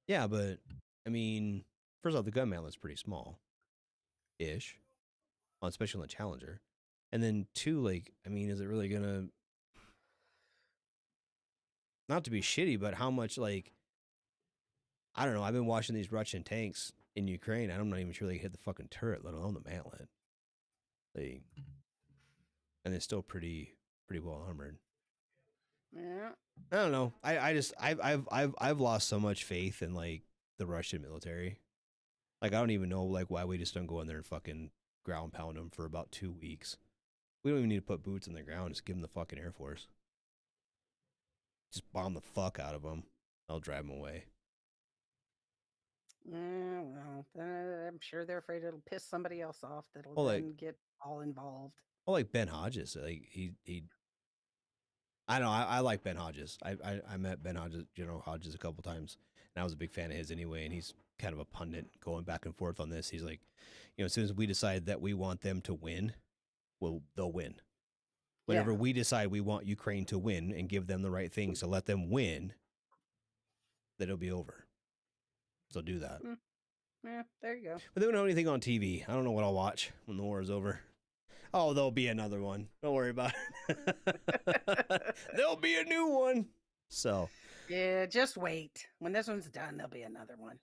Yeah, but I mean, first off, the gun mantlet's pretty small-ish, especially on the Challenger. And then two, like, I mean, is it really gonna? Not to be shitty, but how much like? I don't know. I've been watching these Russian tanks in Ukraine. I'm not even sure they hit the fucking turret, let alone the mantlet. And it's still pretty well armored. Yeah. I don't know. I've lost so much faith in like the Russian military. Like I don't even know like why we just don't go in there and fucking ground pound them for about 2 weeks. We don't even need to put boots in the ground. Just give them the fucking Air Force. Just bomb the fuck out of them. I'll drive them away. Yeah, well, I'm sure they're afraid it'll piss somebody else off that'll then get all involved. Well, like Ben Hodges, like he I know I like Ben Hodges. I met Ben Hodges, General Hodges, a couple times, and I was a big fan of his anyway. And he's kind of a pundit going back and forth on this. He's like, as soon as we decide that we want them to win, well, they'll win. Whenever we decide we want Ukraine to win and give them the right things to let them win, then it'll be over. So do that. Yeah, there you go. But they don't know anything on TV. I don't know what I'll watch when the war is over. Oh, there'll be another one. Don't worry about it. There'll be a new one. So. Yeah, just wait. When this one's done, there'll be another one.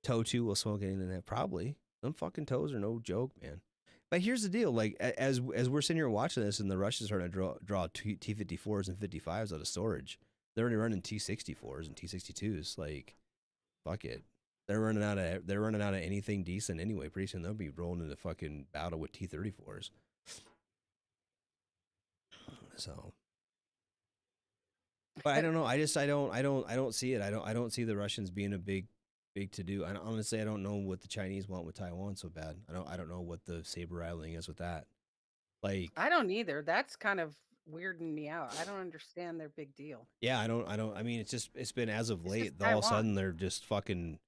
Toe 2 will smoke anything in that. Probably. Them fucking toes are no joke, man. But here's the deal. Like, as we're sitting here watching this and the Russians are trying to draw T-54s and 55s out of storage, they're already running T-64s and T-62s. Like, fuck it. They're running out of anything decent anyway. Pretty soon they'll be rolling into fucking battle with T-34s. So, but I don't know. I don't see it. I don't see the Russians being a big to do. And honestly, I don't know what the Chinese want with Taiwan so bad. I don't know what the saber rattling is with that. Like, I don't either. That's kind of weirding me out. I don't understand their big deal. Yeah, I don't. I mean, it's been as of late. All of a sudden, they're just fucking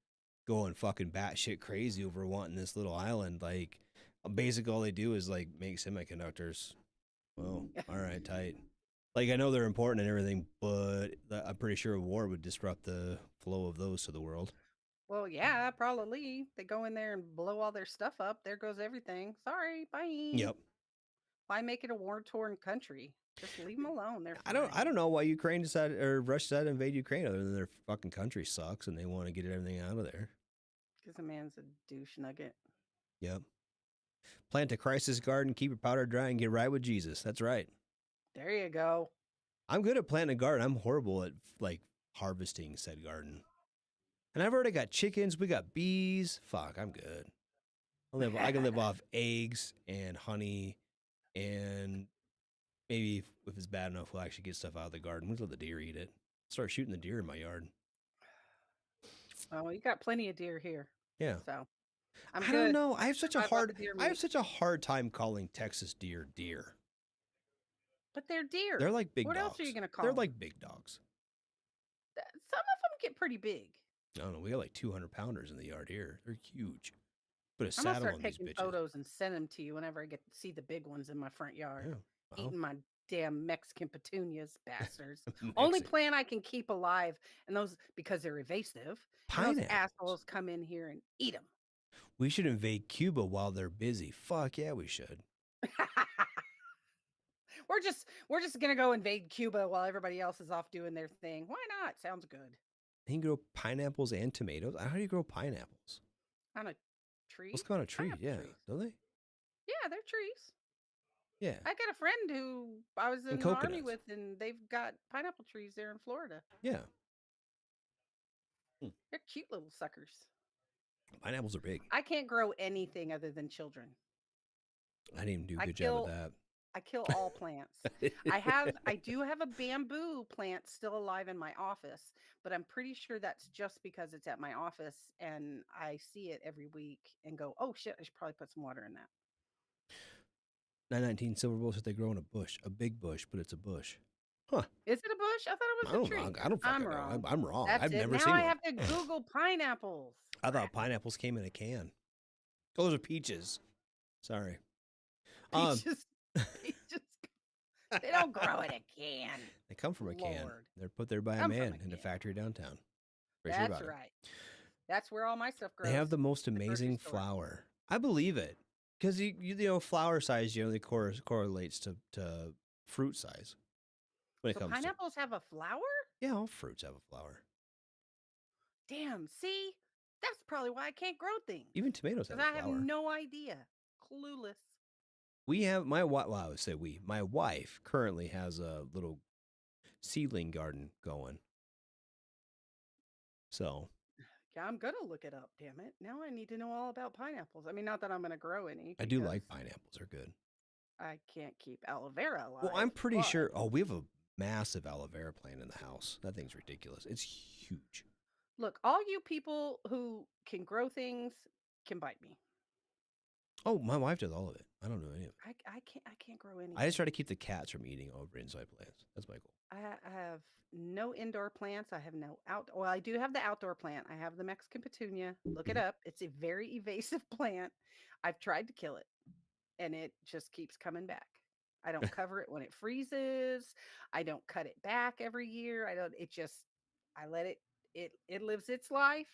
going fucking batshit crazy over wanting this little island. Like, basically, all they do is like make semiconductors. Well, all right, tight. Like, I know they're important and everything, but I'm pretty sure a war would disrupt the flow of those to the world. Well, yeah, probably. They go in there and blow all their stuff up. There goes everything. Sorry, bye. Yep. Why make it a war-torn country? Just leave them alone. They're fine. I don't know why Ukraine decided or Russia decided to invade Ukraine other than their fucking country sucks and they want to get everything out of there. Because the man's a douche nugget. Yep. Plant a crisis garden, keep your powder dry, and get right with Jesus. That's right. There you go. I'm good at planting a garden. I'm horrible at like harvesting said garden. And I've already got chickens. We got bees. Fuck, I'm good. I can live off eggs and honey, and maybe if it's bad enough, we'll actually get stuff out of the garden. We'll let the deer eat it. Start shooting the deer in my yard. Oh, you got plenty of deer here. Yeah. So I don't know. I have such a hard time calling Texas deer deer. But they're deer. They're like big dogs. What else are you gonna call? They're like big dogs. Some of them get pretty big. I don't know. We got like 200 pounders in the yard here. They're huge. Put a I'm gonna saddle start on these taking bitches. photos and send them to you whenever I get to see the big ones in my front yard. Yeah. Well, Eating my damn Mexican petunias, bastards. Mexican. Only plant I can keep alive, and those because they're evasive. And those Pineapples. assholes come in here and eat them. We should invade Cuba while they're busy. Fuck yeah, we should. we're just gonna go invade Cuba while everybody else is off doing their thing. Why not? Sounds good. You can grow pineapples and tomatoes. How do you grow pineapples? On a tree. Let's go on a tree. Pineapple Yeah, trees. don't they? Yeah, they're trees. Yeah. I got a friend who I was in And the army coconuts. with, and they've got pineapple trees there in Florida. Yeah. They're cute little suckers. Pineapples are big. I can't grow anything other than children. I didn't even do a I good kill- job of that. I kill all plants. I do have a bamboo plant still alive in my office, but I'm pretty sure that's just because it's at my office and I see it every week and go, oh shit, I should probably put some water in that. 919 silver bulls that they grow in a bush, a big bush, but it's a bush. Is it a bush? I thought it was a tree. I don't fucking I'm know. wrong. I'm wrong. That's I've it. never now seen I one. have to Google pineapples. I thought pineapples came in a can. Oh, those are peaches. Sorry. Peaches. They don't grow in a can. They come from a can. Lord. They're put there by a Come from man a in a can. factory downtown. Pretty sure That's about it. right. That's where all my stuff grows. They have the most the grocery amazing store. flower. I believe it because you know flower size generally correlates to fruit size. When it So comes pineapples have a flower? to all fruits have a flower. Damn, see? That's probably why I can't grow things. Even tomatoes have Because a I have flower. no idea. Clueless. We have my wife. Well, I would say we. My wife currently has a little seedling garden going. So Yeah, I'm going to look it up, damn it. Now I need to know all about pineapples. I mean, not that I'm going to grow any. I do like because pineapples; they're good. I can't keep aloe vera alive. Well, I'm pretty but sure. Oh, we have a massive aloe vera plant in the house. That thing's ridiculous. It's huge. Look, all you people who can grow things can bite me. Oh, my wife does all of it. I don't know any of it. I can't grow anything. I just try to keep the cats from eating over inside plants. That's my goal. I have no indoor plants. I have no out. Well, I do have the outdoor plant. I have the Mexican petunia. Look it up. It's a very evasive plant. I've tried to kill it, and it just keeps coming back. I don't cover it when it freezes. I don't cut it back every year. I don't. It just. I let it. It lives its life.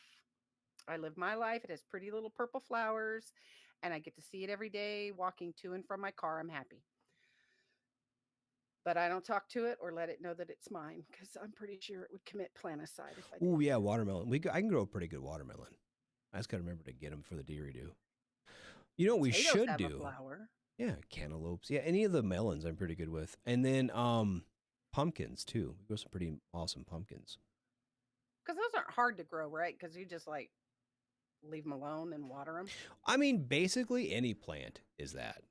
I live my life. It has pretty little purple flowers, and I get to see it every day walking to and from my car. I'm happy. But I don't talk to it or let it know that it's mine because I'm pretty sure it would commit planicide if I did. Oh yeah, watermelon. I can grow a pretty good watermelon. I just gotta remember to get them for the deerie do. You know what we Potatoes should have a do? flower. Yeah, cantaloupes. Yeah, any of the melons I'm pretty good with. And then pumpkins too. We grow some pretty awesome pumpkins. Because those aren't hard to grow, right? Because you just like leave them alone and water them. I mean, basically any plant is that.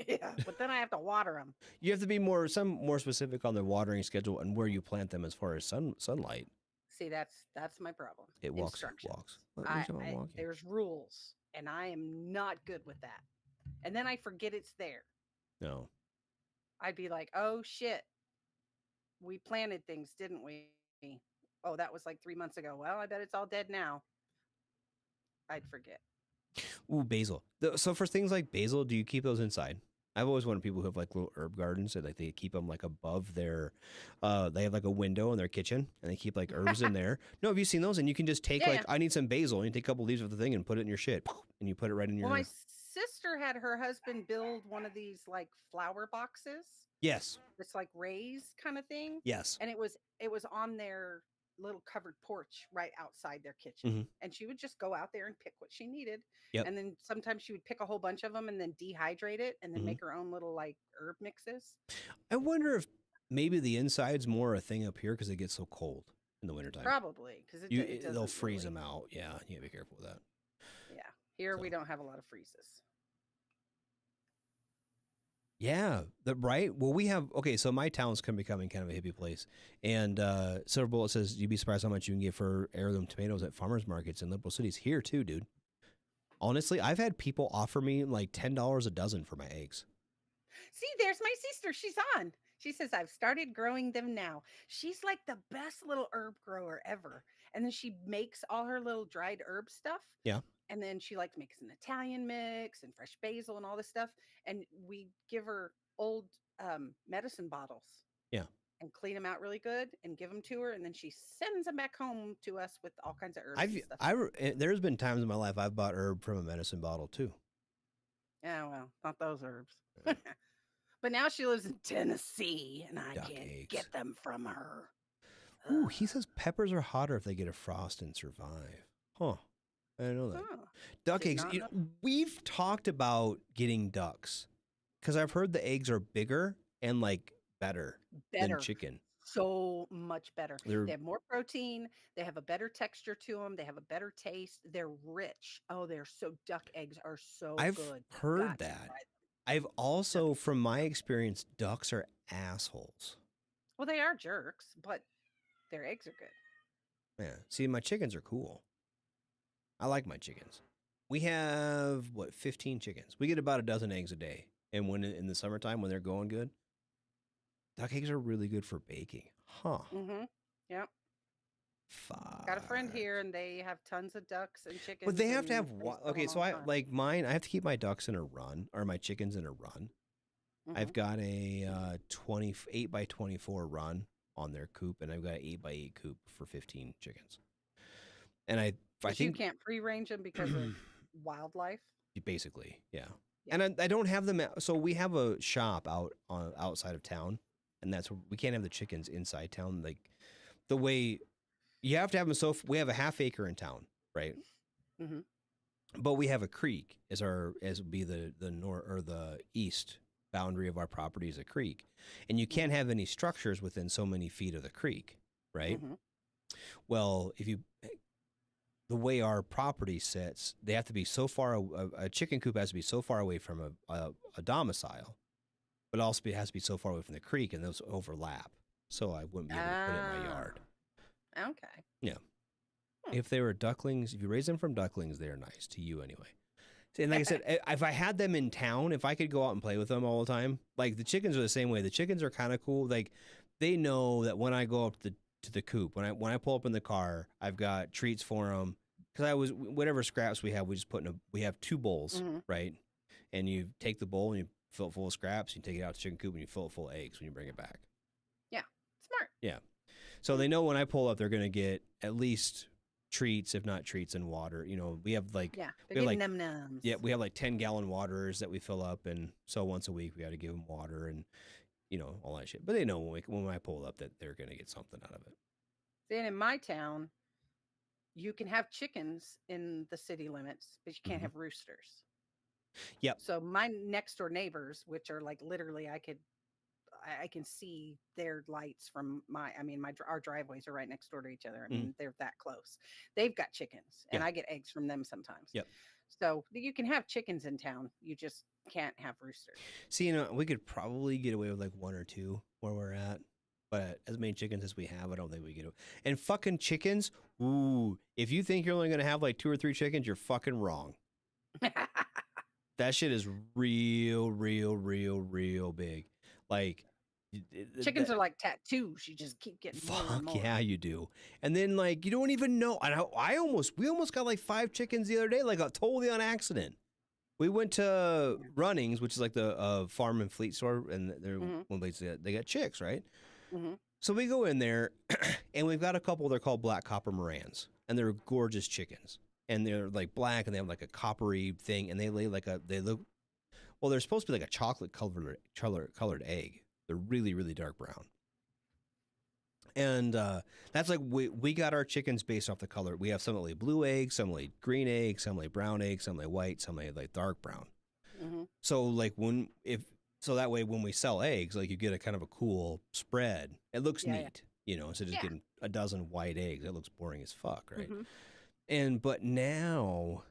Yeah, but then I have to water them. You have to be more specific on the watering schedule and where you plant them as far as sunlight. See, that's my problem. It walks. Instructions. What are you talking about walking? There's rules, and I am not good with that. And then I forget it's there. No. I'd be like, oh shit, we planted things, didn't we? Oh, that was like 3 months ago. Well, I bet it's all dead now. I'd forget. Ooh, basil. So for things like basil, do you keep those inside? I've always wanted people who have like little herb gardens that like they keep them like above their, they have like a window in their kitchen and they keep like herbs in there. No, have you seen those? And you can just take I need some basil and you take a couple leaves of the thing and put it in your shit and you put it right in your. Well, my sister had her husband build one of these like flower boxes. Yes. It's like raised kind of thing. Yes. And it was on their little covered porch right outside their kitchen. Mm-hmm. And she would just go out there and pick what she needed. Yep. And then sometimes she would pick a whole bunch of them and then dehydrate it and then make her own little like herb mixes. I wonder if maybe the inside's more a thing up here because it gets so cold in the wintertime. Probably because they'll freeze them out. Yeah, you gotta be careful with that. Yeah, here we don't have a lot of freezes. Yeah, right. Well, we have so my town's becoming kind of a hippie place, and Silver Bullet says you'd be surprised how much you can get for heirloom tomatoes at farmers markets in liberal cities. Here too, dude. Honestly, I've had people offer me like $10 a dozen for my eggs. See, there's my sister. She's on. She says, I've started growing them now. She's like the best little herb grower ever. And then she makes all her little dried herb stuff. Yeah. And then she likes makes an Italian mix and fresh basil and all this stuff. And we give her old medicine bottles Yeah. and clean them out really good and give them to her. And then she sends them back home to us with all kinds of herbs and stuff. There's been times in my life I've bought herb from a medicine bottle too. Yeah, well, not those herbs. But now she lives in Tennessee, and I Duck can't eggs. get them from her. Ooh, he says peppers are hotter if they get a frost and survive. Huh. I didn't know that. Duck Did eggs. not You know. know, we've talked about getting ducks because I've heard the eggs are bigger and like better Better. than chicken. So much better. They're- They have more protein. They have a better texture to them. They have a better taste. They're rich. Oh, duck eggs are so I've good. heard Got to that. try them. I've also, from my experience, ducks are assholes. Well, they are jerks, but their eggs are good. Yeah. See, my chickens are cool. I like my chickens. We have, 15 chickens. We get about a dozen eggs a day. And when in the summertime, when they're going good, duck eggs are really good for baking. Huh. Mm-hmm. Yep. Fuck. Got a friend here, and they have tons of ducks and chickens. But they have to have and they what? sell Okay, them so all I the time. like mine. I have to keep my ducks in a run, or my chickens in a run. I've Mhm. got a 28 by 24 run on their coop, and I've got an 8 by 8 coop for 15 chickens. And I But you think can't free range them because of wildlife. basically, yeah. Yeah. And I don't have them. So we have a shop outside of town, and that's where we can't have the chickens inside town. Like the way you have to have them. So we have a half acre in town, right? Mm-hmm. But we have a creek as would be the north or the east boundary of our property is a creek, and you can't have any structures within so many feet of the creek, right? Mm-hmm. Well, the way our property sits, they have to be so far. A chicken coop has to be so far away from a domicile, but also it has to be so far away from the creek, and those overlap. So I wouldn't be able to put it in my yard. Okay. Yeah. If they were ducklings, if you raise them from ducklings, they're nice to you anyway. And like I said, if I had them in town, if I could go out and play with them all the time, like the chickens are the same way. The chickens are kind of cool. Like they know that when I go up to the coop, when I pull up in the car, I've got treats for them. Because whatever scraps we have, we just put we have 2 bowls, right? And you take the bowl and you fill it full of scraps. You take it out to the chicken coop and you fill it full of eggs when you bring it back. Yeah. Smart. Yeah. So they know when I pull up, they're going to get at least treats, if not treats and water. You know, we have like, Yeah. we They're have getting like num-nums. yeah, we have like 10-gallon waters that we fill up. And so once a week, we got to give them water and, you know, all that shit. But they know when I pull up that they're going to get something out of it. Then in my town, you can have chickens in the city limits, but you can't have roosters. Yep. So my next door neighbors, which are like literally, I can see their lights from our driveways are right next door to each other. I mean, they're that close. They've got chickens, and Yeah. I get eggs from them sometimes. Yep. So you can have chickens in town. You just can't have roosters. See, you know, we could probably get away with like 1 or 2 where we're at. But as many chickens as we have, I don't think we get it. And fucking chickens, ooh, if you think you're only going to have like 2 or 3 chickens, you're fucking wrong. That shit is real, real, real, real big. Like, Chickens are like tattoos. You just keep getting more and fuck more. yeah, you do. And then like, you don't even know. And we almost got like 5 chickens the other day, like totally on accident. We went to Runnings, which is like the farm and fleet store, and they're one place they got chicks, right? Mm-hmm. So we go in there, and we've got a couple. They're called black copper Morans, and they're gorgeous chickens. And they're like black, and they have like a coppery thing, and they lay like they're supposed to be like a chocolate colored egg. They're really, really dark brown. And that's like we got our chickens based off the color. We have some that lay blue eggs, some lay green eggs, some lay brown eggs, some lay white, some lay like dark brown. Mm-hmm. So like so that way when we sell eggs, like you get a kind of a cool spread. It looks neat, you know, instead of just getting a dozen white eggs. It looks boring as fuck, right? But now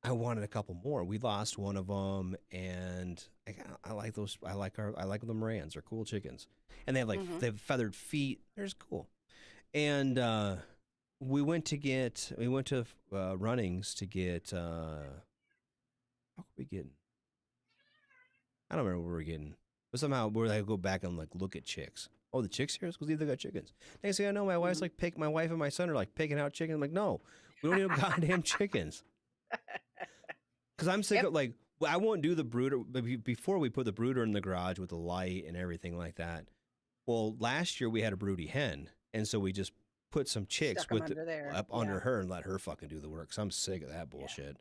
I wanted a couple more. We lost one of them, and I like those. I like the Morans. They're cool chickens, and they have they have feathered feet. They're just cool. And we went to Runnings to get. What were we getting? I don't remember what we were getting, but somehow we're like go back and like look at chicks. Oh, the chicks here? Because they got chickens. Next thing I know, my wife and my son are like picking out chickens. I'm like, no, We don't need goddamn chickens. Because I'm sick of like, I won't do the brooder. But before we put the brooder in the garage with the light and everything like that. Well, last year we had a broody hen. And so we just put some chicks Stuck 'em under there. up Yeah. under her and let her fucking do the work. So I'm sick of that bullshit.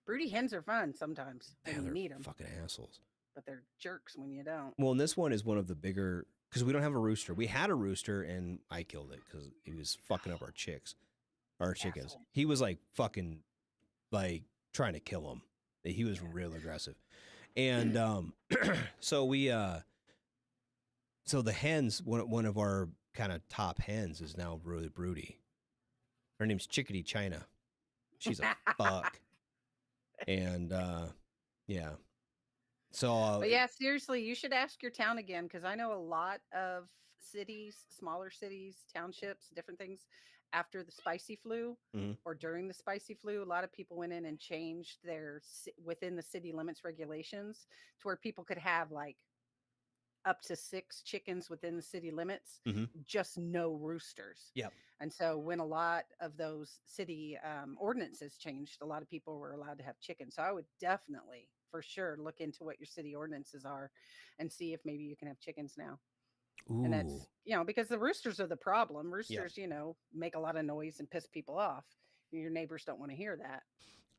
Broody hens are fun sometimes when you they're need them, fucking assholes. but they're jerks when you don't. Well, and this one is one of the bigger, because we don't have a rooster. We had a rooster and I killed it because he was fucking up our chickens. Asshole. He was like fucking like trying to kill them. He was real aggressive. And so we so the hens, one of our kind of top hens is now really broody. Her name's Chickadee China. She's a fuck. And yeah. So But yeah, seriously, you should ask your town again, because I know a lot of cities, smaller cities, townships, different things. After the spicy flu or during the spicy flu, a lot of people went in and changed their within the city limits regulations to where people could have like up to 6 chickens within the city limits, just no roosters. Yep. And so when a lot of those city ordinances changed, a lot of people were allowed to have chickens. So I would definitely, for sure, look into what your city ordinances are and see if maybe you can have chickens now. Ooh. And that's, because the roosters are the problem. Roosters, make a lot of noise and piss people off. Your neighbors don't want to hear that.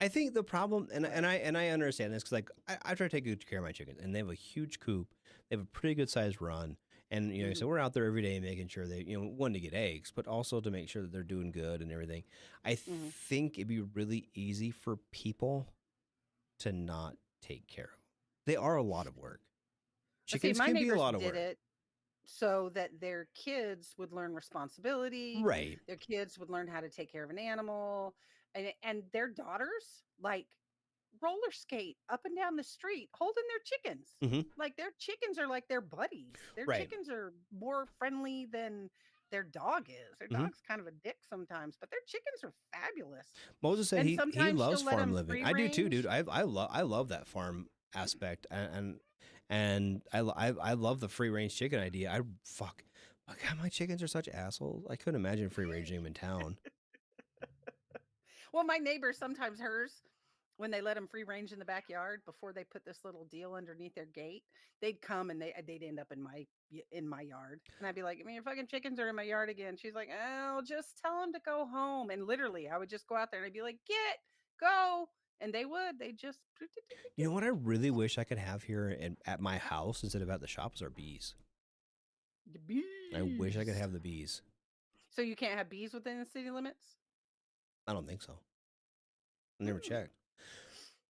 I think the problem, and I understand this, because like I try to take good care of my chickens, and they have a huge coop. They have a pretty good sized run, and so we're out there every day making sure they, one, to get eggs, but also to make sure that they're doing good and everything. I think it'd be really easy for people to not take care of them. They are a lot of work. Chickens can be a lot of work. It so that their kids would learn responsibility. Right. Their kids would learn how to take care of an animal. And their daughters like roller skate up and down the street holding their chickens. Like their chickens are like their buddies. Their chickens are more friendly than their dog is. Their dog's kind of a dick sometimes, but their chickens are fabulous. Moses said he loves farm living. I do too, dude. I love that farm aspect, and I love the free range chicken idea. God, my chickens are such assholes. I couldn't imagine free ranging them in town. Well, my neighbor, sometimes hers, when they let them free range in the backyard before they put this little deal underneath their gate, they'd come and they'd end up in my yard, and I'd be like, your fucking chickens are in my yard again. She's like, oh, just tell them to go home. And literally, I would just go out there and I'd be like, go, and they would. They just. You know what I really wish I could have here at my house instead of at the shop is our bees. The bees. I wish I could have the bees. So you can't have bees within the city limits? I don't think so. I never checked.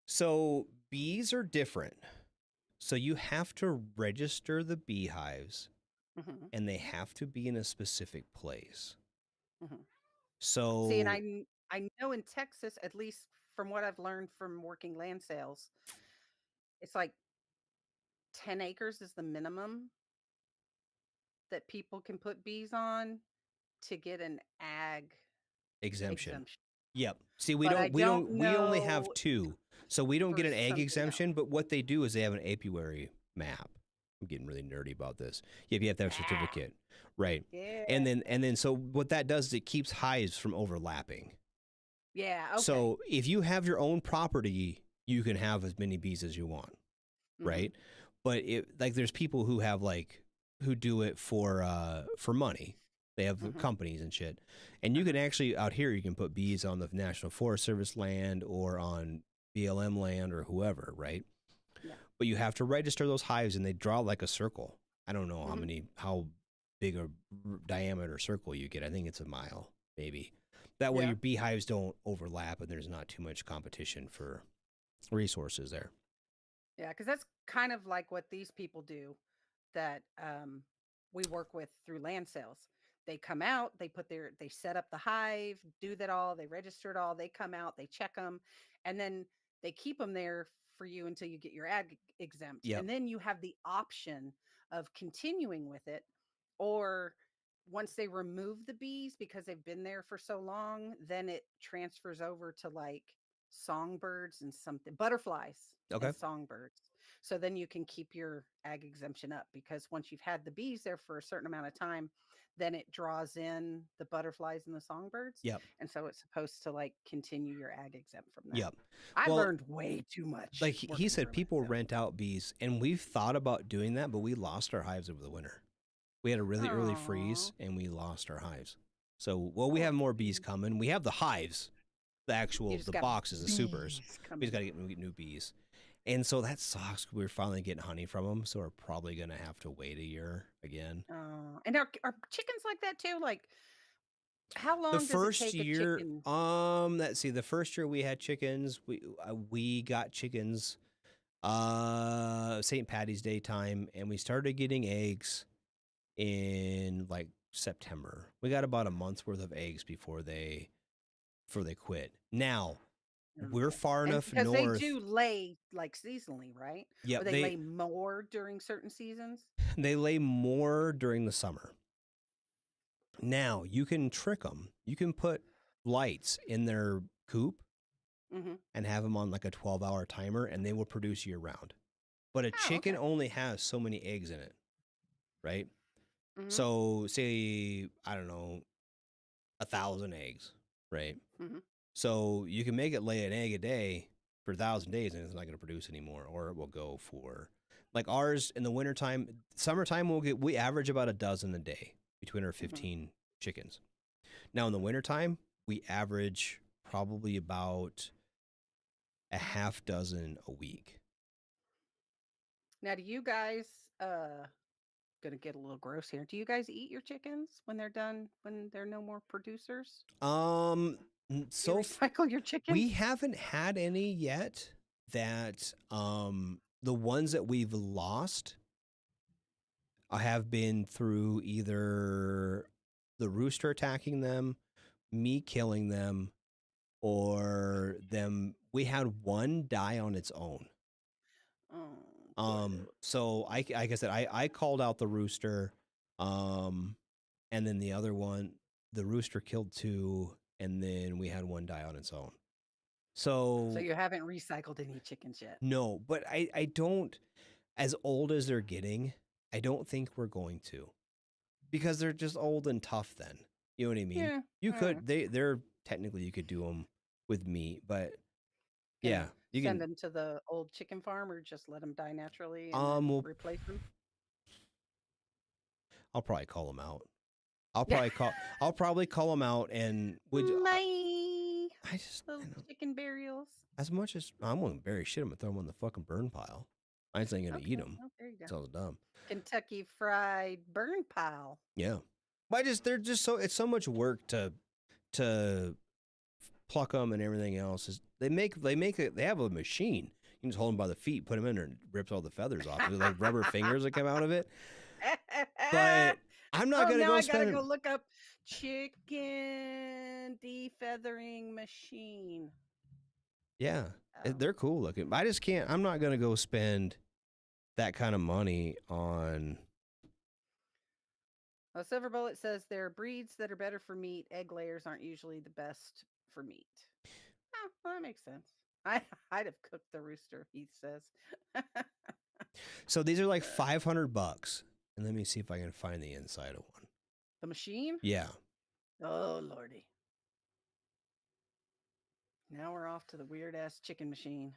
So bees are different. So you have to register the beehives, and they have to be in a specific place. So see, and I know in Texas, at least from what I've learned from working land sales, it's like 10 acres is the minimum that people can put bees on to get an ag exemption. Yep. See, we only have 2. So we don't get an ag exemption, but what they do is they have an apiary map. I'm getting really nerdy about this. You have to have a certificate. Right. Yeah. And then so what that does is it keeps hives from overlapping. Yeah. Okay. So if you have your own property, you can have as many bees as you want. Right. But there's people who have who do it for money. They have companies and shit. And you can actually, out here, you can put bees on the National Forest Service land or on BLM land or whoever, right? Yeah. But you have to register those hives, and they draw like a circle. I don't know how big a diameter circle you get. I think it's a mile, maybe. That way your beehives don't overlap, and there's not too much competition for resources there. Yeah, because that's kind of like what these people do that we work with through land sales. They come out, they set up the hive, do that all, they register it all, they come out, they check them, and then they keep them there for you until you get your ag exempt. And then you have the option of continuing with it, or once they remove the bees because they've been there for so long, then it transfers over to like songbirds and butterflies and songbirds. So then you can keep your ag exemption up, because once you've had the bees there for a certain amount of time, then it draws in the butterflies and the songbirds. Yep. And so it's supposed to like continue your ag exempt from that. Yep. I Well, learned way too much. Like he working said, for people myself. rent out bees, and we've thought about doing that, but we lost our hives over the winter. We had a really early freeze, Aw. and we lost our hives. So, well, we have more bees coming. We have the hives, the actual, You just the got boxes, the supers. bees We coming. just got to get new bees. And so that sucks. We're finally getting honey from them, so we're probably going to have to wait a year again. And are chickens like that too? Like, how long The does it first take a year, chicken? let's see, the first year we had chickens, we got chickens St. Patty's Day time, and we started getting eggs in like September. We got about a month's worth of eggs before they quit. Now, we're far enough Because north. they do lay like seasonally, right? Yep, Or they lay more during certain seasons. they lay more during the summer. Now, you can trick them. You can put lights in their coop Mm-hmm. and have them on like a 12-hour timer, and they will produce year round. But a chicken only has so many eggs in it, right? Mm-hmm. So say, I don't know, 1,000 eggs, right? Mm-hmm. So you can make it lay an egg a day for 1,000 days, and it's not going to produce anymore, or it will go for like ours in the wintertime. Summertime, we average about a dozen a day between our 15 chickens. Now in the wintertime, we average probably about a half dozen a week. Now, do you guys gonna get a little gross here? Do you guys eat your chickens when they're done? When they're no more producers? So You recycle your chickens? we haven't had any yet that the ones that we've lost have been through either the rooster attacking them, me killing them, or them. We had one die on its own. So like I said, I called out the rooster, and then the other one, the rooster killed two, and then we had one die on its own. So you haven't recycled any chickens yet? no, but I don't, as old as they're getting, I don't think we're going to, because they're just old and tough then. You know what I mean? Yeah. You could, they're technically, you could do them with meat, but Can yeah, you send can. them to the old chicken farm, or just let them die naturally and We'll- replace them? I'll probably call them out. I'll probably call them out, and My I just, little chicken burials. as much as I'm gonna bury shit, I'm gonna throw them in the fucking burn pile. I just ain't gonna eat them. Oh, there you go. Sounds dumb. Kentucky Fried Burn Pile. Yeah, but they're just so, it's so much work to pluck them and everything else. They have a machine. You can just hold them by the feet, put them in there, and rips all the feathers off. There's like rubber fingers that come out of it. But I'm not gonna go I spend. gotta go look up chicken defeathering machine. Yeah, they're cool looking. I just can't. I'm not gonna go spend that kind of money on. Well, Silver Bullet says there are breeds that are better for meat. Egg layers aren't usually the best for meat. Oh, well, that makes sense. I'd have cooked the rooster, he says. So these are like $500, and let me see if I can find the inside of one. The machine? Yeah. Oh, Lordy. Now we're off to the weird ass chicken machine.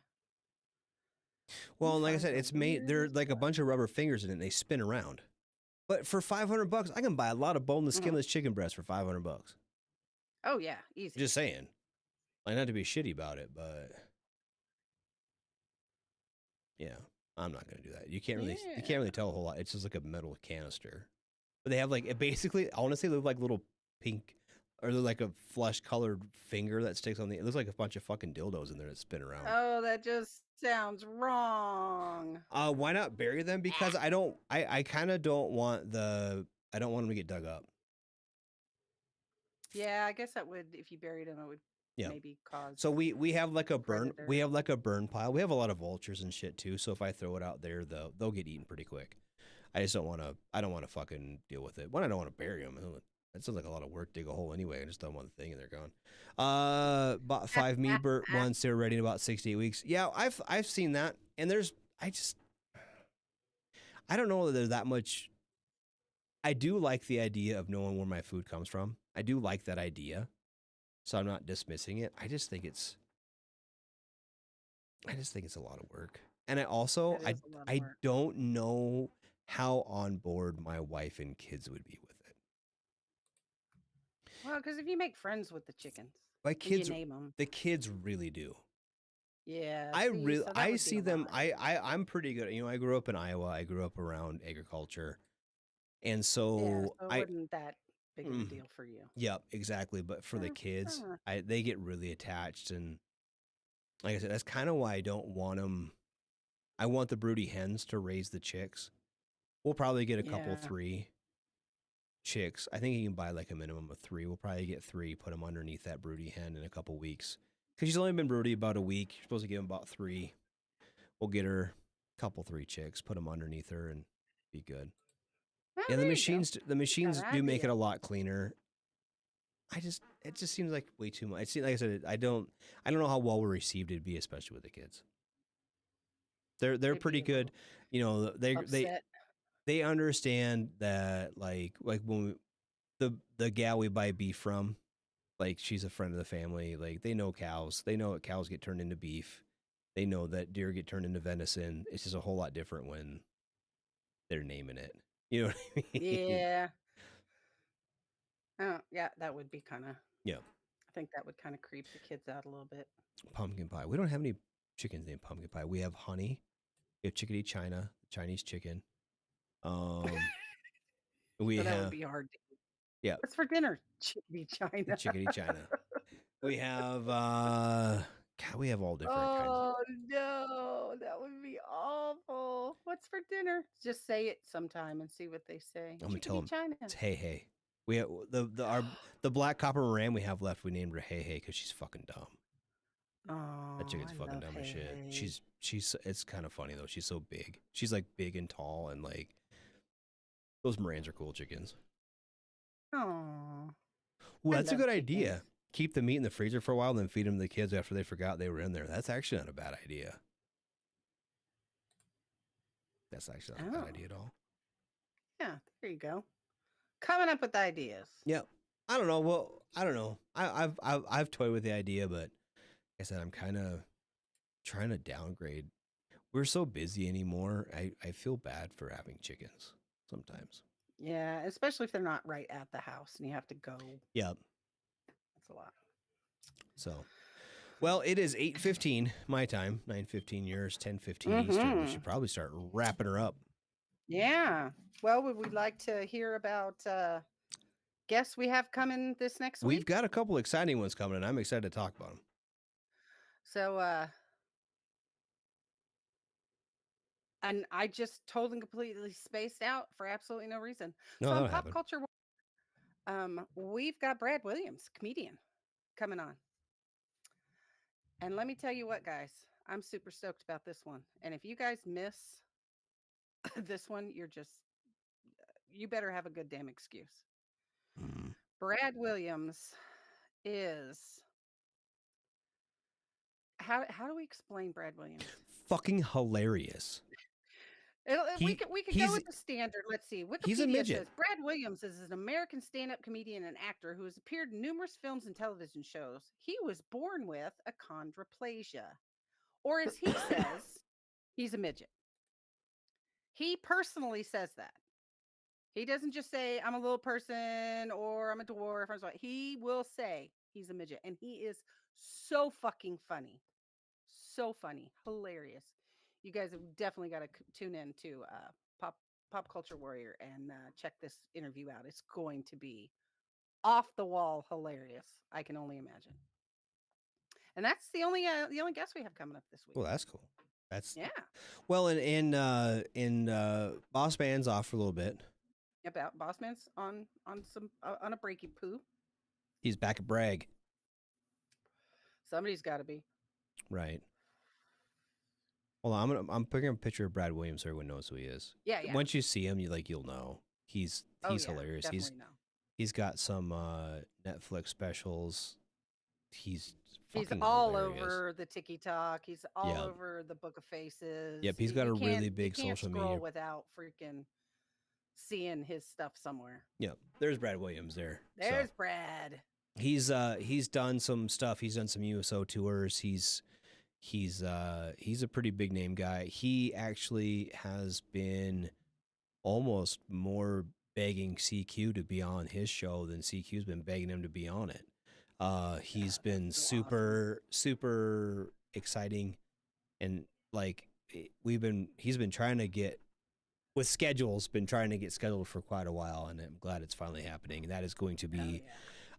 Well, like I said, it's made. They're like a bunch of rubber fingers in it, and they spin around. But for $500, I can buy a lot of boneless, skinless chicken breasts for $500. Oh yeah, easy. Just saying. Like, not to be shitty about it, but yeah, I'm not gonna do that. You can't really tell a whole lot. It's just like a metal canister. But they have like, it basically, honestly, look like little pink, or they're like a flesh colored finger that sticks on the. It looks like a bunch of fucking dildos in there that spin around. Oh, that just sounds wrong. Why not bury them? Because I kind of don't want them to get dug up. Yeah, I guess that would, if you buried them, it would maybe cause. So we have like a burn. predator. We have like a burn pile. We have a lot of vultures and shit too. So if I throw it out there, they'll get eaten pretty quick. I just don't want to. I don't want to fucking deal with it. One, I don't want to bury them. That sounds like a lot of work. Dig a hole anyway. I just throw them on the thing and they're gone. Bought 5 meat once. They were ready in about 6 to 8 weeks. Yeah, I've seen that. And I don't know that there's that much. I do like the idea of knowing where my food comes from. I do like that idea. So I'm not dismissing it. I just think it's a lot of work. And I also It is a lot of I work. don't know how on board my wife and kids would be with it. Well, because if you make friends with the chickens, My and you kids, name them, the kids really do. yeah. I See, really so that I would be see a them. lot. I'm pretty good. You know, I grew up in Iowa. I grew up around agriculture, and Yeah, so so it I wasn't that big of a mm, deal for you. yep, exactly. But for the kids, Huh. they get really attached, and like I said, that's kind of why I don't want them. I want the broody hens to raise the chicks. We'll probably get a couple, Yeah. 3 chicks. I think you can buy like a minimum of 3. We'll probably get 3, put them underneath that broody hen in a couple weeks. Because she's only been broody about a week. You're supposed to give them about 3. We'll get her a couple, 3 chicks, put them underneath her, and be good. Well, Yeah, there you go. the machines Got an do make it idea. a lot cleaner. It just seems like way too much. It seems, like I said, I don't know how well we're received it'd be, especially with the kids. They're They'd pretty be a good. little You know, upset. they understand that like when the gal we buy beef from, like she's a friend of the family. Like they know cows. They know that cows get turned into beef. They know that deer get turned into venison. It's just a whole lot different when they're naming it. You know what I mean? Yeah. Oh, yeah, that would be kind of. Yeah. I think that would kind of creep the kids out a little bit. Pumpkin pie. We don't have any chickens named pumpkin pie. We have honey. We have chickadee China, Chinese chicken. We So that would have be hard to eat. yeah, What's for dinner? Chickadee China. chickadee China. We have God, we have all different kinds. Oh no, that would be awful. What's for dinner? Just say it sometime and see what they say. I'm gonna tell them Chickadee China. it's Hey Hey. We have the black copper ram we have left. We named her Hey Hey because she's fucking dumb. Oh, That chicken's I fucking love dumb as shit. hay. She's it's kind of funny though. She's so big. She's like big and tall and like those Morans are cool chickens. Oh, Well, I that's a love good chickens. idea. Keep the meat in the freezer for a while, and then feed them to the kids after they forgot they were in there. That's actually not a bad idea. That's actually not a Oh, bad idea at all. yeah. There you go. Coming up with ideas. Yeah, I don't know. Well, I don't know. I've toyed with the idea, but like I said, I'm kind of trying to downgrade. We're so busy anymore. I feel bad for having chickens sometimes. Yeah, especially if they're not right at the house and you have to go. Yeah. That's a lot. So, well, it is 8:15 my time, 9:15 yours, 10:15 Eastern. We should probably start wrapping her up. Yeah. Well, would we like to hear about guests we have coming this next We've week? got a couple exciting ones coming, and I'm excited to talk about them. So, and I just totally completely spaced out for absolutely no reason. No, So on that'll pop happen. culture, we've got Brad Williams, comedian, coming on. And let me tell you what, guys, I'm super stoked about this one. And if you guys miss this one, you better have a good damn excuse. Mm. Brad Williams is how do we explain Brad Williams? Fucking hilarious. We He- could go he's- with the standard. Let's see. he's a Wikipedia midget. says Brad Williams is an American stand-up comedian and actor who has appeared in numerous films and television shows. He was born with achondroplasia, or as he says, he's a midget. He personally says that. He doesn't just say I'm a little person or I'm a dwarf or something. He will say he's a midget, and he is so fucking funny, so funny, hilarious. You guys have definitely got to tune in to Pop Culture Warrior and check this interview out. It's going to be off the wall hilarious. I can only imagine. And that's the only guest we have coming up this week. Well, that's cool. That's Yeah. well, and Boss Man's off for a little bit. About Bossman's on some on a breaky poo. He's back at Bragg. Somebody's got to be. Right. Hold on, I'm putting a picture of Brad Williams so everyone knows who he is. Yeah, yeah. Once you see him, you'll know. He's Yeah, hilarious. definitely know. He's got some Netflix specials. He's He's fucking all hilarious. over the TikTok. He's all Yeah. over the Book of Faces. Yep, he's got You a really can't- big you can't social scroll media. without freaking seeing his stuff somewhere. Yeah, there's Brad Williams there. There's So, Brad. he's done some stuff. He's done some USO tours. He's a pretty big name guy. He actually has been almost more begging CQ to be on his show than CQ's been begging him to be on it. He's been super exciting, and like he's been trying to get with schedules, been trying to get scheduled for quite a while, and I'm glad it's finally happening. And that is going to be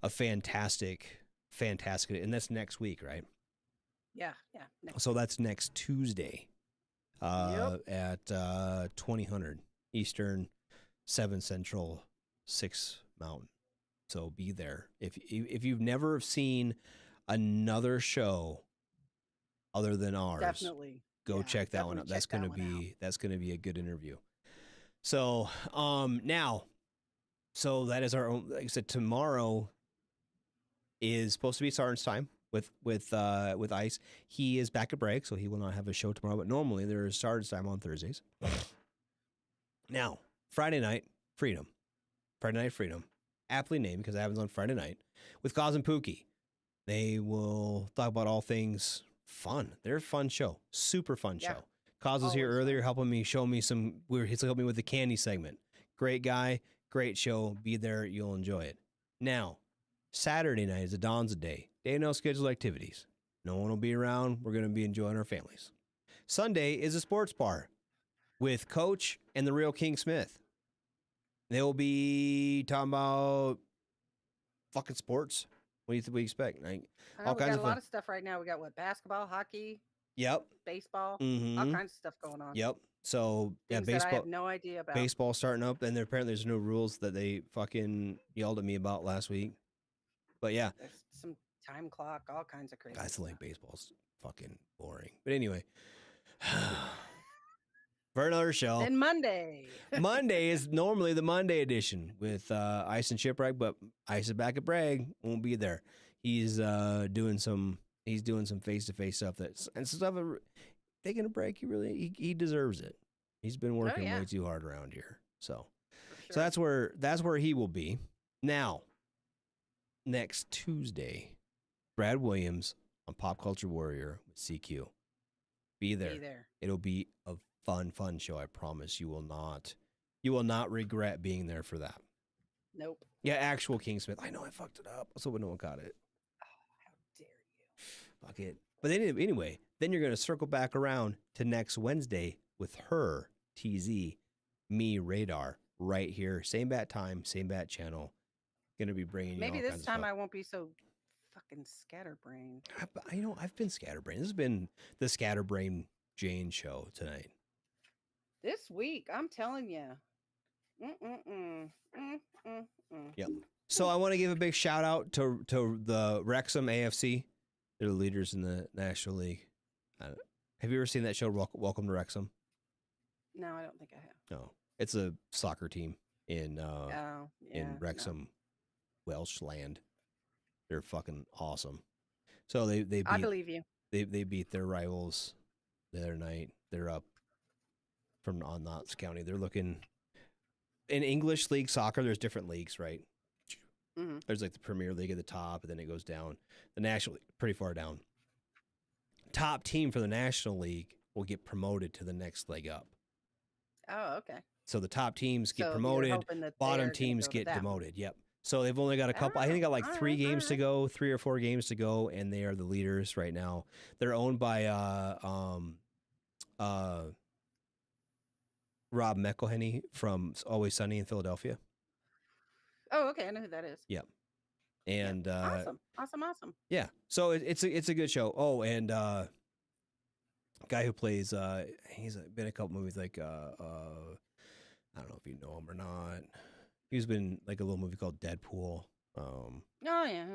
a fantastic, and that's next week, right? Yeah. So that's next Tuesday, at 2000 Eastern, 7 Central, 6 Mountain. So be there. If you've never seen another show other than ours, Definitely go check that one out. That's gonna be a good interview. So so that is our own. Like I said, tomorrow is supposed to be Sargent's time with Ice. He is back at Bragg, so he will not have a show tomorrow. But normally there is Sargent's time on Thursdays. Now Friday night Freedom, aptly named because it happens on Friday night with Kaz and Pookie. They will talk about all things fun. They're a fun show, super fun show. Kaz was here earlier helping me, show me some. He's helping me with the candy segment. Great guy, great show. Be there, you'll enjoy it. Now, Saturday night is a Don's Day. Day of no scheduled activities. No one will be around. We're going to be enjoying our families. Sunday is a sports bar with Coach and the real King Smith. They'll be talking about fucking sports. What do you expect? Like, all we kinds got of a lot of stuff right now. We got basketball, hockey. Yep. Baseball. All kinds of stuff going on. Yep. So Things baseball. that I have no idea about. Baseball starting up, and apparently there's no rules that they fucking yelled at me about last week. But yeah, there's some time clock, all kinds of crazy. I still think baseball's fucking boring. But anyway, for another show. Then Monday. Monday is normally the Monday edition with Ice and Shipwreck, but Ice is back at Bragg. Won't be there. He's doing some face-to-face stuff and stuff. Taking a break, he deserves it. He's been working way too hard around here. So that's where he will be. Now, next Tuesday, Brad Williams on Pop Culture Warrior with CQ. Be there. It'll be a fun show. I promise you will not regret being there for that. Nope. Yeah, actual King Smith. I know I fucked it up. I was hoping no one caught it. Oh, how dare you. Fuck it. But anyway, then you're going to circle back around to next Wednesday with her, TZ, me, Radar, right here. Same bat time, same bat channel. Going to be bringing you all kinds of stuff. Maybe this time I won't be so fucking scatterbrained. I've been scatterbrained. This has been the Scatterbrain Jane show tonight. This week, I'm telling you. Yep. So I want to give a big shout out to the Wrexham AFC. They're the leaders in the National League. Have you ever seen that show, Welcome to Wrexham? No, I don't think I have. No. It's a soccer team in Wrexham, Welshland. They're fucking awesome. So they beat, I believe you. They beat their rivals the other night. They're up from on Notts County. They're looking in English league soccer. There's different leagues, right? Mm-hmm. There's like the Premier League at the top, and then it goes down. The National League, pretty far down. Top team for the National League will get promoted to the next leg up. Oh, okay. So the top teams get promoted, bottom teams get demoted. Yep. So they've only got a couple. I think they got like 3 games to go, 3 or 4 games to go, and they are the leaders right now. They're owned by Rob McElhenney from Always Sunny in Philadelphia. Oh, okay. I know who that is. Yep. And awesome. Yeah. So it's a good show. Oh, and guy who plays he's been in a couple movies like I don't know if you know him or not. He's been like a little movie called Deadpool. Oh yeah.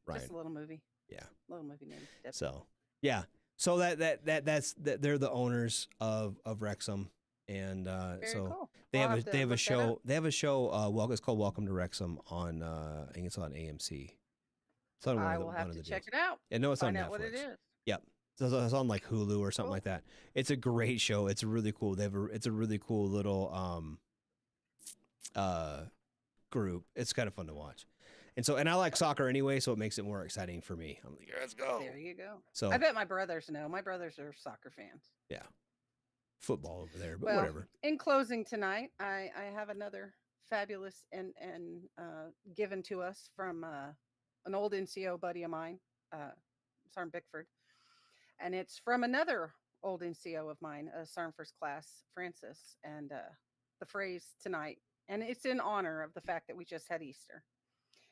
Ryan. Just a little movie. Yeah. Little movie named Deadpool. So yeah. So that's they're the owners of Wrexham. And so cool. they have a show. They have a show. It's called Welcome to Wrexham on. I think it's on AMC. It's on I will have to check it out. Yeah, no, it's on Netflix. Find out what it is. Yep. So it's on like Hulu or something like that. It's a great show. It's really cool. It's a really cool little group. It's kind of fun to watch. And I like soccer anyway, so it makes it more exciting for me. I'm like, let's go. There you go. So I bet my brothers know. My brothers are soccer fans. yeah, football over there, but Well, whatever. in closing tonight, I have another fabulous and given to us from an old NCO buddy of mine, Sergeant Bickford, and it's from another old NCO of mine, Sergeant First Class Francis, and the phrase tonight, and it's in honor of the fact that we just had Easter.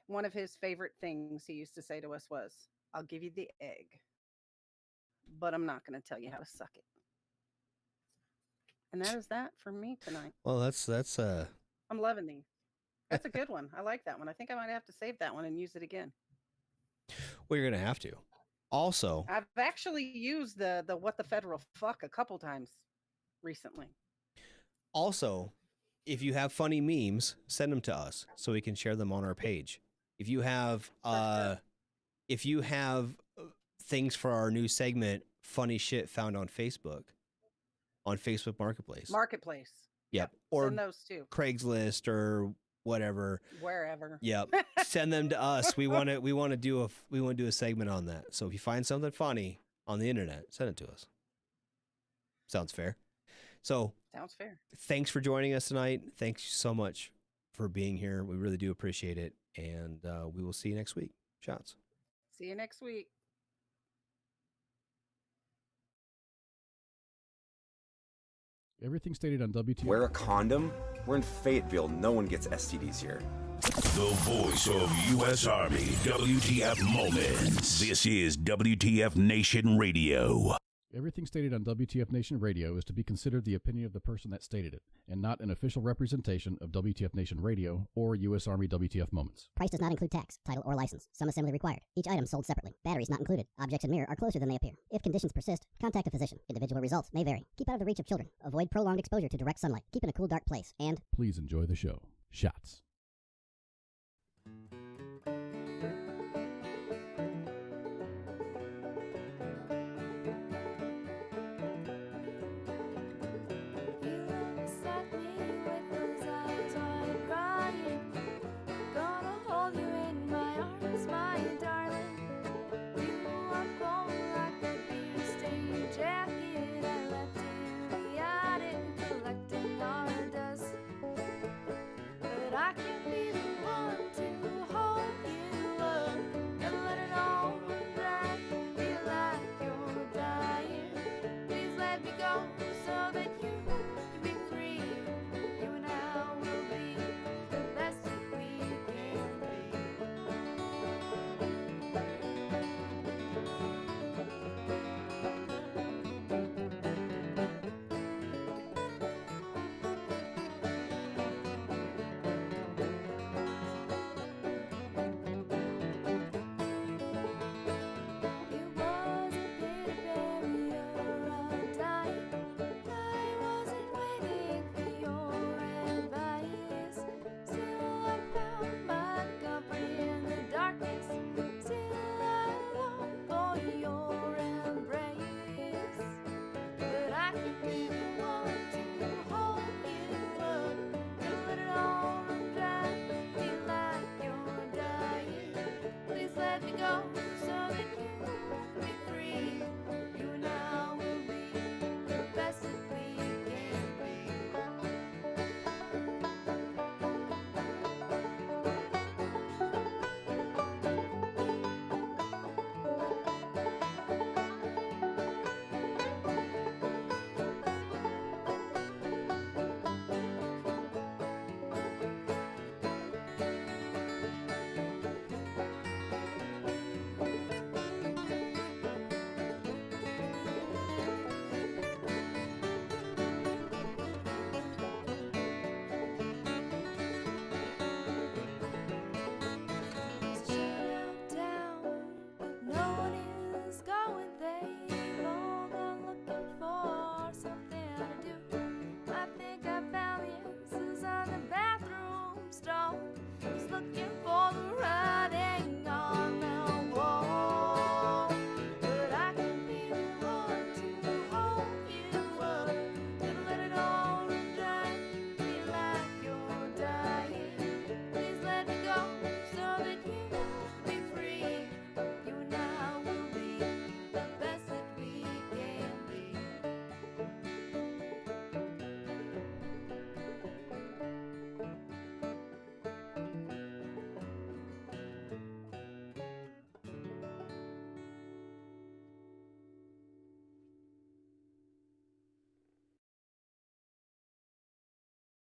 One of his favorite things he used to say to us was, "I'll give you the egg, but I'm not going to tell you how to suck it." And that is that for me tonight. Well, that's I'm loving these. That's a good one. I like that one. I think I might have to save that one and use it again. well, you're gonna have to. Also, I've actually used the what the federal fuck a couple times recently. if you have funny memes, send them to us so we can share them on our page. If you have things for our new segment, funny shit found on Facebook Marketplace. Yep. Yep. Or send those too. Craigslist or whatever. Wherever. Yep. Send them to us. We want to do a segment on that. So if you find something funny on the internet, send it to us. Sounds fair. So Sounds fair. thanks for joining us tonight. Thanks so much for being here. We really do appreciate it. And we will see you next week. Shots. See you next week. Everything stated on WTF. Wear a condom? We're in Fayetteville. No one gets STDs here. The voice of U.S. Army, WTF Moments. This is WTF Nation Radio. Everything stated on WTF Nation Radio is to be considered the opinion of the person that stated it, and not an official representation of WTF Nation Radio or U.S. Army WTF Moments. Price does not include tax, title, or license. Some assembly required. Each item sold separately. Batteries not included. Objects in mirror are closer than they appear. If conditions persist, contact a physician. Individual results may vary. Keep out of the reach of children. Avoid prolonged exposure to direct sunlight. Keep in a cool, dark place. And Please enjoy the show. Shots. Let me go.